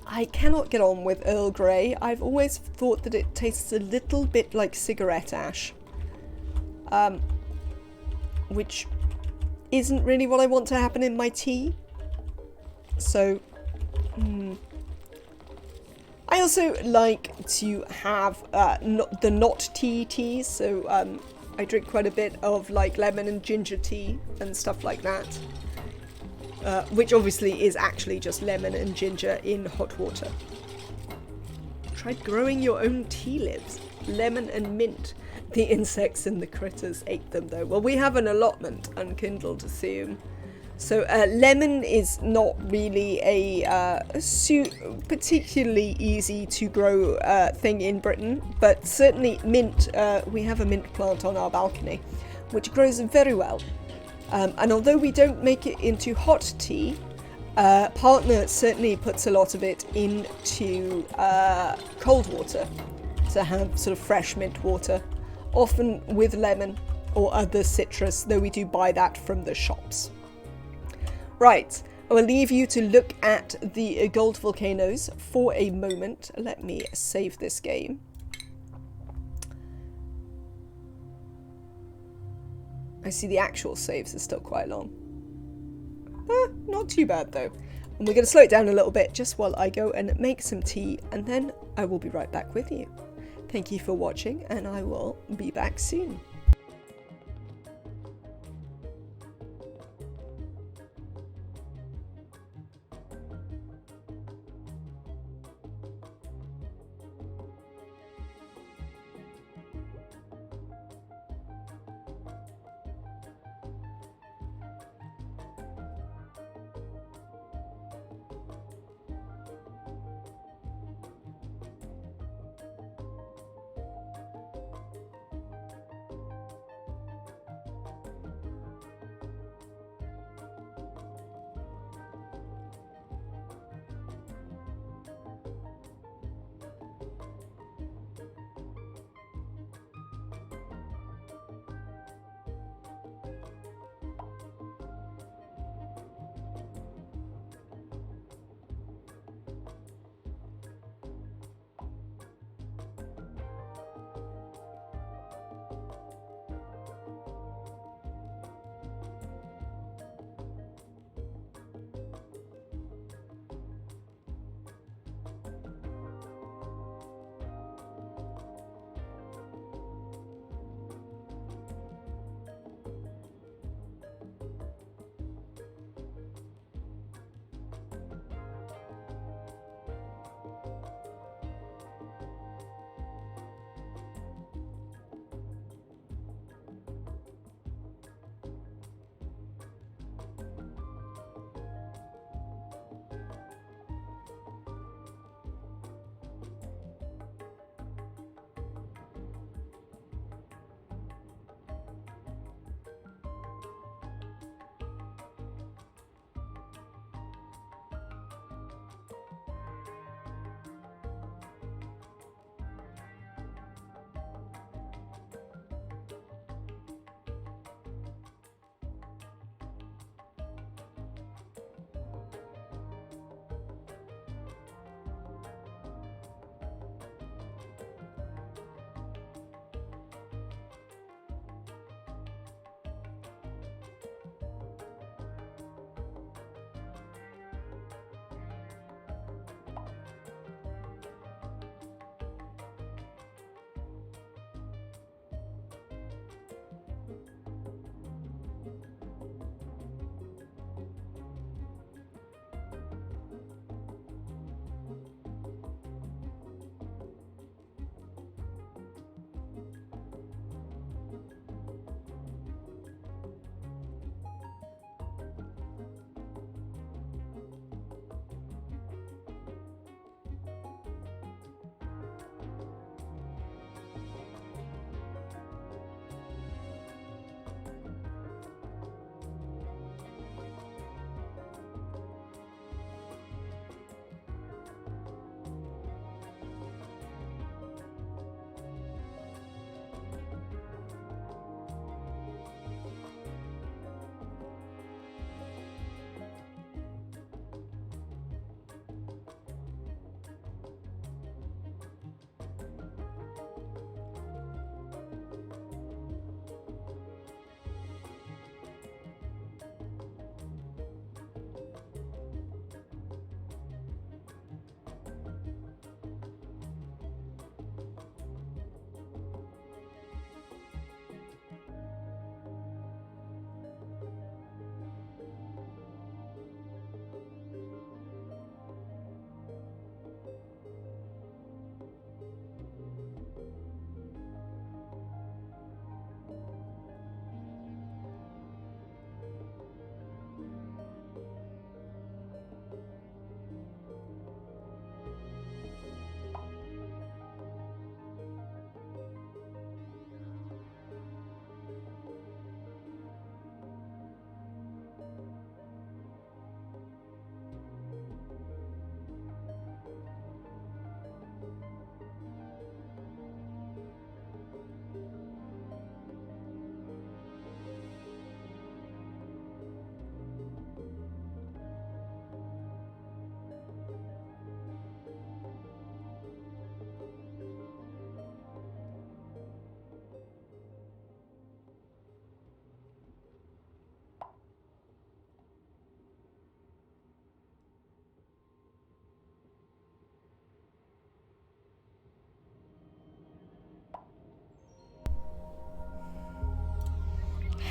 I cannot get on with Earl Grey. I've always thought that it tastes a little bit like cigarette ash. Which isn't really what I want to happen in my tea. So, I also like to have the not tea teas. So, I drink quite a bit of like lemon and ginger tea and stuff like that. Which obviously is actually just lemon and ginger in hot water. Tried growing your own tea leaves. Lemon and mint. The insects and the critters ate them though. Well, we have an allotment, unkindled assume. So lemon is not really a particularly easy to grow thing in Britain, but certainly mint, we have a mint plant on our balcony, which grows very well. And although we don't make it into hot tea, partner certainly puts a lot of it into cold water to have sort of fresh mint water, often with lemon or other citrus, though we do buy that from the shops. Right, I will leave you to look at the gold volcanoes for a moment. Let me save this game. I see the actual saves are still quite long. Not too bad though. And we're going to slow it down a little bit just while I go and make some tea, and then I will be right back with you. Thank you for watching, and I will be back soon.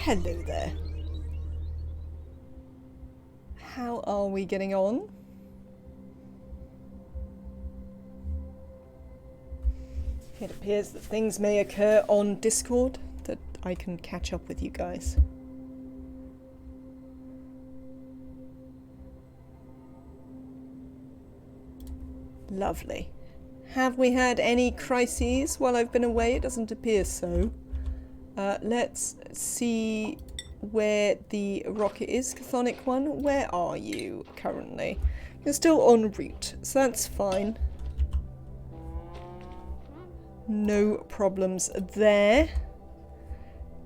Hello there. How are we getting on? It appears that things may occur on Discord that I can catch up with you guys. Lovely. Have we had any crises while I've been away? It doesn't appear so. Let's see where the rocket is. Chthonic one, where are you currently? You're still en route, so that's fine. No problems there.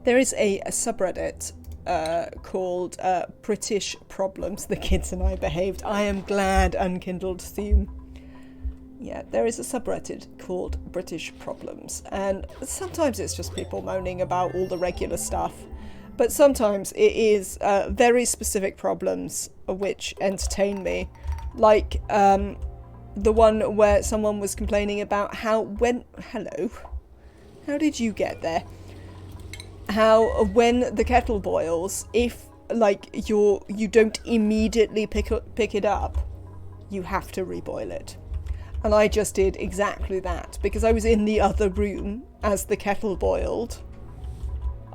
There is a subreddit called British Problems. The kids and I behaved. I am glad unkindled theme. Yeah, there is a subreddit called British Problems, and sometimes it's just people moaning about all the regular stuff, but sometimes it is very specific problems which entertain me, like the one where someone was complaining about how hello, how did you get there? How when the kettle boils, if like you don't immediately pick it up, you have to reboil it. And I just did exactly that, because I was in the other room as the kettle boiled.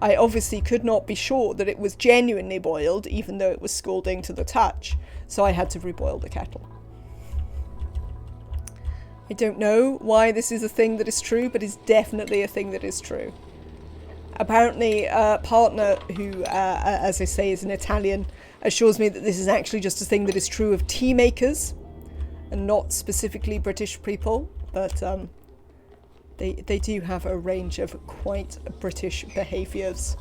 I obviously could not be sure that it was genuinely boiled, even though it was scalding to the touch, so I had to reboil the kettle. I don't know why this is a thing that is true, but it's definitely a thing that is true. Apparently, a partner who, as I say, is an Italian, assures me that this is actually just a thing that is true of tea makers, and not specifically British people, but they do have a range of quite British behaviours.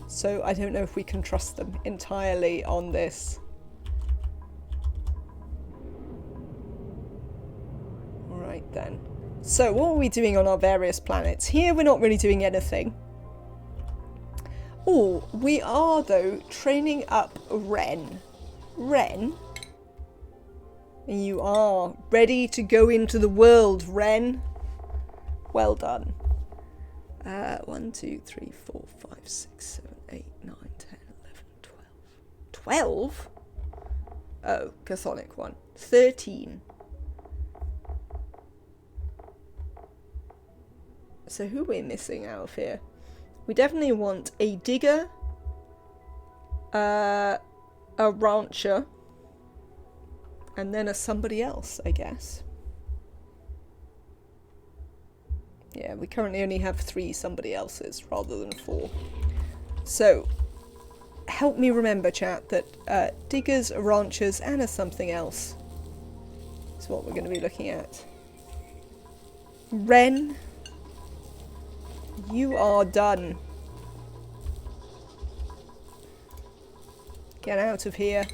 So I don't know if we can trust them entirely on this. Right then. So what are we doing on our various planets? Here we're not really doing anything. Oh, we are though training up Ren. Ren? You are ready to go into the world, Ren. Well done. 1, 2, 3, 4, 5, 6, 7, 8, 9, 10, 11, 12. 12? Oh, Chthonic one. 13. So who are we missing out of here? We definitely want a digger, a rancher, and then a somebody else, I guess. Yeah, we currently only have 3 somebody else's rather than 4. So, help me remember, chat, that diggers, ranchers, and a something else is what we're going to be looking at. Ren, you are done. Get out of here.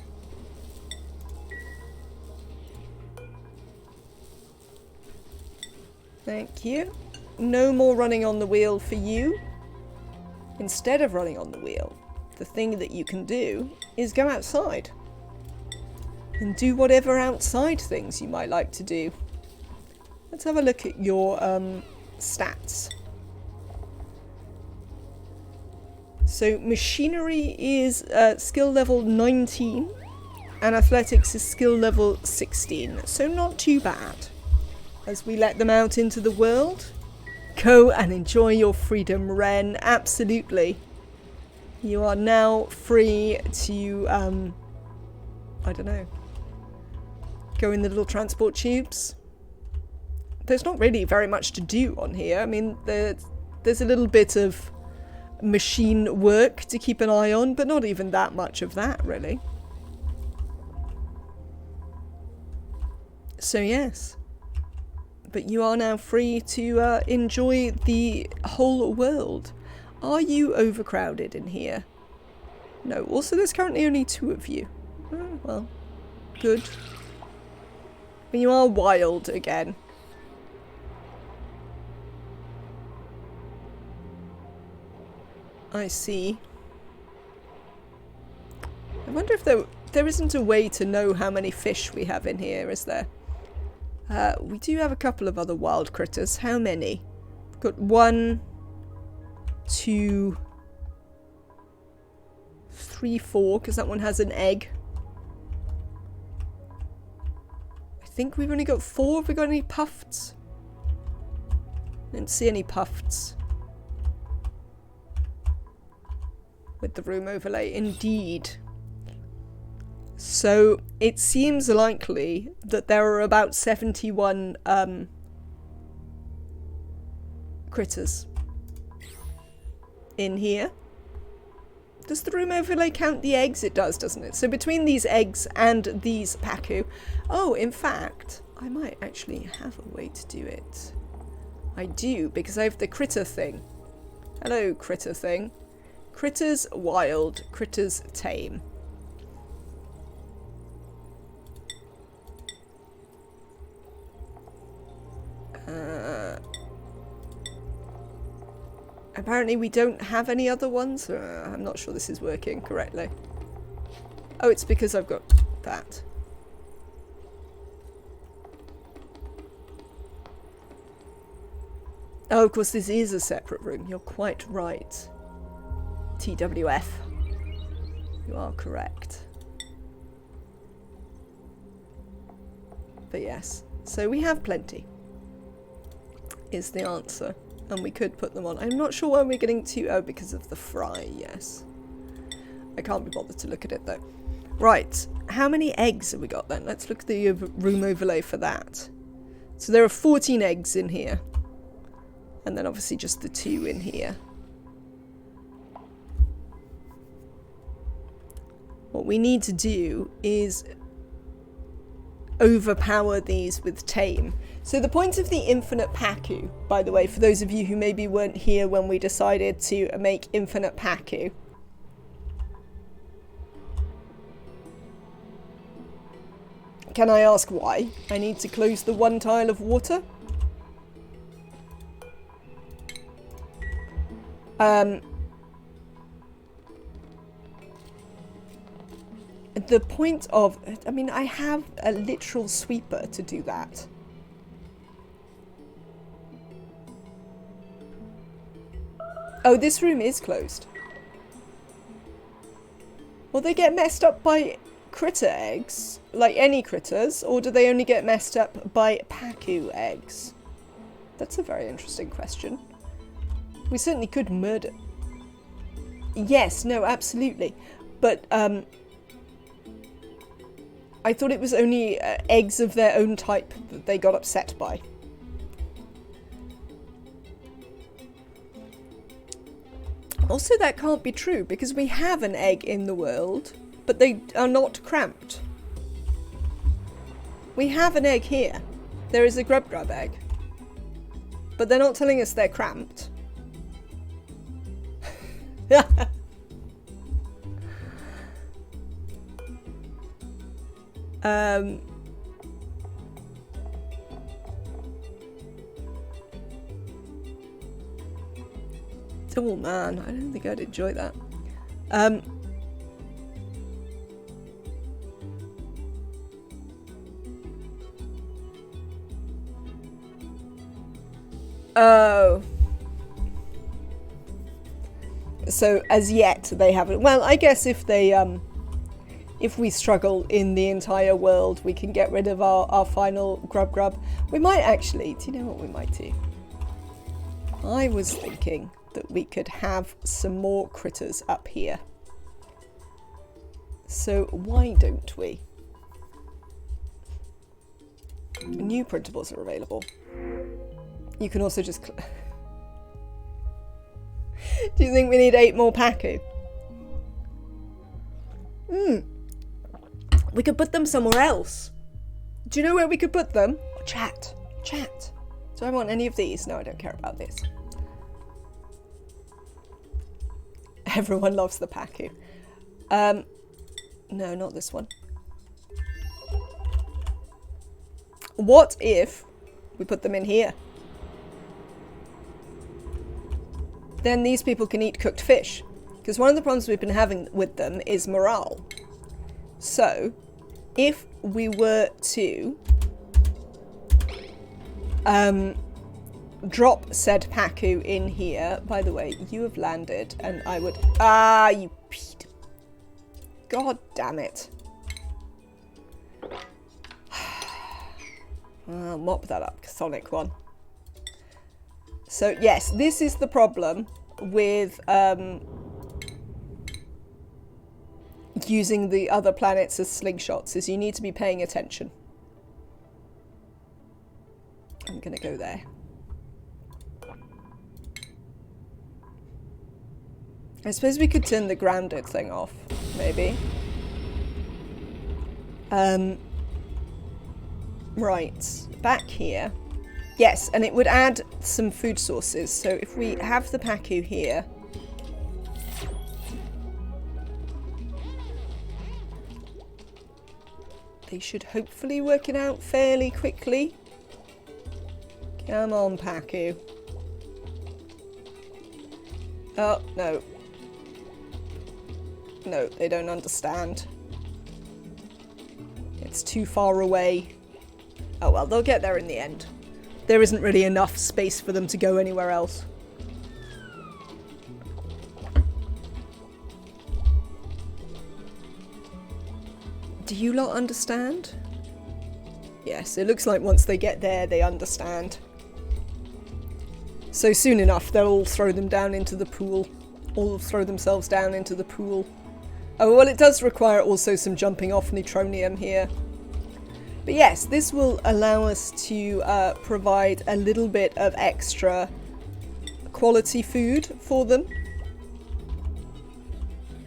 Thank you. No more running on the wheel for you. Instead of running on the wheel, the thing that you can do is go outside. And do whatever outside things you might like to do. Let's have a look at your stats. So machinery is skill level 19 and athletics is skill level 16. So not too bad. As we let them out into the world, go and enjoy your freedom, Ren. Absolutely. You are now free to, I don't know, go in the little transport tubes. There's not really very much to do on here. I mean, there's a little bit of machine work to keep an eye on, but not even that much of that, really. So yes. But you are now free to enjoy the whole world. Are you overcrowded in here? No. Also, there's currently only 2 of you. Oh, well, good. But you are wild again. I see. I wonder if there isn't a way to know how many fish we have in here, is there? We do have a couple of other wild critters. How many? We've got 1, 2, 3, 4, because that one has an egg. I think we've only got 4. Have we got any puffs? Didn't see any puffs. With the room overlay, indeed. So it seems likely that there are about 71 critters in here. Does the room overlay count the eggs? It does, doesn't it? So between these eggs and these paku... Oh, in fact, I might actually have a way to do it. I do, because I have the critter thing. Hello, critter thing. Critters wild, critters tame. Apparently we don't have any other ones. I'm not sure this is working correctly. Oh, it's because I've got that. Oh, of course this is a separate room. You're quite right. TWF. You are correct. But yes. So we have plenty. Is the answer. And we could put them on. I'm not sure when we're getting to... Oh, because of the fry, yes. I can't be bothered to look at it, though. Right. How many eggs have we got, then? Let's look at the room overlay for that. So there are 14 eggs in here. And then obviously just the 2 in here. What we need to do is overpower these with tame. So the point of the infinite paku, by the way, for those of you who maybe weren't here when we decided to make infinite paku. Can I ask why? I need to close the 1 tile of water. The point of... I mean, I have a literal sweeper to do that. Oh, this room is closed. Will they get messed up by critter eggs? Like any critters? Or do they only get messed up by paku eggs? That's a very interesting question. We certainly could murder... Yes, no, absolutely. But, I thought it was only eggs of their own type that they got upset by. Also, that can't be true, because we have an egg in the world, but they are not cramped. We have an egg here. There is a grub egg. But they're not telling us they're cramped. Oh man, I don't think I'd enjoy that. Oh. So as yet they haven't. Well, I guess if they if we struggle in the entire world, we can get rid of our final grub. We might actually, do you know what we might do? I was thinking that we could have some more critters up here. So why don't we? New printables are available. You can also just... Do you think we need 8 more paku? We could put them somewhere else. Do you know where we could put them? Oh, chat. Do I want any of these? No, I don't care about this. Everyone loves the paku. No, not this one. What if we put them in here? Then these people can eat cooked fish. Because one of the problems we've been having with them is morale. So, if we were to drop said paku in here. By the way, you have landed and I would... Ah, you peed. God damn it. I'll mop that up, Sonic one. So yes, this is the problem with using the other planets as slingshots, is you need to be paying attention. I'm gonna go there. I suppose we could turn the grounded thing off, maybe. Right, back here. Yes, and it would add some food sources. So if we have the Pacu here. They should hopefully work it out fairly quickly. Come on, Pacu. Oh, no. No, they don't understand. It's too far away. Oh well, they'll get there in the end. There isn't really enough space for them to go anywhere else. Do you lot understand? Yes, it looks like once they get there, they understand. So soon enough, they'll all throw them down into the pool. All throw themselves down into the pool. Oh, well, it does require also some jumping off neutronium here. But yes, this will allow us to provide a little bit of extra quality food for them.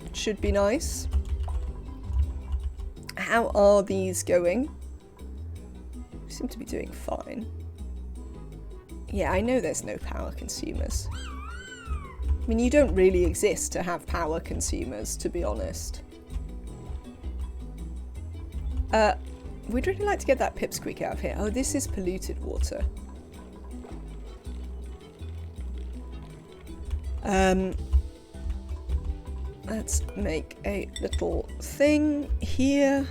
It should be nice. How are these going? We seem to be doing fine. Yeah, I know there's no power consumers. I mean, you don't really exist to have power consumers, to be honest. We'd really like to get that pipsqueak out of here. Oh, this is polluted water. Let's make a little thing here.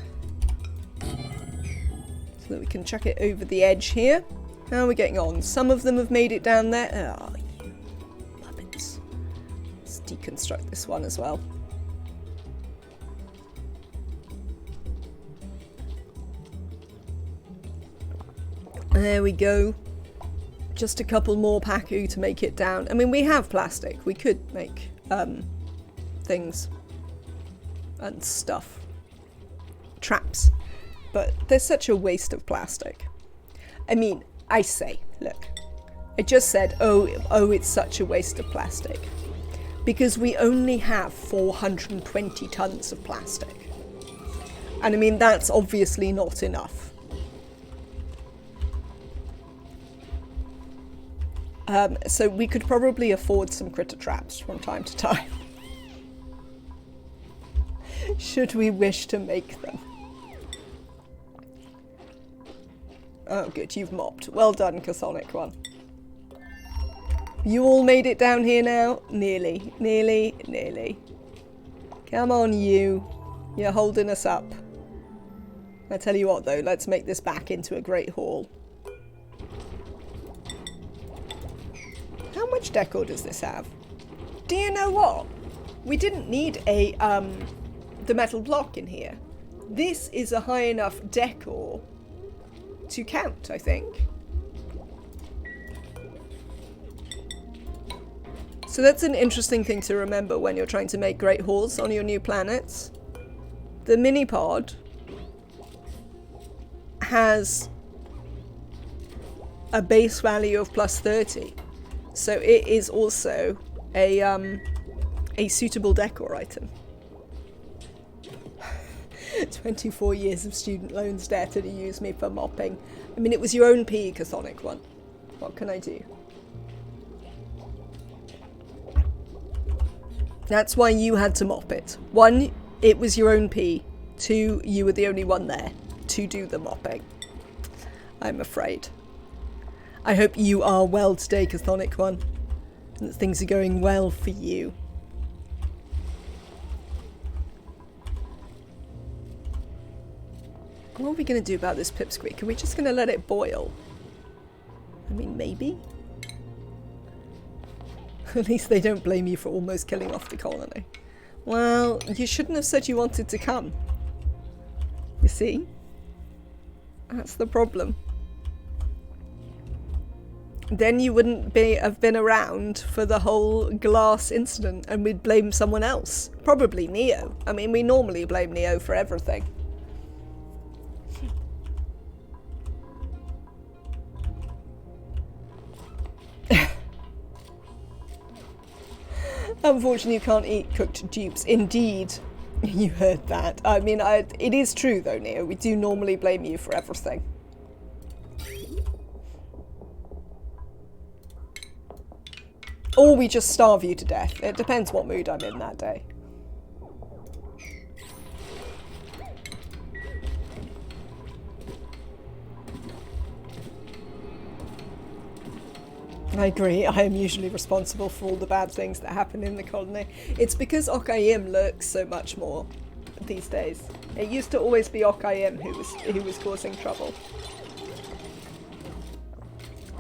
So that we can chuck it over the edge here. How are we getting on? Some of them have made it down there. Oh, you puppets. Let's deconstruct this one as well. There we go. Just a couple more Pacu to make it down. I mean, we have plastic. We could make things and stuff. Traps. But there's such a waste of plastic. I mean, I say, look. I just said, oh, it's such a waste of plastic. Because we only have 420 tons of plastic. And I mean, that's obviously not enough. So we could probably afford some critter traps from time to time. Should we wish to make them. Oh good, you've mopped. Well done, Chthonic one. You all made it down here now? Nearly, nearly, nearly. Come on, you. You're holding us up. I tell you what though, let's make this back into a great hall. How much decor does this have? Do you know what? We didn't need a the metal block in here. This is a high enough decor to count, I think. So that's an interesting thing to remember when you're trying to make great halls on your new planets. The mini pod has a base value of plus 30. So it is also a suitable decor item. 24 years of student loans dare to use me for mopping. I mean, it was your own pee, Chthonic one. What can I do? That's why you had to mop it. 1, it was your own pee. 2, you were the only one there to do the mopping. I'm afraid. I hope you are well today, Chthonic one, and that things are going well for you. What are we going to do about this pipsqueak? Are we just going to let it boil? I mean, maybe? At least they don't blame you for almost killing off the colony. Well, you shouldn't have said you wanted to come. You see? That's the problem. Then you wouldn't have been around for the whole glass incident, and we'd blame someone else. Probably Neo. I mean, we normally blame Neo for everything. Unfortunately, you can't eat cooked dupes. Indeed, you heard that. I mean, it is true though, Neo. We do normally blame you for everything. Or we just starve you to death. It depends what mood I'm in that day. I agree, I am usually responsible for all the bad things that happen in the colony. It's because Okayim lurks so much more these days. It used to always be Okayim who was causing trouble.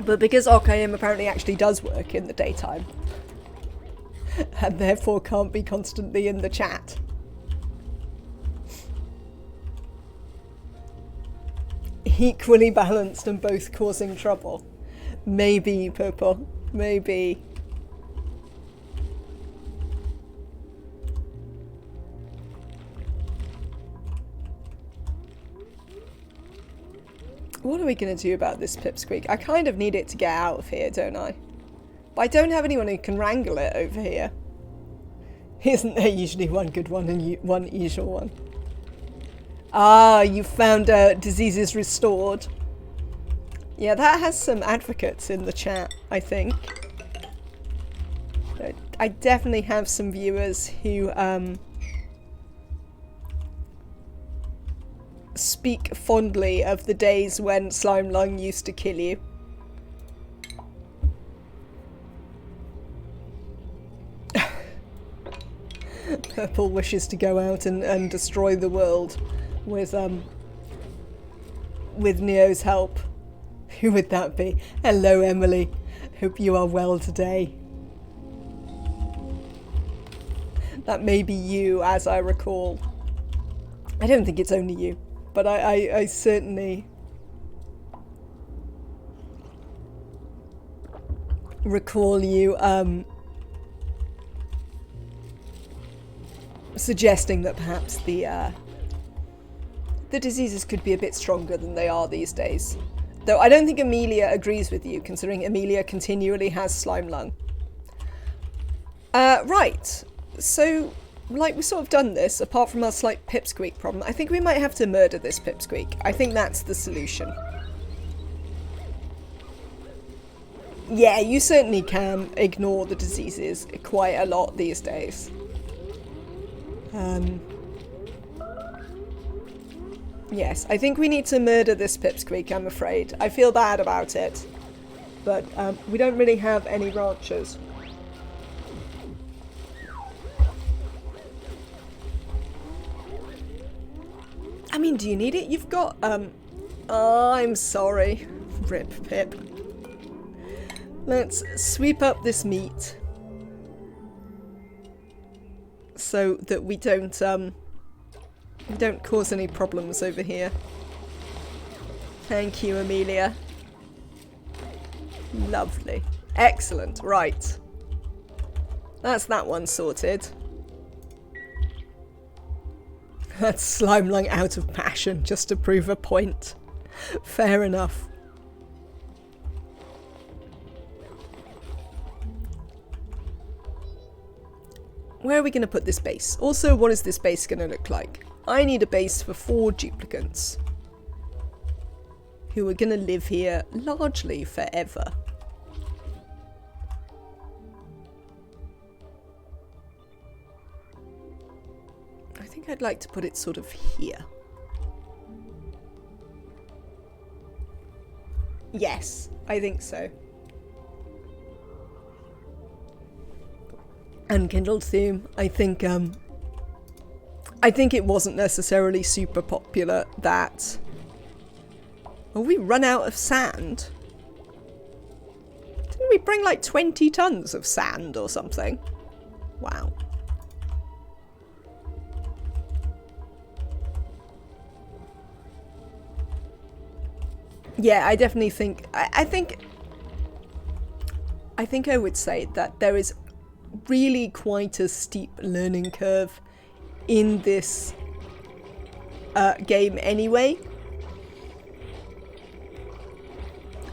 But because Okayim apparently actually does work in the daytime, and therefore can't be constantly in the chat, equally balanced and both causing trouble. Maybe, Purple. Maybe. What are we going to do about this pipsqueak? I kind of need it to get out of here, don't I? But I don't have anyone who can wrangle it over here. Isn't there usually one good one and one usual one? Ah, you found diseases restored. Yeah, that has some advocates in the chat, I think. I definitely have some viewers who speak fondly of the days when slime lung used to kill you. Purple wishes to go out and destroy the world with Neo's help. Who would that be? Hello, Emily. Hope you are well today. That may be you, as I recall. I don't think it's only you, but I certainly recall you suggesting that perhaps the diseases could be a bit stronger than they are these days. Though I don't think Amelia agrees with you, considering Amelia continually has slime lung. Right. So, like, we've sort of done this, apart from our slight pipsqueak problem. I think we might have to murder this pipsqueak. I think that's the solution. Yeah, you certainly can ignore the diseases quite a lot these days. Yes, I think we need to murder this pipsqueak, I'm afraid. I feel bad about it, but we don't really have any ranchers. I mean, do you need it? You've got, oh, I'm sorry. Rip Pip. Let's sweep up this meat so that we don't cause any problems over here. Thank you, Amelia. Lovely. Excellent. Right. That's that one sorted. That's slime lung out of passion just to prove a point. Fair enough. Where are we going to put this base? Also, what is this base going to look like? I need a base for 4 duplicants who are going to live here largely forever. I think I'd like to put it sort of here. Yes, I think so. Unkindled theme. I think it wasn't necessarily super popular that... Well, we run out of sand. Didn't we bring like 20 tons of sand or something? Wow. Yeah, I definitely think... I think I would say that there is really quite a steep learning curve in this game anyway.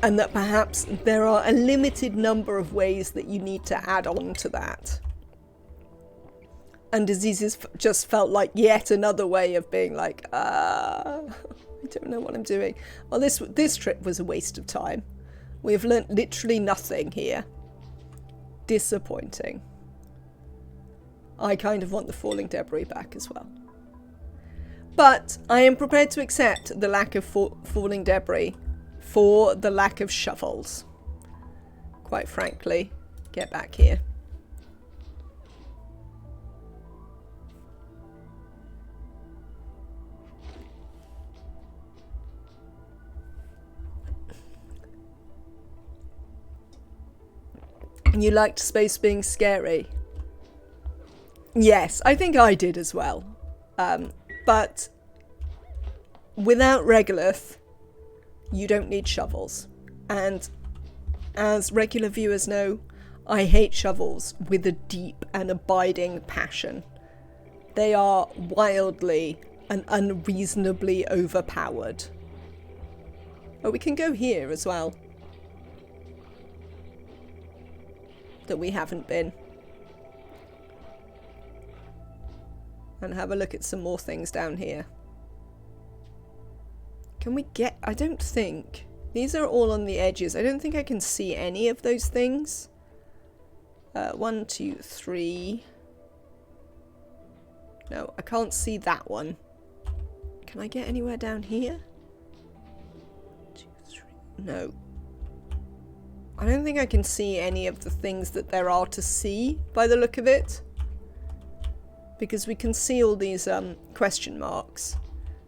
And that perhaps there are a limited number of ways that you need to add on to that. And Diseases just felt like yet another way of being like, I don't know what I'm doing. Well, this trip was a waste of time. We have learnt literally nothing here. Disappointing. I kind of want the falling debris back as well. But I am prepared to accept the lack of falling debris for the lack of shovels. Quite frankly, get back here. You liked space being scary? Yes, I think I did as well. But without Regolith, you don't need shovels. And as regular viewers know, I hate shovels with a deep and abiding passion. They are wildly and unreasonably overpowered. Oh, we can go here as well. That we haven't been. And have a look at some more things down here. Can we get... I don't think... These are all on the edges. I don't think I can see any of those things. 1, 2, 3. No, I can't see that one. Can I get anywhere down here? 2, 3. No. I don't think I can see any of the things that there are to see by the look of it. Because we can see all these question marks.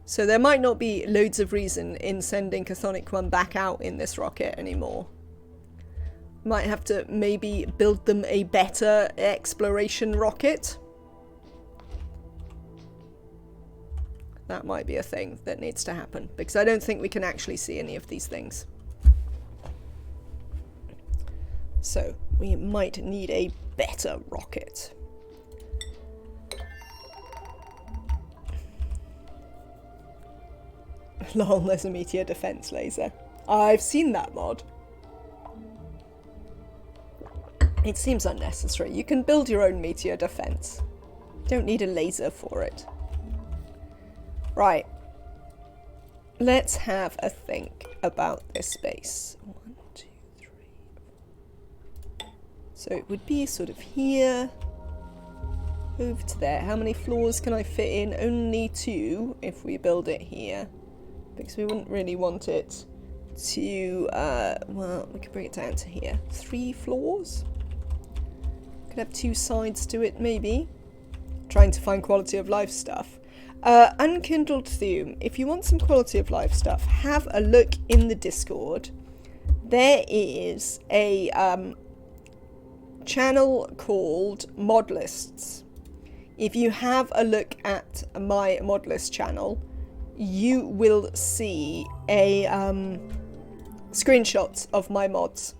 So there might not be loads of reason in sending Chthonic 1 back out in this rocket anymore. Might have to maybe build them a better exploration rocket. That might be a thing that needs to happen. Because I don't think we can actually see any of these things. So we might need a better rocket. Lol, there's a meteor defense laser. I've seen that mod. It seems unnecessary. You can build your own meteor defense. You don't need a laser for it. Right. Let's have a think about this space. 1, 2, 3. So it would be sort of here. Over to there. How many floors can I fit in? Only 2 if we build it here. Because we wouldn't really want it to, well, we could bring it down to here. 3 floors? Could have 2 sides to it, maybe. Trying to find quality of life stuff. Unkindled Thume, if you want some quality of life stuff, have a look in the Discord. There is a channel called Mod Lists. If you have a look at my Mod List channel, you will see a screenshot of my mods.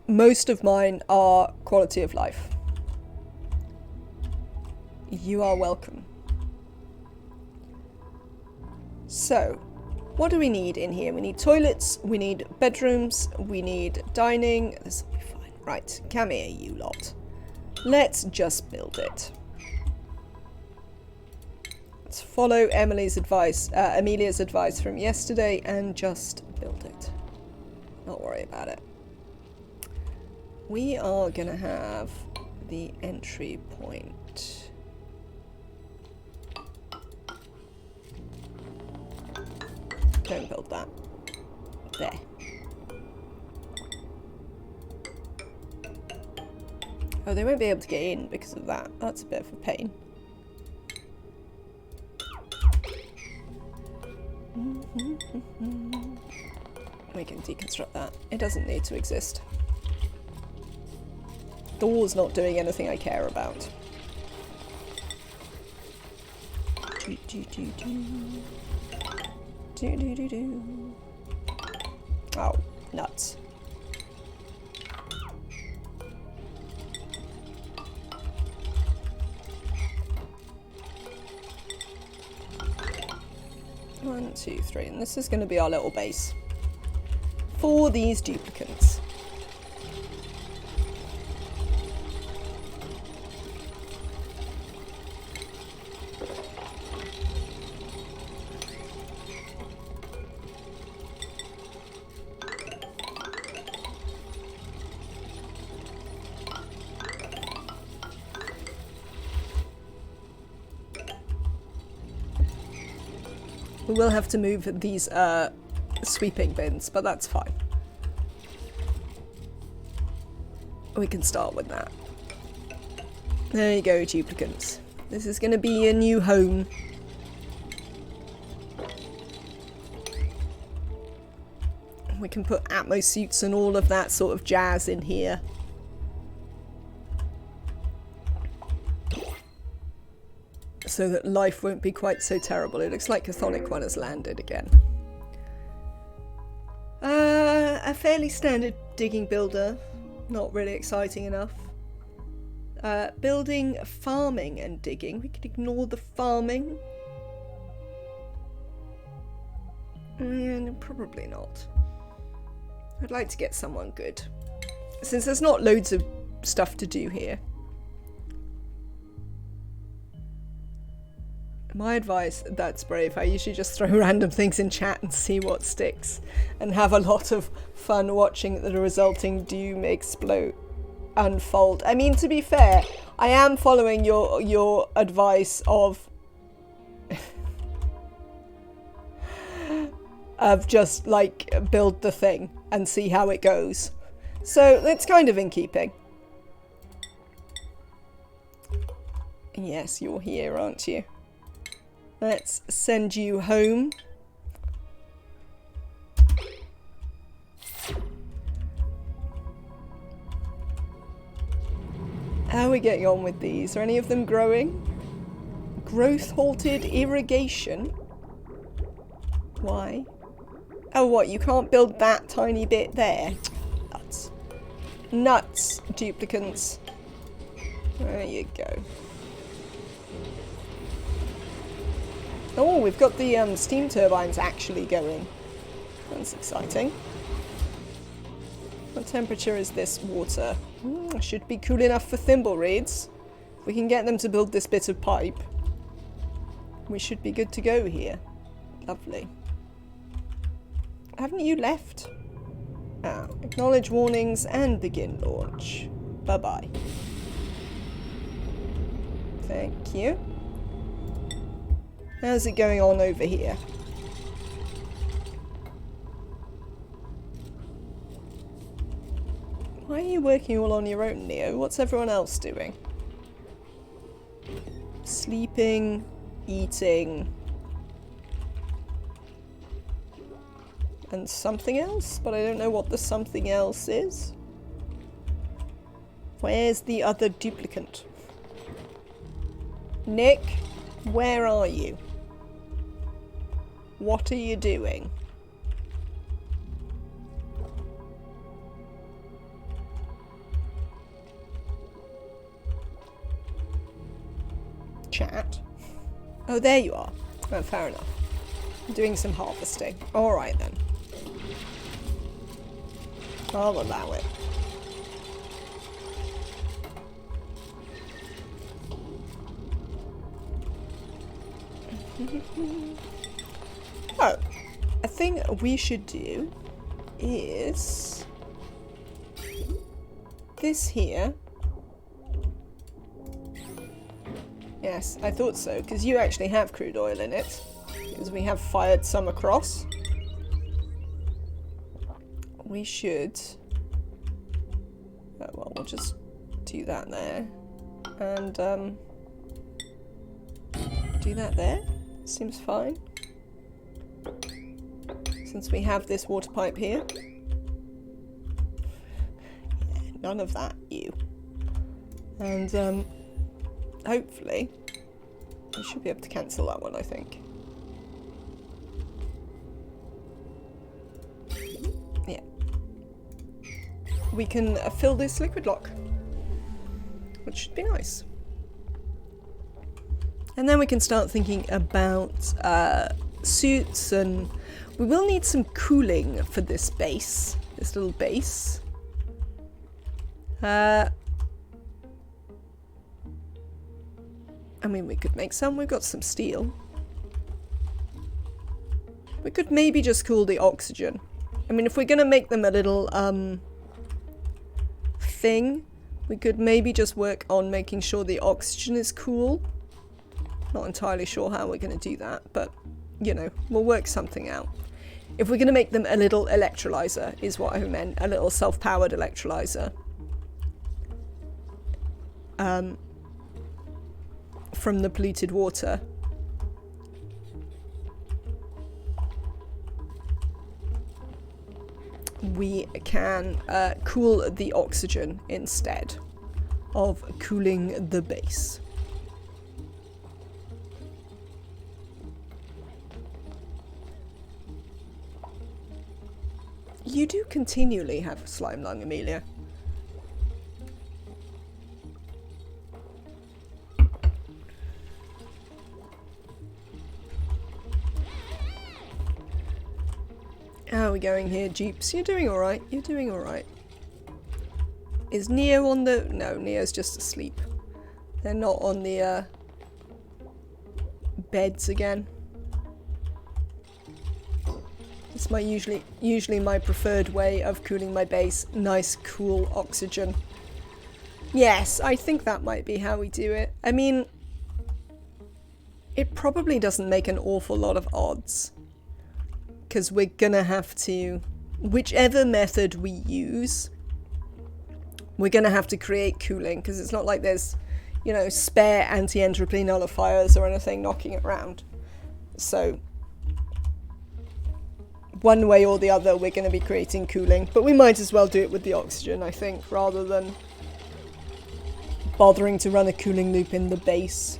Most of mine are quality of life. You are welcome. So, what do we need in here? We need toilets, we need bedrooms, we need dining. This will be fine. Right, come here, you lot. Let's just build it. Let's follow Amelia's advice from yesterday and just build it. Not worry about it. We are gonna have the entry point. Don't build that. There. Oh, they won't be able to get in because of that. That's a bit of a pain. We can deconstruct that. It doesn't need to exist. The wall's not doing anything I care about. Do, do, do, do. Do, do, do, do. Oh, nuts. One, two, three, and this is going to be our little base for these duplicants. We will have to move these sweeping bins, but that's fine. We can start with that. There you go, duplicants. This is going to be your new home. We can put Atmo suits and all of that sort of jazz in here. So that life won't be quite so terrible. It looks like Chthonic One has landed again. A fairly standard digging builder. Not really exciting enough. Building, farming and digging. We could ignore the farming. Probably not. I'd like to get someone good. Since there's not loads of stuff to do here. My advice, that's brave. I usually just throw random things in chat and see what sticks. And have a lot of fun watching the resulting doom explode, unfold. I mean, to be fair, I am following your advice of... of just, like, build the thing and see how it goes. So, it's kind of in keeping. Yes, you're here, aren't you? Let's send you home. How are we getting on with these? Are any of them growing? Growth halted irrigation? Why? Oh, what? You can't build that tiny bit there? Nuts. Nuts, duplicants. There you go. Oh, we've got the steam turbines actually going. That's exciting. What temperature is this water? Should be cool enough for thimble reeds. We can get them to build this bit of pipe. We should be good to go here. Lovely. Haven't you left? Ah, acknowledge warnings and begin launch. Bye-bye. Thank you. How's it going on over here? Why are you working all on your own, Neo? What's everyone else doing? Sleeping, eating, and something else, but I don't know what the something else is. Where's the other duplicant? Nick, where are you? What are you doing? Chat. Oh, there you are. Oh, fair enough. I'm doing some harvesting. Alright then. I'll allow it. Oh, a thing we should do is this here. Yes, I thought so, because you actually have crude oil in it, because we have fired some across. We should... oh, well, we'll just do that there. And, do that there. Seems fine. Since we have this water pipe here. Yeah, none of that, you. And, hopefully I should be able to cancel that one, I think. Yeah. We can fill this liquid lock, which should be nice. And then we can start thinking about suits, and we will need some cooling for this base, this little base. I mean, we could make some. We've got some steel. We could maybe just cool the oxygen. I mean, if we're going to make them a little thing, we could maybe just work on making sure the oxygen is cool. Not entirely sure how we're going to do that, but, you know, we'll work something out. If we're going to make them a little electrolyzer, is what I meant. A little self-powered electrolyzer. From the polluted water. We can cool the oxygen instead of cooling the base. You do continually have a slime lung, Amelia. How are we going here, Jeeps? You're doing alright. You're doing alright. Is Neo on the... No, Neo's just asleep. They're not on the beds again. It's my usually my preferred way of cooling my base. Nice, cool oxygen. Yes, I think that might be how we do it. I mean, it probably doesn't make an awful lot of odds. Because we're gonna have to, whichever method we use, we're gonna have to create cooling, because it's not like there's, you know, spare anti-entropy nullifiers or anything knocking it around. So, one way or the other, we're gonna be creating cooling, but we might as well do it with the oxygen, I think, rather than bothering to run a cooling loop in the base.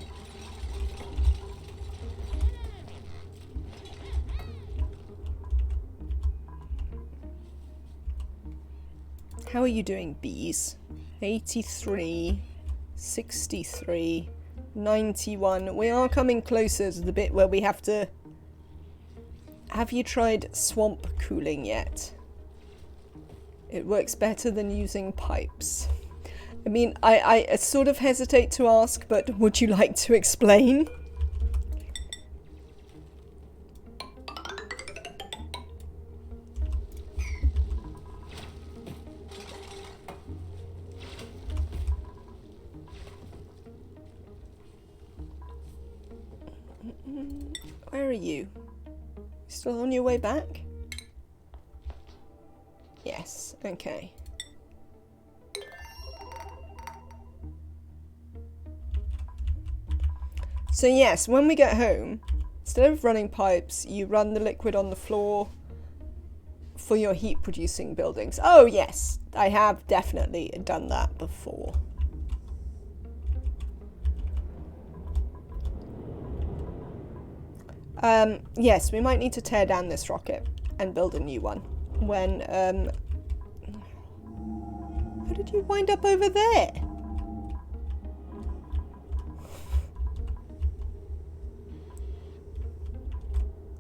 How are you doing, bees? 83, 63, 91. We are coming closer to the bit where we have to... Have you tried swamp cooling yet? It works better than using pipes. I mean, I sort of hesitate to ask, but would you like to explain? Where are you? Still on your way back? Yes, okay. So yes, when we get home, instead of running pipes, you run the liquid on the floor for your heat producing buildings. Oh yes, I have definitely done that before. Yes, we might need to tear down this rocket and build a new one. When, how did you wind up over there?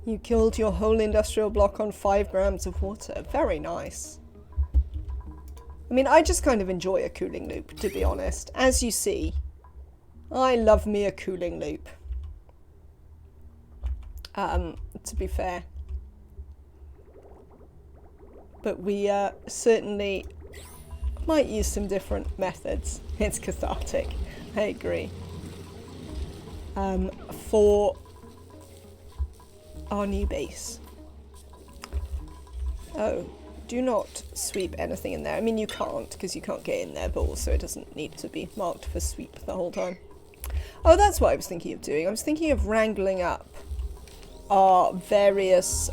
You killed your whole industrial block on 5 grams of water. Very nice. I mean, I just kind of enjoy a cooling loop, to be honest. As you see, I love me a cooling loop. To be fair. But we certainly might use some different methods. It's cathartic, I agree. For our new base. Oh, do not sweep anything in there. I mean, you can't, because you can't get in there, but also it doesn't need to be marked for sweep the whole time. Oh, that's what I was thinking of doing. I was thinking of wrangling up our various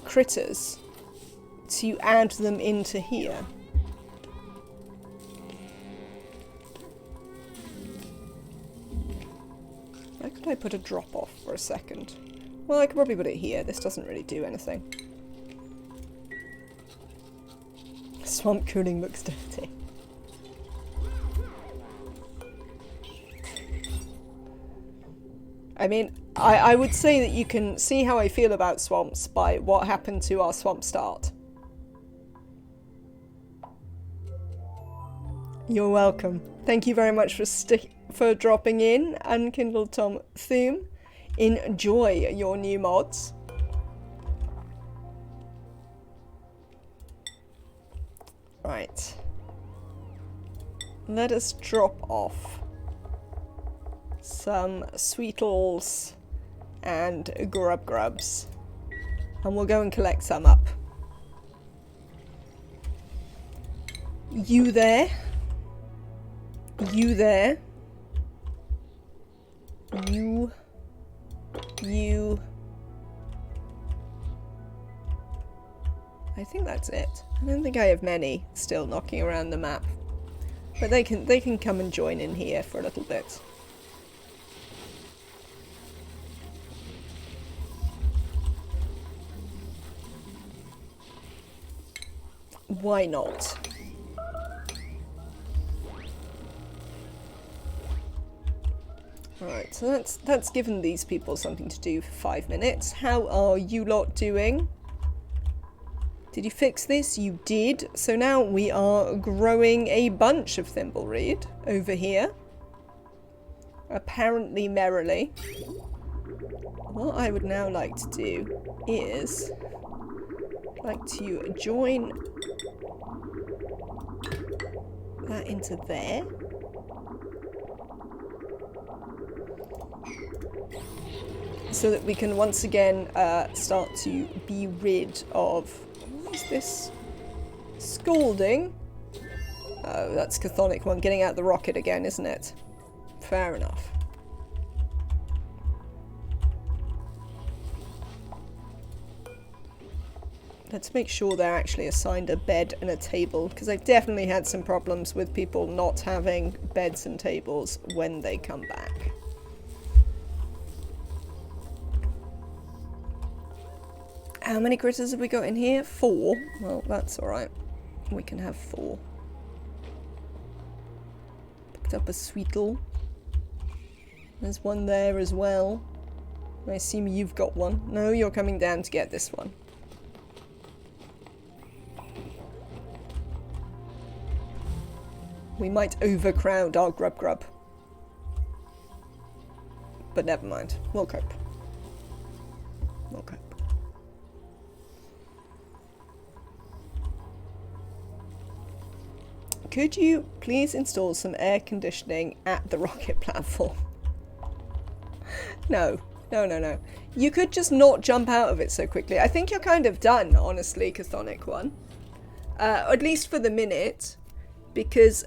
critters to add them into here. Could I put a drop off for a second? Well, I could probably put it here. This doesn't really do anything. Swamp cooling looks dirty. I mean, I would say that you can see how I feel about swamps by what happened to our swamp start. You're welcome. Thank you very much for dropping in, Unkindled Tom Thum. Enjoy your new mods. Right. Let us drop off some Sweetles and Grubs. And we'll go and collect some up. You there? You there? You. I think that's it. I don't think I have many still knocking around the map. But they can come and join in here for a little bit. Why not? Right, so that's given these people something to do for 5 minutes. How are you lot doing? Did you fix this? You did. So now we are growing a bunch of thimbleweed over here. Apparently merrily. What I would now like to do is like to join that into there. So that we can once again start to be rid of... What is this? Scalding? Oh, that's Chthonic one getting out the rocket again, isn't it? Fair enough. Let's make sure they're actually assigned a bed and a table, because I've definitely had some problems with people not having beds and tables when they come back. How many critters have we got in here? 4. Well, that's alright. We can have 4. Picked up a Sweetle. There's one there as well. I assume you've got one. No, you're coming down to get this one. We might overcrowd our grub. But never mind. We'll cope. We'll cope. Could you please install some air conditioning at the rocket platform? No. You could just not jump out of it so quickly. I think you're kind of done, honestly, Chthonic one. At least for the minute. Because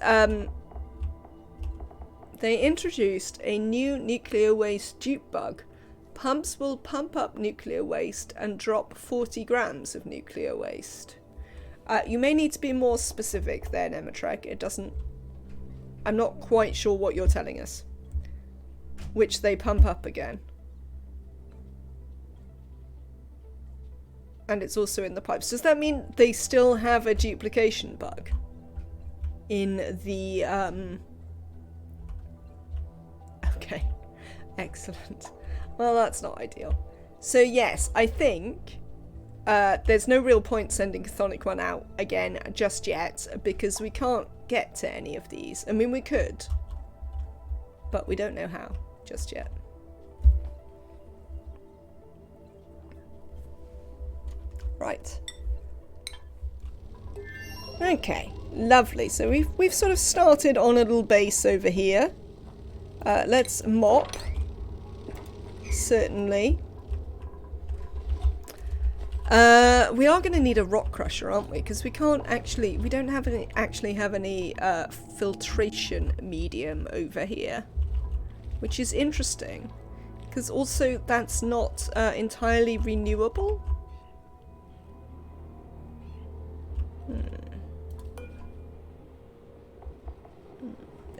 they introduced a new nuclear waste dupe bug. Pumps will pump up nuclear waste and drop 40 grams of nuclear waste. You may need to be more specific there, Nematrek. It doesn't... I'm not quite sure what you're telling us. Which they pump up again. And it's also in the pipes. Does that mean they still have a duplication bug? In the, Okay. Excellent. Well, that's not ideal. So yes, I think... there's no real point sending Chthonic one out again just yet, because we can't get to any of these. I mean, we could, but we don't know how just yet. Right. Okay, lovely. So we've sort of started on a little base over here. Let's mop. Certainly. We are going to need a rock crusher, aren't we? Because we don't actually have any filtration medium over here, which is interesting. Because also that's not entirely renewable.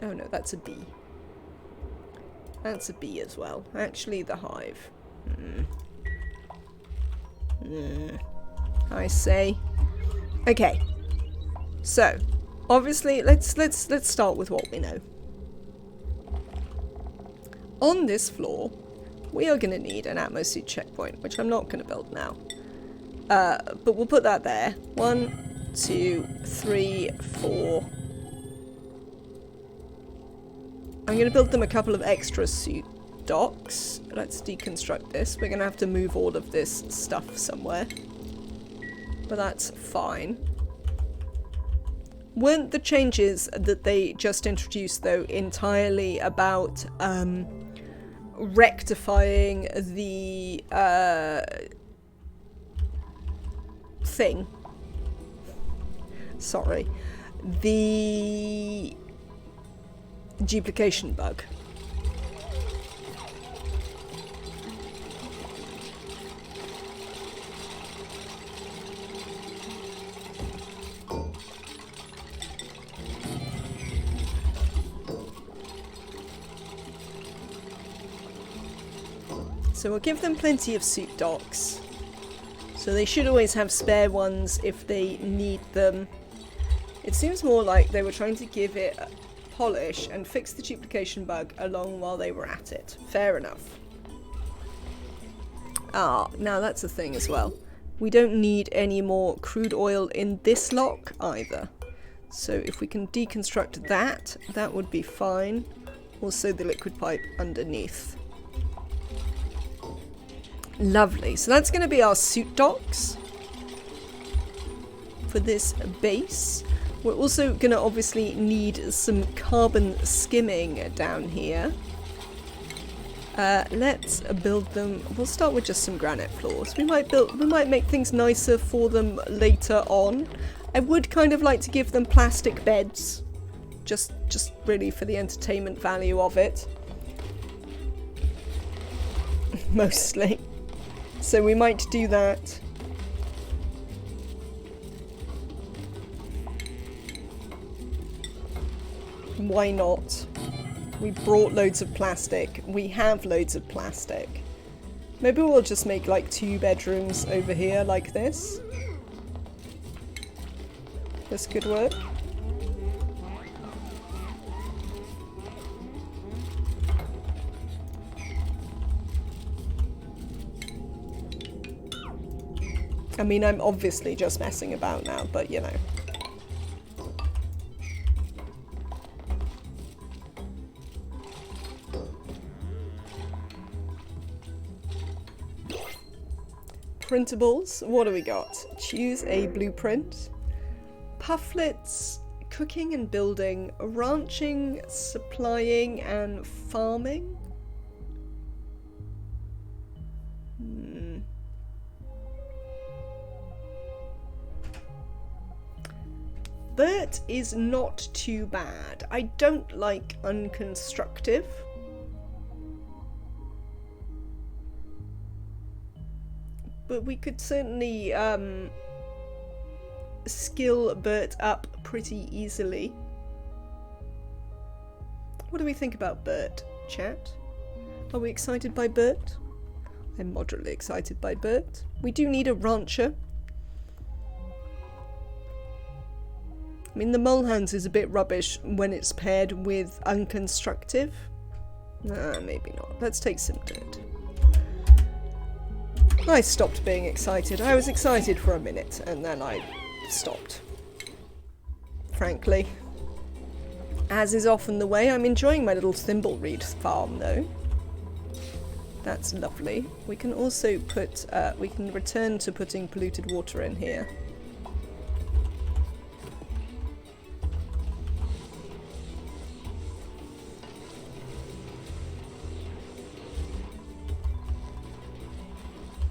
Oh no, that's a bee. That's a bee as well. Actually, the hive. I say. Okay. So, obviously, let's start with what we know. On this floor, we are going to need an atmosuit checkpoint, which I'm not going to build now. But we'll put that there. 1, 2, 3, 4. I'm going to build them a couple of extra suit docks. Let's deconstruct this. We're going to have to move all of this stuff somewhere. But that's fine. Weren't the changes that they just introduced, though, entirely about rectifying the thing? Sorry. The duplication bug. So we'll give them plenty of suit docks. So they should always have spare ones if they need them. It seems more like they were trying to give it a polish and fix the duplication bug along while they were at it. Fair enough. Ah, now that's a thing as well. We don't need any more crude oil in this lock either. So if we can deconstruct that, that would be fine. Also the liquid pipe underneath. Lovely. So that's going to be our suit docks for this base. We're also going to obviously need some carbon skimming down here. Let's build them. We'll start with just some granite floors. We might make things nicer for them later on. I would kind of like to give them plastic beds, just really for the entertainment value of it. Mostly. So we might do that. Why not? We brought loads of plastic. We have loads of plastic. Maybe we'll just make like 2 bedrooms over here like this. This could work. I mean, I'm obviously just messing about now, but you know. Printables, what do we got? Choose a blueprint. Pufflets, cooking and building, ranching, supplying and farming. Bert is not too bad. I don't like unconstructive. But we could certainly skill Bert up pretty easily. What do we think about Bert, chat? Are we excited by Bert? I'm moderately excited by Bert. We do need a rancher. I mean, the Mulehans is a bit rubbish when it's paired with unconstructive. Maybe not. Let's take some dirt. I stopped being excited. I was excited for a minute, and then I stopped. Frankly. As is often the way, I'm enjoying my little thimbleweed farm, though. That's lovely. We can also put, we can return to putting polluted water in here.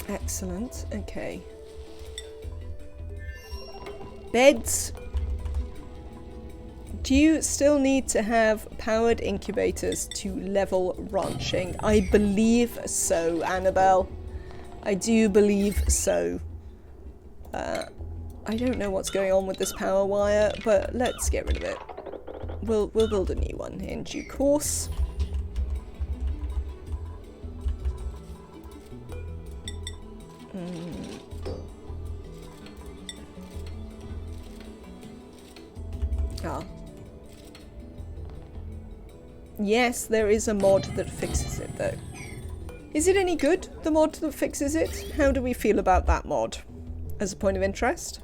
Excellent. Okay. Beds. Do you still need to have powered incubators to level ranching? I believe so, Annabelle. I do believe so. I don't know what's going on with this power wire, but let's get rid of it. We'll build a new one in due course. Ah. Yes, there is a mod that fixes it though. Is it any good, the mod that fixes it? How do we feel about that mod? As a point of interest?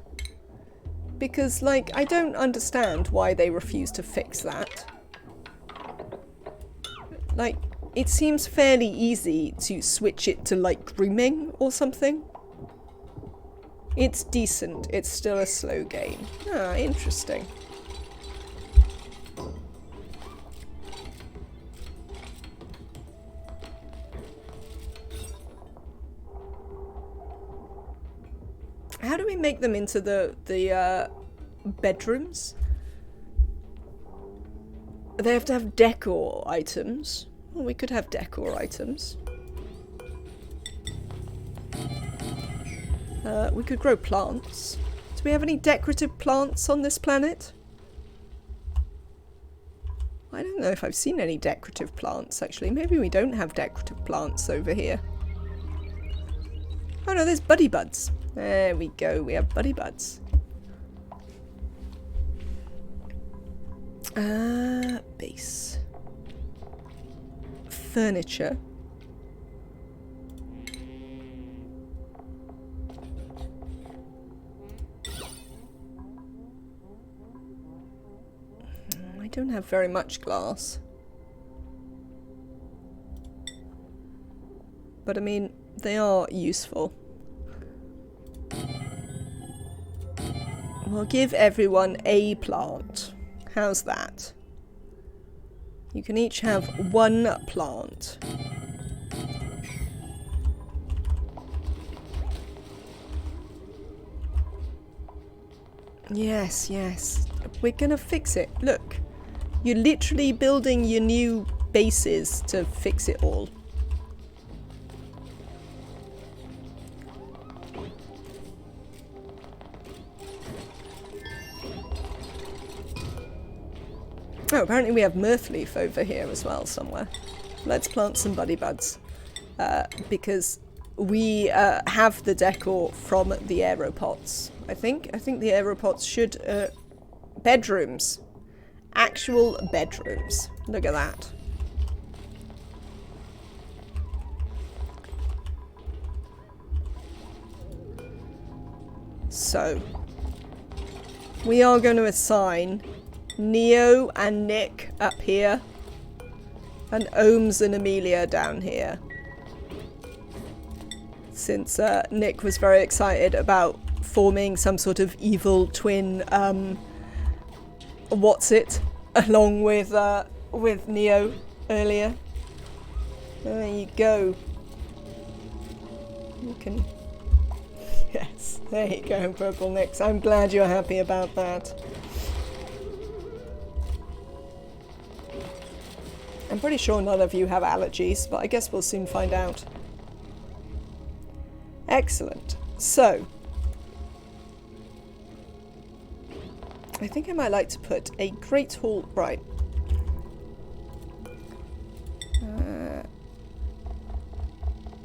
Because, like, I don't understand why they refuse to fix that. Like, it seems fairly easy to switch it to, like, grooming or something. It's decent. It's still a slow game. Ah, interesting. How do we make them into the bedrooms? They have to have decor items. Well, we could have decor items. We could grow plants. Do we have any decorative plants on this planet? I don't know if I've seen any decorative plants, actually. Maybe we don't have decorative plants over here. Oh no, there's buddy buds. There we go, we have buddy buds. Base. Furniture. I don't have very much glass. But I mean, they are useful. We'll give everyone a plant. How's that? You can each have one plant. Yes, yes. We're gonna fix it. Look. You're literally building your new bases to fix it all. Oh, apparently we have Mirthleaf over here as well somewhere. Let's plant some buddy buds. Because we have the decor from the aeropods, I think. I think the aeropods should... bedrooms. Actual bedrooms. Look at that. So, we are going to assign Neo and Nick up here, and Ohms and Amelia down here. Since Nick was very excited about forming some sort of evil twin, along with Neo earlier. There you go. You can... Yes, there you go, Purple Nix. I'm glad you're happy about that. I'm pretty sure none of you have allergies, but I guess we'll soon find out. Excellent. So, I think I might like to put a Great Hall... Right.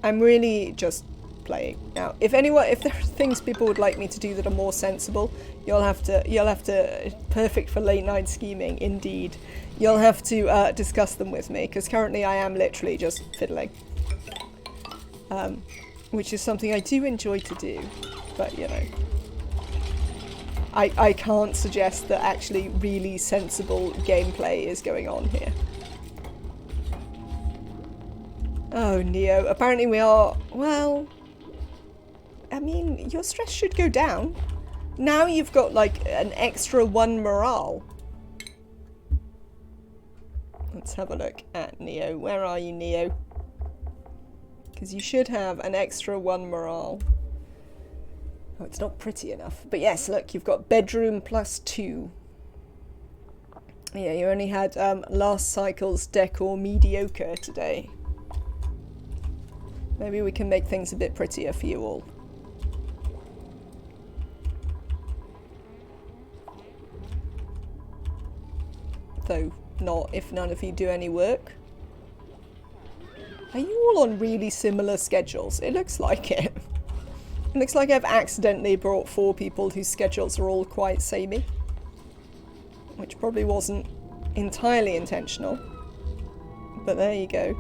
I'm really just playing now. If there are things people would like me to do that are more sensible, you'll have to perfect for late night scheming indeed. You'll have to discuss them with me, because currently I am literally just fiddling, which is something I do enjoy to do, but you know, I can't suggest that actually really sensible gameplay is going on here. Oh, Neo, apparently we are, well, I mean, your stress should go down. Now you've got, like, an extra 1 morale. Let's have a look at Neo. Where are you, Neo? Because you should have an extra 1 morale. Oh, it's not pretty enough. But yes, look, you've got bedroom +2. Yeah, you only had last cycle's decor mediocre today. Maybe we can make things a bit prettier for you all. Though not if none of you do any work. Are you all on really similar schedules? It looks like it. It looks like I've accidentally brought 4 people whose schedules are all quite samey. Which probably wasn't entirely intentional. But there you go.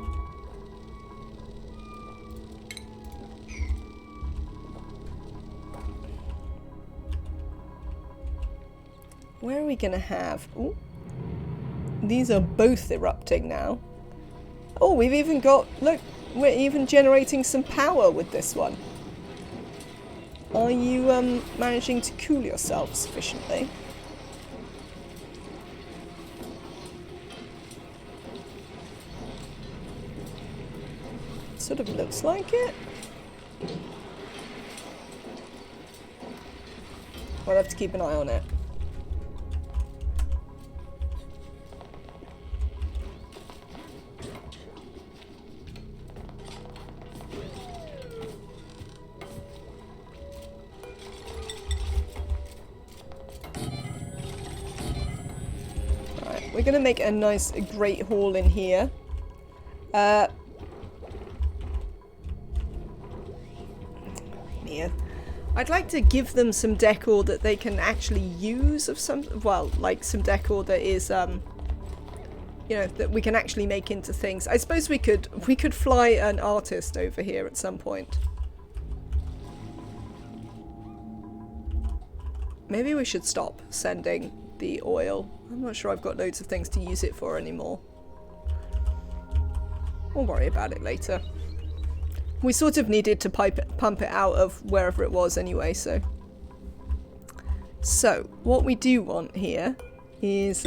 Where are we gonna have... Ooh. These are both erupting now. Oh, we've even got... Look, we're even generating some power with this one. Are you managing to cool yourself sufficiently? Sort of looks like it. We'll have to keep an eye on it. We're going to make a nice great hall in here. Yeah. I'd like to give them some decor that they can actually use of some, well, like some decor that is, you know, that we can actually make into things. I suppose we could fly an artist over here at some point. Maybe we should stop sending the oil. I'm not sure I've got loads of things to use it for anymore. We'll worry about it later. We sort of needed to pump it out of wherever it was anyway, so. So, what we do want here is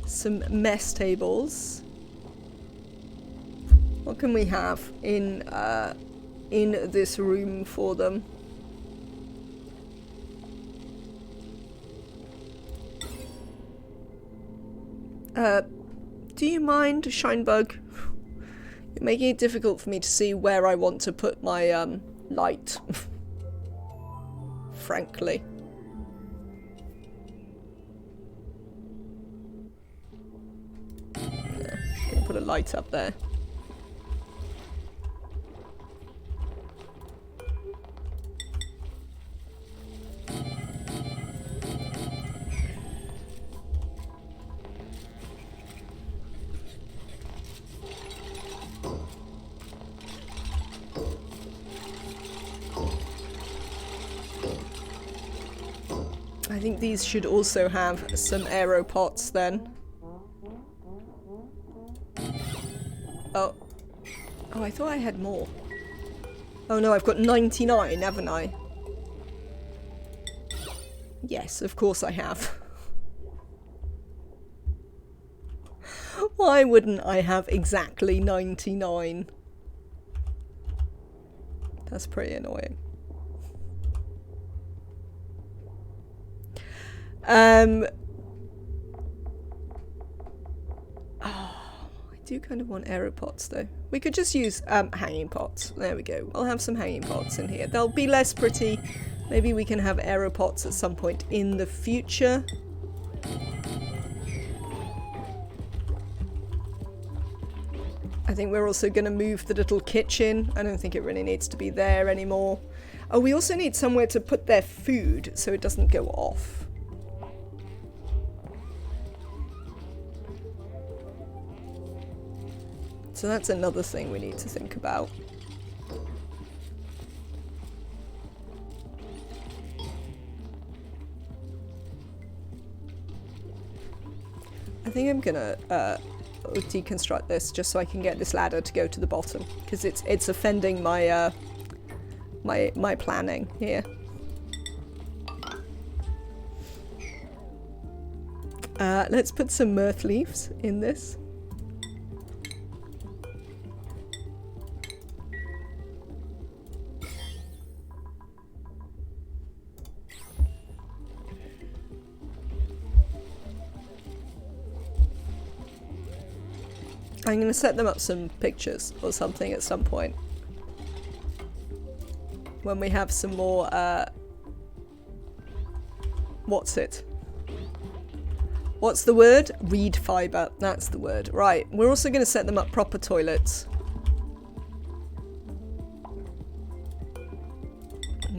some mess tables. What can we have in this room for them? Do you mind, Shinebug? You're making it difficult for me to see where I want to put my light. Frankly. Yeah, gonna put a light up there. I think these should also have some aero pots then. Oh. Oh, I thought I had more. Oh no, I've got 99, haven't I? Yes, of course I have. Why wouldn't I have exactly 99? That's pretty annoying. I do kind of want aero pots though. We could just use hanging pots. There we go. I'll have some hanging pots in here. They'll be less pretty. Maybe we can have aero pots at some point in the future. I think we're also going to move the little kitchen. I don't think it really needs to be there anymore. Oh, we also need somewhere to put their food so it doesn't go off. So that's another thing we need to think about. I think I'm gonna deconstruct this just so I can get this ladder to go to the bottom, because it's offending my my planning here. Let's put some mirth leaves in this. I'm going to set them up some pictures or something at some point. When we have some more, what's it? What's the word? Reed fibre. That's the word. Right. We're also going to set them up proper toilets.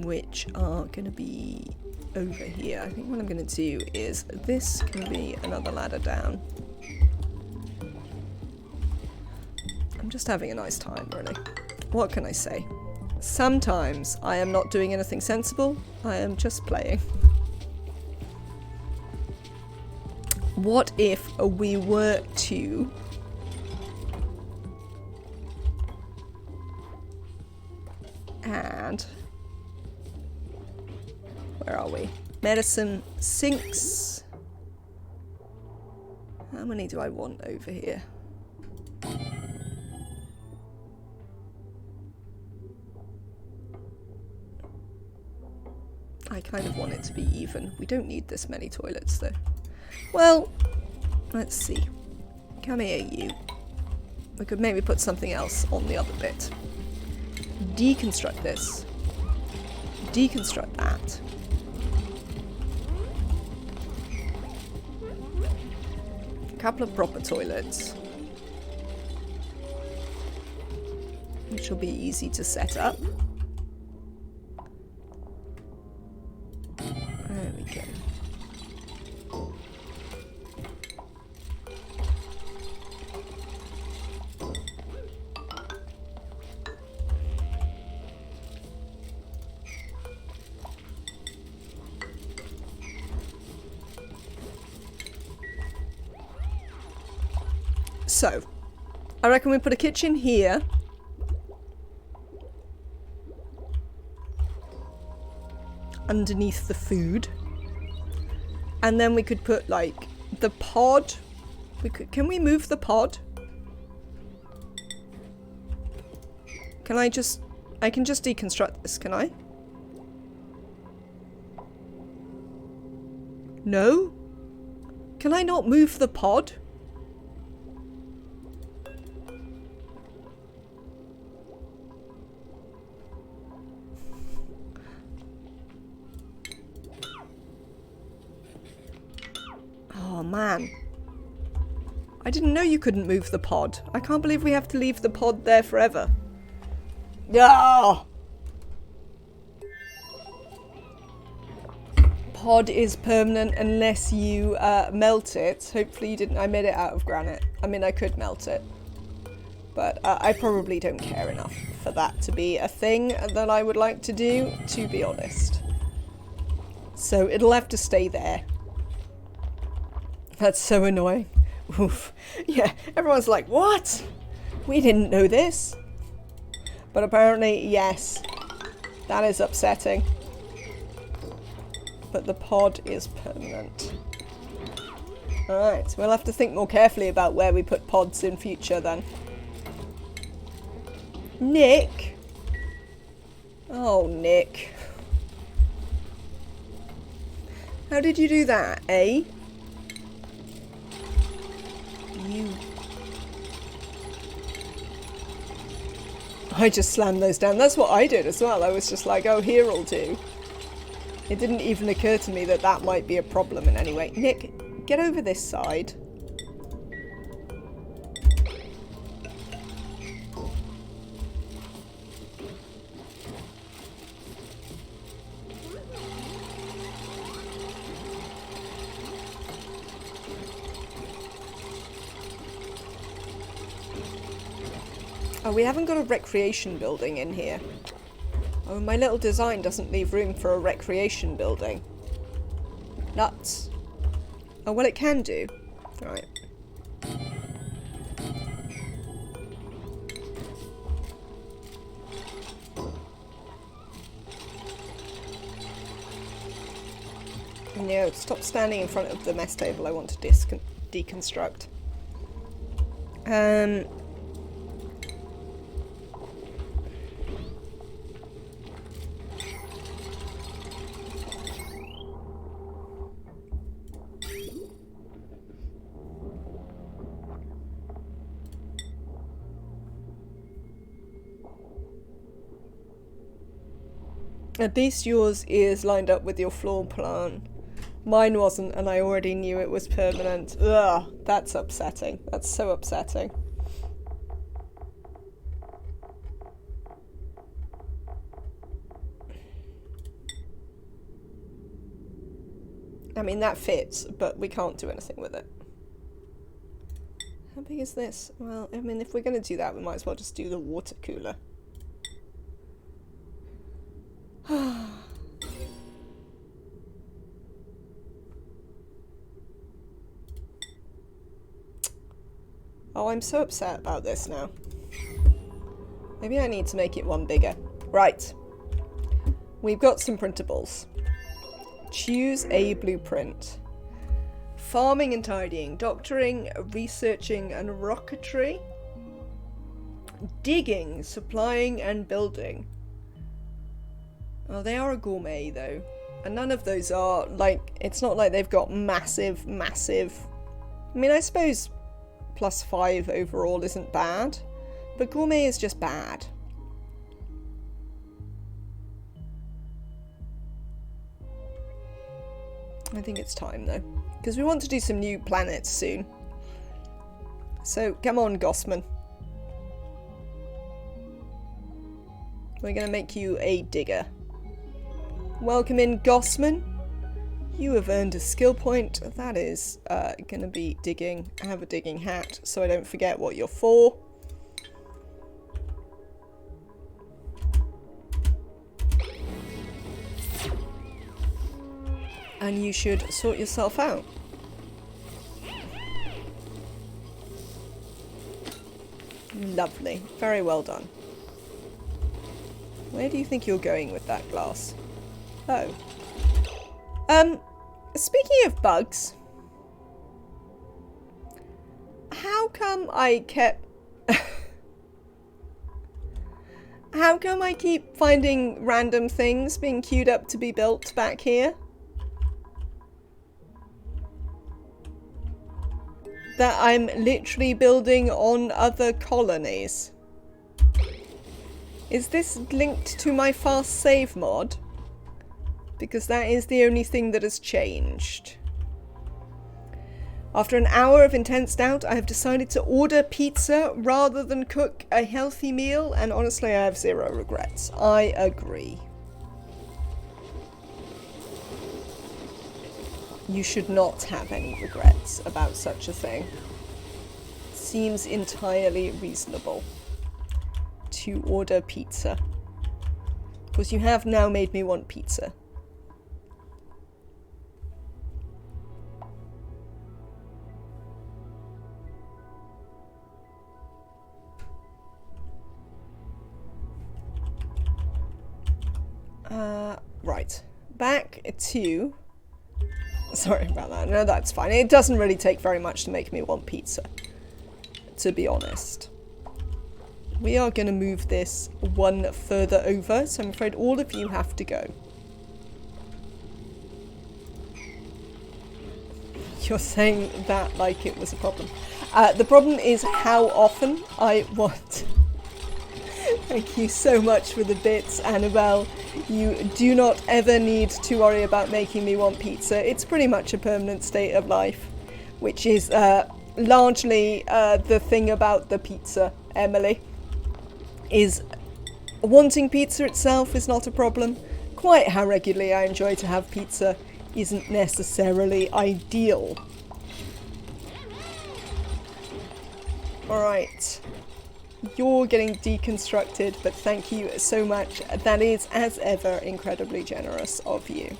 which are going to be over here. I think what I'm going to do is this can be another ladder down. I'm just having a nice time, really. What can I say? Sometimes I am not doing anything sensible. I am just playing. What if we were to... add... where are we? Medicine sinks. How many do I want over here? I kind of want it to be even. We don't need this many toilets though. Well, let's see. Come here, you. We could maybe put something else on the other bit. Deconstruct this. Deconstruct that. A couple of proper toilets. Which will be easy to set up. There we go. So, I reckon we put a kitchen here. Underneath the food. And then we could put like the pod. Can we move the pod? I can just deconstruct this, can I? No? Can I not move the pod? Oh man. I didn't know you couldn't move the pod. I can't believe we have to leave the pod there forever. Yeah. Pod is permanent unless you melt it. Hopefully you didn't. I made it out of granite. I mean, I could melt it. But I probably don't care enough for that to be a thing that I would like to do, to be honest. So it'll have to stay there. That's so annoying. Oof. Yeah, everyone's like, what? We didn't know this. But apparently, yes. That is upsetting. But the pod is permanent. Alright, we'll have to think more carefully about where we put pods in future then. Nick? Oh, Nick. How did you do that, eh? You... I just slammed those down. That's what I did as well. I was just like, oh, here'll do. It didn't even occur to me that that might be a problem in any way. Nick, get over this side. Oh, we haven't got a recreation building in here. Oh, my little design doesn't leave room for a recreation building. Nuts. Oh, well, it can do. Right. No, stop standing in front of the mess table. I want to deconstruct. At least yours is lined up with your floor plan. Mine wasn't, and I already knew it was permanent. Ugh, that's upsetting. That's so upsetting. I mean, that fits, but we can't do anything with it. How big is this? Well, I mean, if we're going to do that, we might as well just do the water cooler. Oh, I'm so upset about this now. Maybe I need to make it one bigger. Right. We've got some printables. Choose a blueprint. Farming and tidying, doctoring, researching and rocketry. Digging, supplying and building. Oh, they are a gourmet though. And none of those are, like, it's not like they've got massive. I mean, I suppose +5 overall isn't bad, but gourmet is just bad. I think it's time though, because we want to do some new planets soon. So come on, Gossman. We're going to make you a digger. Welcome in, Gossman. You have earned a skill point. That is going to be digging. I have a digging hat, so I don't forget what you're for. And you should sort yourself out. Lovely. Very well done. Where do you think you're going with that glass? Oh. Speaking of bugs, how come I kept... How come I keep finding random things being queued up to be built back here? That I'm literally building on other colonies. Is this linked to my fast save mod? Because that is the only thing that has changed. After an hour of intense doubt, I have decided to order pizza rather than cook a healthy meal, and honestly, I have zero regrets. I agree. You should not have any regrets about such a thing. Seems entirely reasonable to order pizza. Because you have now made me want pizza. Right. Back to... Sorry about that. No, that's fine. It doesn't really take very much to make me want pizza, to be honest. We are going to move this one further over, so I'm afraid all of you have to go. You're saying that like it was a problem. The problem is how often I want... Thank you so much for the bits, Annabelle. You do not ever need to worry about making me want pizza. It's pretty much a permanent state of life, which is largely the thing about the pizza, Emily. Is wanting pizza itself is not a problem. Quite how regularly I enjoy to have pizza isn't necessarily ideal. Alright. You're getting deconstructed, but thank you so much. That is, as ever, incredibly generous of you.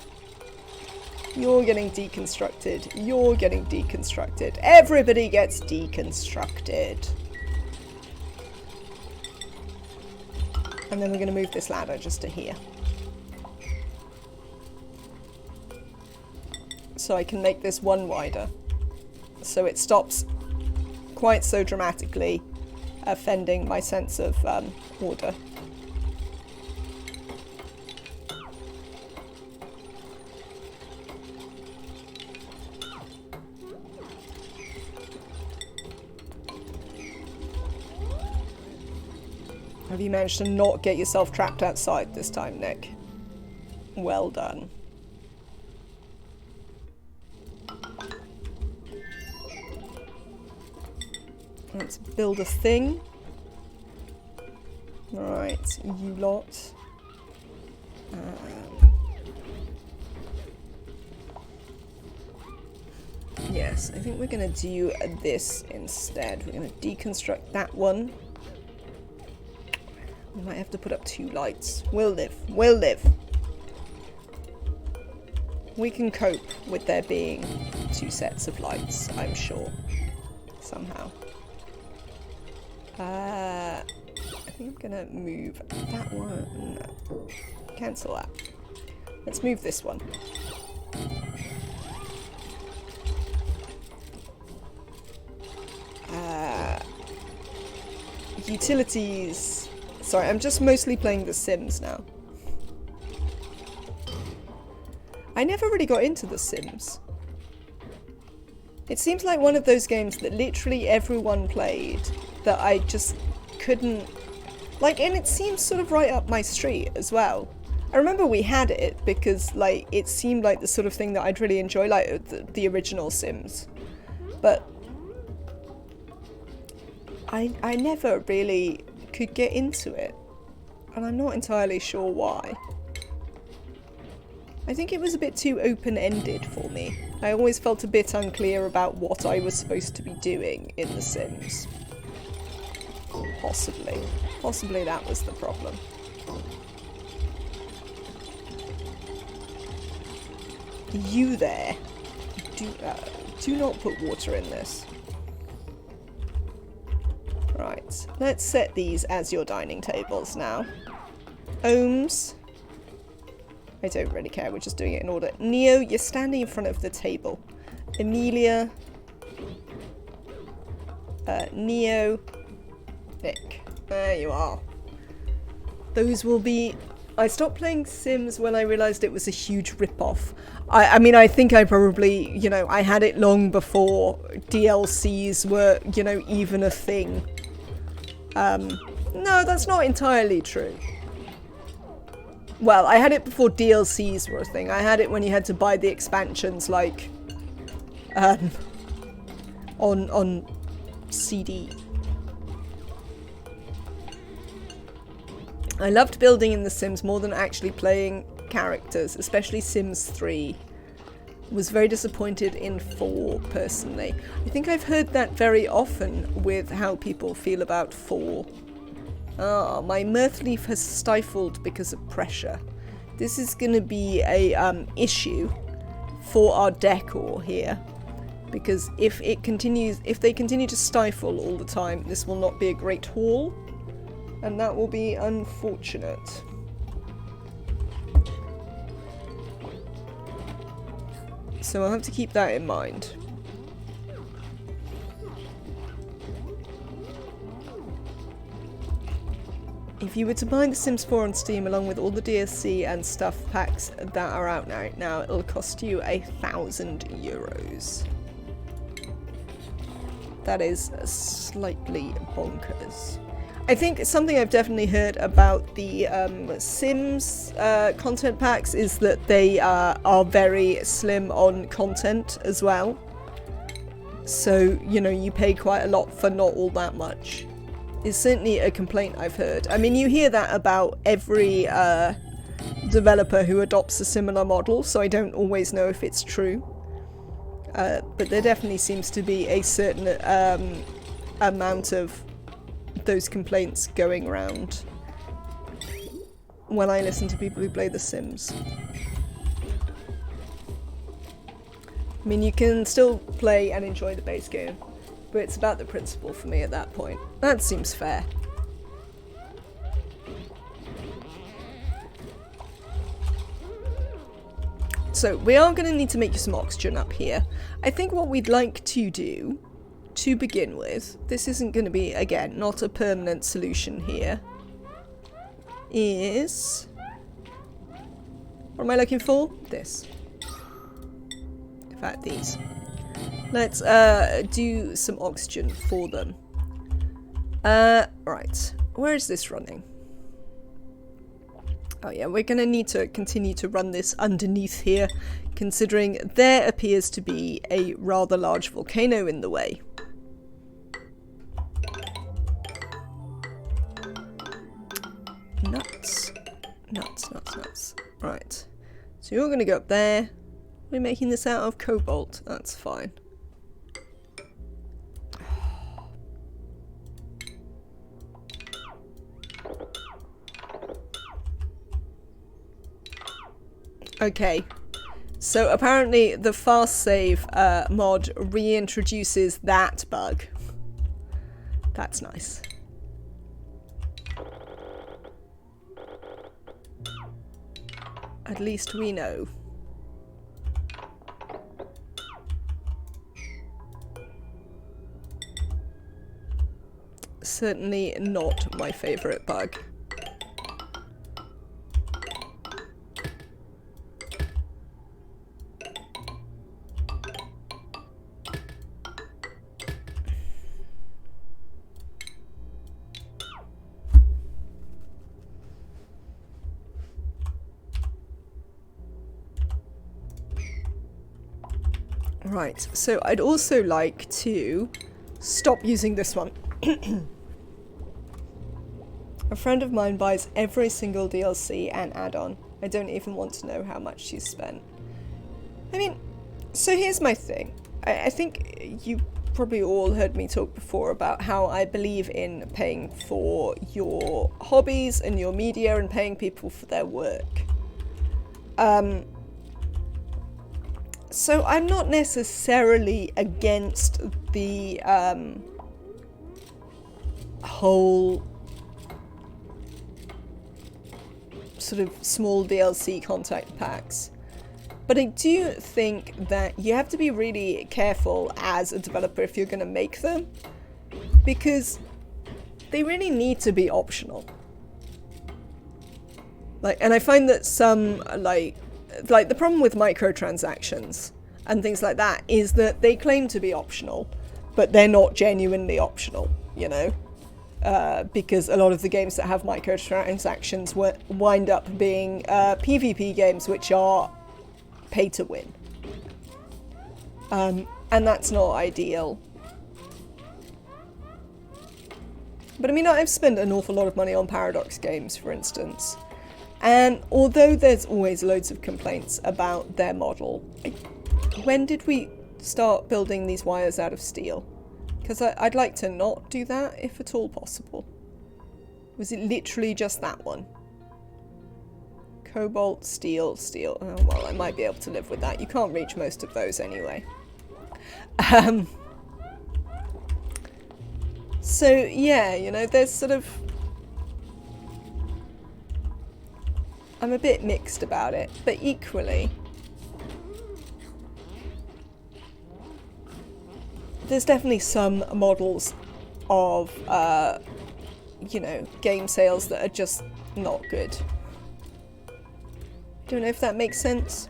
You're getting deconstructed. You're getting deconstructed. Everybody gets deconstructed. And then we're going to move this ladder just to here. So I can make this one wider. So it stops quite so dramatically offending my sense of order. Have you managed to not get yourself trapped outside this time, Nick? Well done. Let's build a thing. Right, you lot. Yes, I think we're going to do this instead. We're going to deconstruct that one. We might have to put up 2 lights. We'll live. We'll live. We can cope with there being 2 sets of lights, I'm sure. Somehow. I think I'm going to move that one. Cancel that. Let's move this one. Utilities. Sorry, I'm just mostly playing The Sims now. I never really got into The Sims. It seems like one of those games that literally everyone played that I just couldn't... Like, and it seems sort of right up my street as well. I remember we had it because, like, it seemed like the sort of thing that I'd really enjoy, like the original Sims. But I never really could get into it. And I'm not entirely sure why. I think it was a bit too open-ended for me. I always felt a bit unclear about what I was supposed to be doing in The Sims. Possibly. Possibly that was the problem. You there. Do not put water in this. Right, let's set these as your dining tables now. Ohms. I don't really care, we're just doing it in order. Neo, you're standing in front of the table. Amelia. Neo. Nick. There you are. Those will be... I stopped playing Sims when I realised it was a huge rip-off. I mean, I think I probably, you know, I had it long before DLCs were, you know, even a thing. No, that's not entirely true. Well, I had it before DLCs were a thing. I had it when you had to buy the expansions, like, on CD. I loved building in The Sims more than actually playing characters, especially Sims 3. Was very disappointed in 4, personally. I think I've heard that very often with how people feel about 4. Ah, my mirth leaf has stifled because of pressure. This is going to be a issue for our decor here. Because if they continue to stifle all the time, this will not be a great haul. And that will be unfortunate. So I'll have to keep that in mind. If you were to buy The Sims 4 on Steam along with all the DLC and stuff packs that are out now, it'll cost you €1,000. That is slightly bonkers. I think something I've definitely heard about the Sims content packs is that they are very slim on content as well. So, you know, you pay quite a lot for not all that much. It's certainly a complaint I've heard. I mean, you hear that about every developer who adopts a similar model, so I don't always know if it's true. But there definitely seems to be a certain amount of those complaints going around when I listen to people who play The Sims. I mean, you can still play and enjoy the base game, but it's about the principle for me at that point. That seems fair. So, we are going to need to make some oxygen up here. I think what we'd like to do, to begin with, this isn't going to be, again, not a permanent solution here, is... What am I looking for? This. In fact, these. Let's do some oxygen for them. Right. Where is this running? Oh yeah, we're going to need to continue to run this underneath here, considering there appears to be a rather large volcano in the way. Nuts. Nuts, nuts, nuts. Right. So you're going to go up there. We're making this out of cobalt. That's fine. Okay. So apparently the fast save mod reintroduces that bug. That's nice. At least we know. Certainly not my favourite bug. Right, so I'd also like to stop using this one. A friend of mine buys every single DLC and add-on. I don't even want to know how much she's spent. I mean, so here's my thing. I think you probably all heard me talk before about how I believe in paying for your hobbies and your media and paying people for their work. So I'm not necessarily against the whole sort of small DLC content packs. But I do think that you have to be really careful as a developer if you're going to make them, because they really need to be optional. And I find that some, like the problem with microtransactions and things like that is that they claim to be optional, but they're not genuinely optional, you know? Because a lot of the games that have microtransactions wind up being PvP games which are pay to win. And that's not ideal. But I mean, I've spent an awful lot of money on Paradox games, for instance. And although there's always loads of complaints about their model, when did we start building these wires out of steel? Because I'd like to not do that, if at all possible. Was it literally just that one? Cobalt, steel, steel. Oh, well, I might be able to live with that. You can't reach most of those anyway. So, yeah, you know, there's sort of... I'm a bit mixed about it, but equally... there's definitely some models of, you know, game sales that are just not good. Don't know if that makes sense.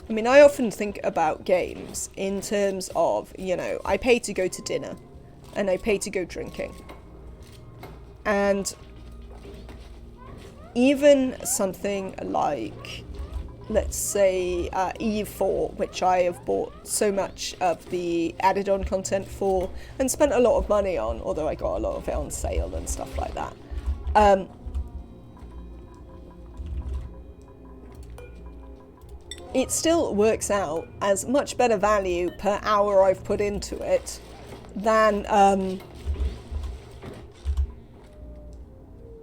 I mean, I often think about games in terms of, you know, I pay to go to dinner and I pay to go drinking. And even something like, let's say, Eve 4, which I have bought so much of the added-on content for and spent a lot of money on, although I got a lot of it on sale and stuff like that. It still works out as much better value per hour I've put into it than,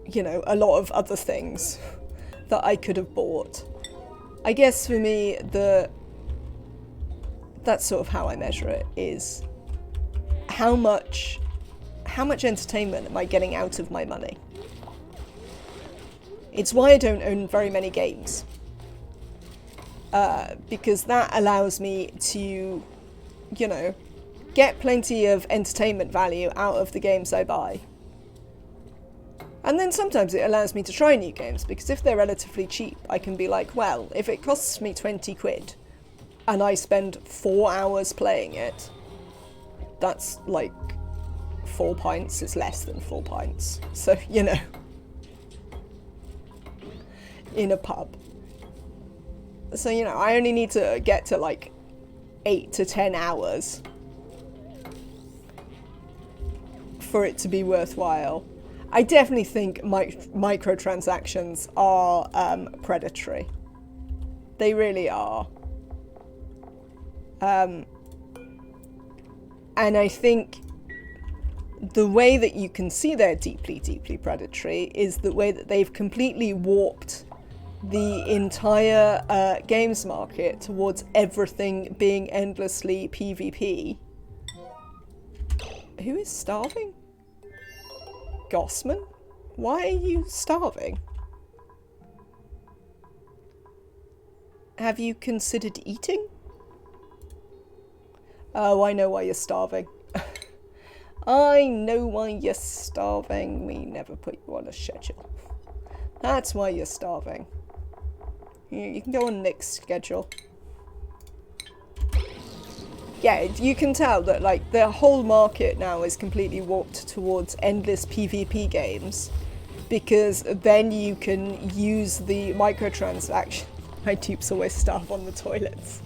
you know, a lot of other things that I could have bought. I guess for me, that's sort of how I measure it, is how much entertainment am I getting out of my money? It's why I don't own very many games. Because that allows me to, you know, get plenty of entertainment value out of the games I buy. And then sometimes it allows me to try new games, because if they're relatively cheap, I can be like, well, if it costs me 20 quid and I spend 4 hours playing it, that's like 4 pints. It's less than 4 pints. So, you know, in a pub. So, you know, I only need to get to like 8 to 10 hours for it to be worthwhile. I definitely think microtransactions are predatory. They really are. And I think the way that you can see they're deeply, deeply predatory is the way that they've completely warped the entire games market towards everything being endlessly PvP. Who is starving? Gossman? Why are you starving? Have you considered eating? Oh, I know why you're starving. I know why you're starving. We never put you on a schedule. That's why you're starving. You can go on Nick's schedule. Yeah, you can tell that like the whole market now is completely warped towards endless PvP games, because then you can use the microtransaction. My dupes always starve on the toilets.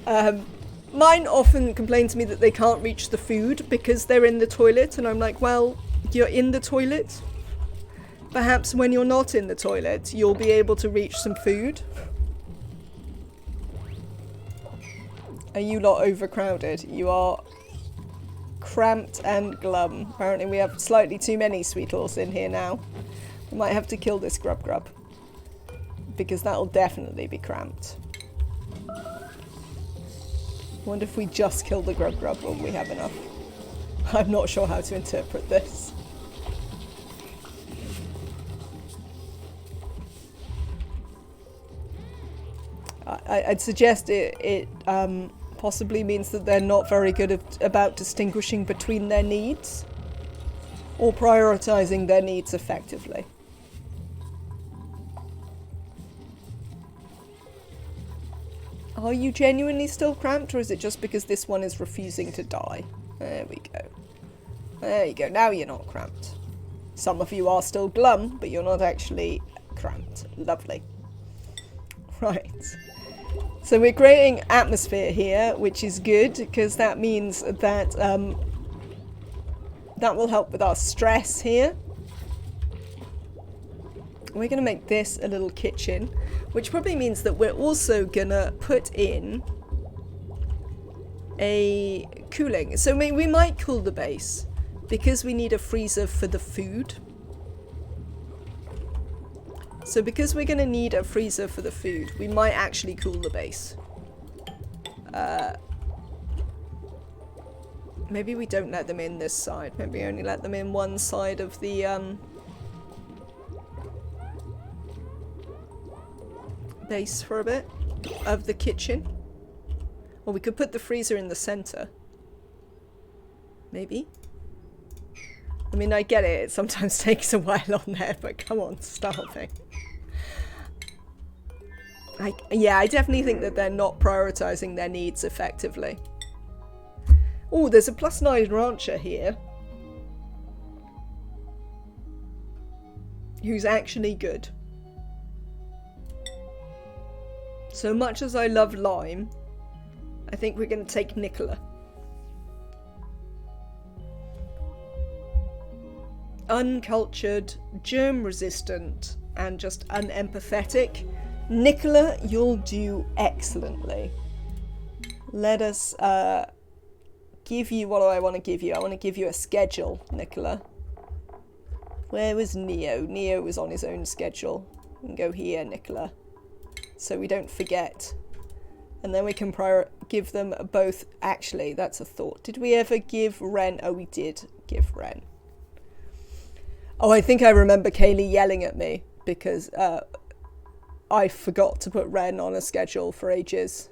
Mine often complain to me that they can't reach the food because they're in the toilet, and I'm like, well, you're in the toilet. Perhaps when you're not in the toilet, you'll be able to reach some food. Are you lot overcrowded? You are cramped and glum. Apparently we have slightly too many sweetles in here now. We might have to kill this grub, because that'll definitely be cramped. Wonder if we just kill the grub when we have enough. I'm not sure how to interpret this. I'd suggest it possibly means that they're not very good about distinguishing between their needs or prioritizing their needs effectively. Are you genuinely still cramped, or is it just because this one is refusing to die? There we go. There you go. Now you're not cramped. Some of you are still glum, but you're not actually cramped. Lovely. Right. So we're creating atmosphere here, which is good, because that means that that will help with our stress here. We're going to make this a little kitchen, which probably means that we're also going to put in a cooling. So we might cool the base, because we need a freezer for the food. So because we're going to need a freezer for the food, we might actually cool the base. Maybe we don't let them in this side. Maybe we only let them in one side of the base for a bit of the kitchen. Or we could put the freezer in the center. Maybe. I mean, I get it. It sometimes takes a while on there, but come on, starving. Yeah, I definitely think that they're not prioritizing their needs effectively. Oh, there's a +9 rancher here. Who's actually good. So much as I love Lime, I think we're going to take Nicola. Uncultured, germ-resistant, and just unempathetic. Nicola, you'll do excellently. Let us give you what do I want to give you. I want to give you a schedule, Nicola. Where was Neo? Neo was on his own schedule. We can go here, Nicola. So we don't forget. And then we can give them both. Actually, that's a thought. Did we ever give Ren? Oh, we did give Ren. Oh, I think I remember Kaylee yelling at me because I forgot to put Ren on a schedule for ages.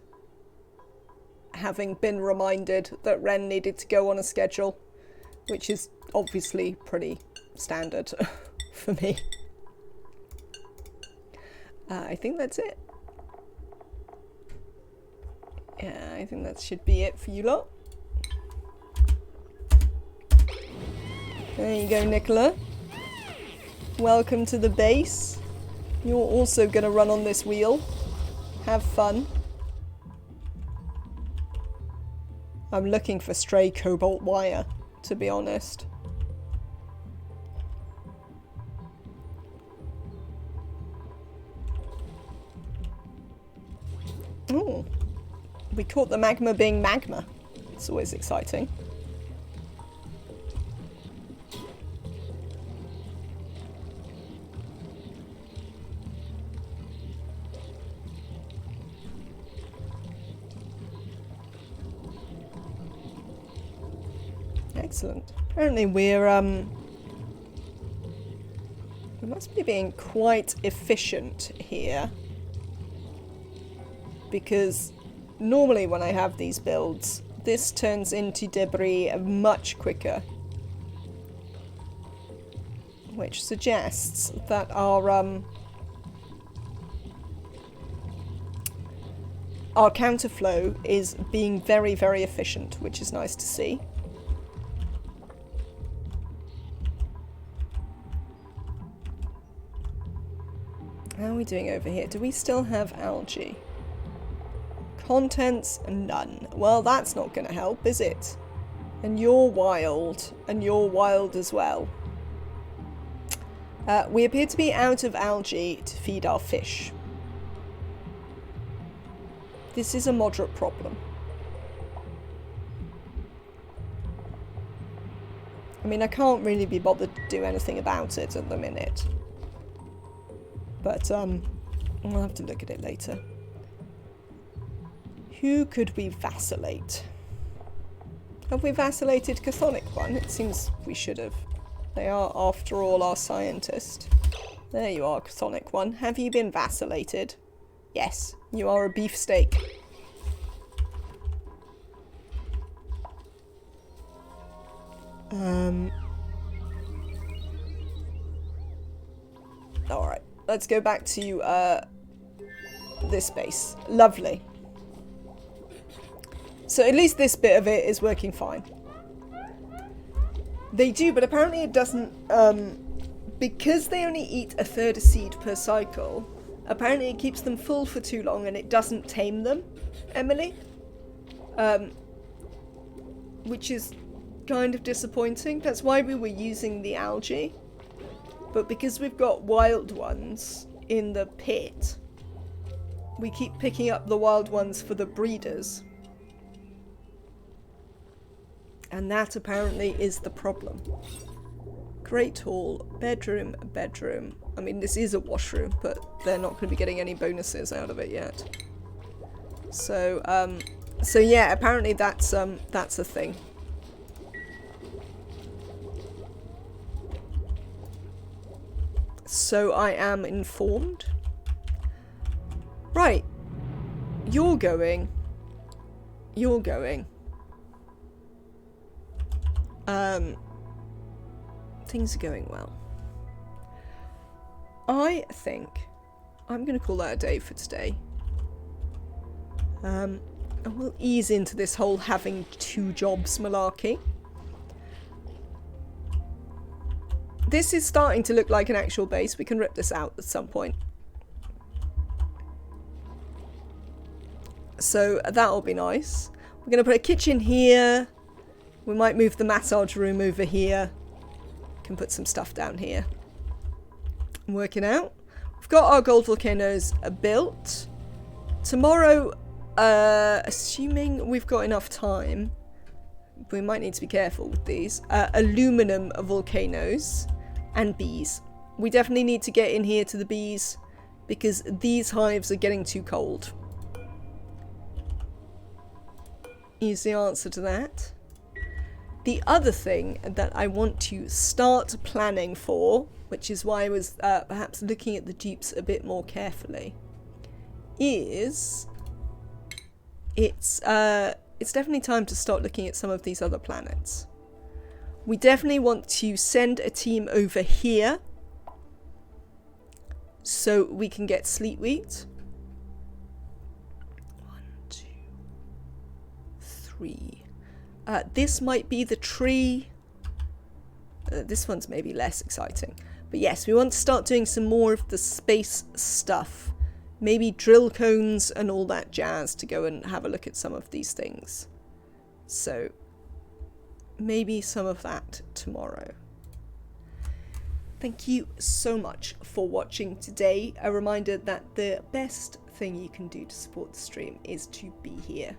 Having been reminded that Ren needed to go on a schedule, which is obviously pretty standard for me. I think that's it. Yeah, I think that should be it for you lot. There you go, Nicola. Welcome to the base. You're also going to run on this wheel. Have fun. I'm looking for stray cobalt wire, to be honest. Oh, we caught the magma being magma. It's always exciting. Excellent. Apparently we must be being quite efficient here. Because normally when I have these builds, this turns into debris much quicker. Which suggests that our counterflow is being very, very efficient, which is nice to see. How are we doing over here? Do we still have algae? Contents, none. Well, that's not going to help, is it? And you're wild. And you're wild as well. We appear to be out of algae to feed our fish. This is a moderate problem. I mean, I can't really be bothered to do anything about it at the minute. But, we'll have to look at it later. Who could we vacillate? Have we vacillated Chthonic One? It seems we should have. They are, after all, our scientist. There you are, Chthonic One. Have you been vacillated? Yes, you are a beefsteak. Alright, let's go back to this base. Lovely. So at least this bit of it is working fine. They do, but apparently it doesn't, because they only eat a third a seed per cycle, apparently it keeps them full for too long and it doesn't tame them, Emily. Which is kind of disappointing. That's why we were using the algae. But because we've got wild ones in the pit, we keep picking up the wild ones for the breeders. And that apparently is the problem. Great hall, bedroom, bedroom. I mean, this is a washroom, but they're not going to be getting any bonuses out of it yet. So, so yeah, apparently that's a thing. So I am informed. Right. You're going. You're going. Things are going well. I think I'm going to call that a day for today. And we'll ease into this whole having 2 jobs malarkey. This is starting to look like an actual base. We can rip this out at some point. So that'll be nice. We're going to put a kitchen here. We might move the massage room over here. Can put some stuff down here. I'm working out. We've got our gold volcanoes built. Tomorrow, assuming we've got enough time, we might need to be careful with these. Aluminum volcanoes and bees. We definitely need to get in here to the bees because these hives are getting too cold. Is the answer to that. The other thing that I want to start planning for, which is why I was perhaps looking at the dupes a bit more carefully, is it's definitely time to start looking at some of these other planets. We definitely want to send a team over here so we can get sleet wheat. 1, 2, 3. This might be the tree. This one's maybe less exciting. But yes, we want to start doing some more of the space stuff. Maybe drill cones and all that jazz to go and have a look at some of these things. So maybe some of that tomorrow. Thank you so much for watching today. A reminder that the best thing you can do to support the stream is to be here.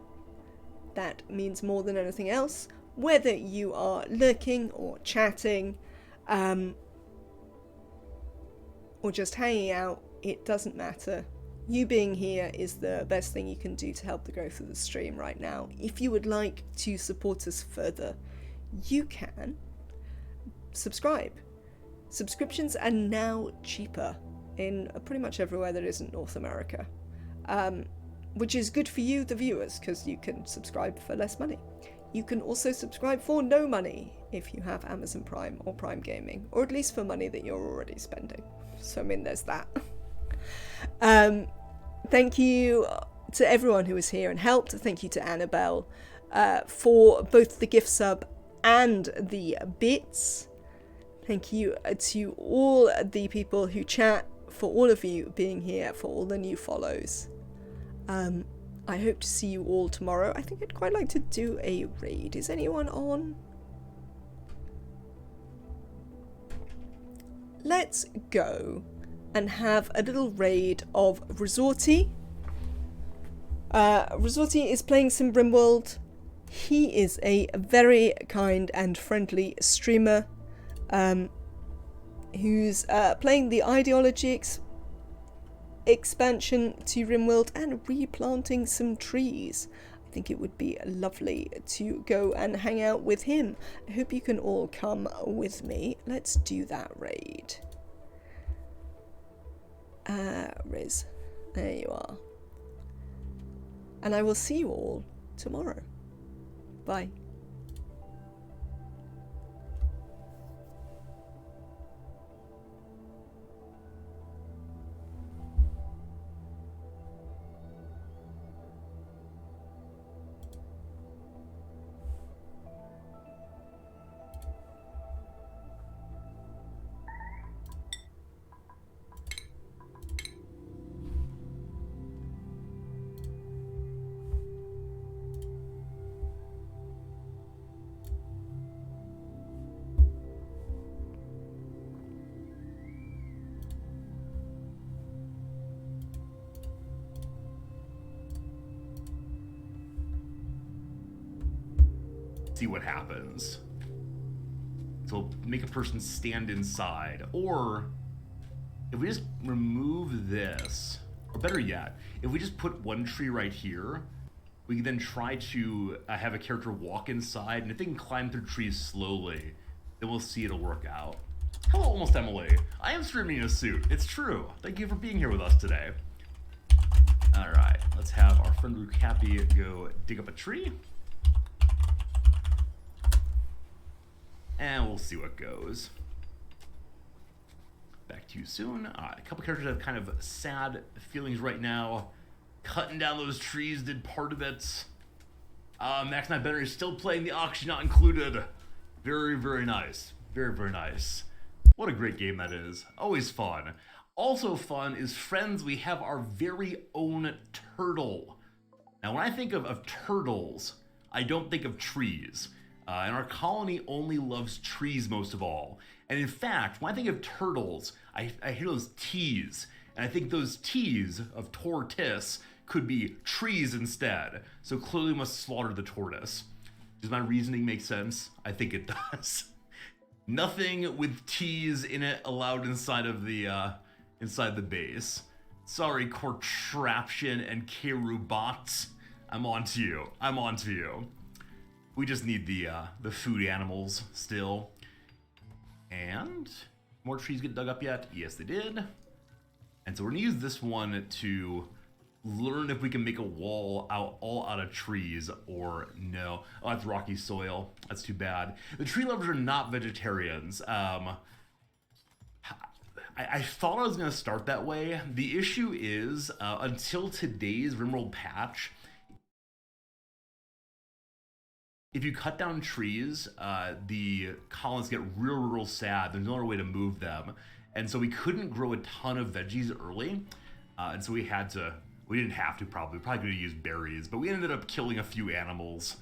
That means more than anything else, whether you are lurking or chatting, or just hanging out, it doesn't matter. You being here is the best thing you can do to help the growth of the stream right now. If you would like to support us further, you can subscribe. Subscriptions are now cheaper in pretty much everywhere that isn't North America, which is good for you, the viewers, because you can subscribe for less money. You can also subscribe for no money if you have Amazon Prime or Prime Gaming, or at least for money that you're already spending. So, I mean, there's that. Thank you to everyone who was here and helped. Thank you to Annabelle for both the gift sub and the bits. Thank you to all the people who chat, for all of you being here, for all the new follows. I hope to see you all tomorrow. I think I'd quite like to do a raid. Is anyone on? Let's go and have a little raid of Resorty. Resorty is playing some RimWorld. He is a very kind and friendly streamer who's playing the ideology expansion to RimWorld and replanting some trees. I think it would be lovely to go and hang out with him. I hope you can all come with me. Let's do that raid. Riz, there you are. And I will see you all tomorrow. Bye. See what happens. So make a person stand inside, or if we just remove this, or better yet, if we just put one tree right here, we can then try to have a character walk inside, and if they can climb through trees slowly, then we'll see it'll work out. Hello, Almost Emily. I am streaming in a suit. It's true. Thank you for being here with us today. All right, let's have our friend Luke Happy go dig up a tree. And we'll see what goes. Back to you soon. A couple characters have kind of sad feelings right now. Cutting down those trees did part of it. Max Knight Benner is still playing the auction not included. Very, very nice. Very, very nice. What a great game that is. Always fun. Also fun is, friends, we have our very own turtle. Now, when I think of turtles, I don't think of trees. And our colony only loves trees most of all. And in fact, when I think of turtles, I hear those T's. And I think those T's of tortoise could be trees instead. So clearly we must slaughter the tortoise. Does my reasoning make sense? I think it does. Nothing with T's in it allowed inside of the base. Sorry, Contraption and Kerubot. I'm on to you. I'm on to you. We just need the food animals still. And more trees get dug up yet? Yes, they did. And so we're gonna use this one to learn if we can make a wall all out of trees or no. Oh, that's rocky soil. That's too bad. The tree lovers are not vegetarians. I thought I was gonna start that way. The issue is, until today's RimWorld patch, if you cut down trees, the colonists get real sad. There's no other way to move them. And so we couldn't grow a ton of veggies early. And so we didn't have to probably could have used berries, but we ended up killing a few animals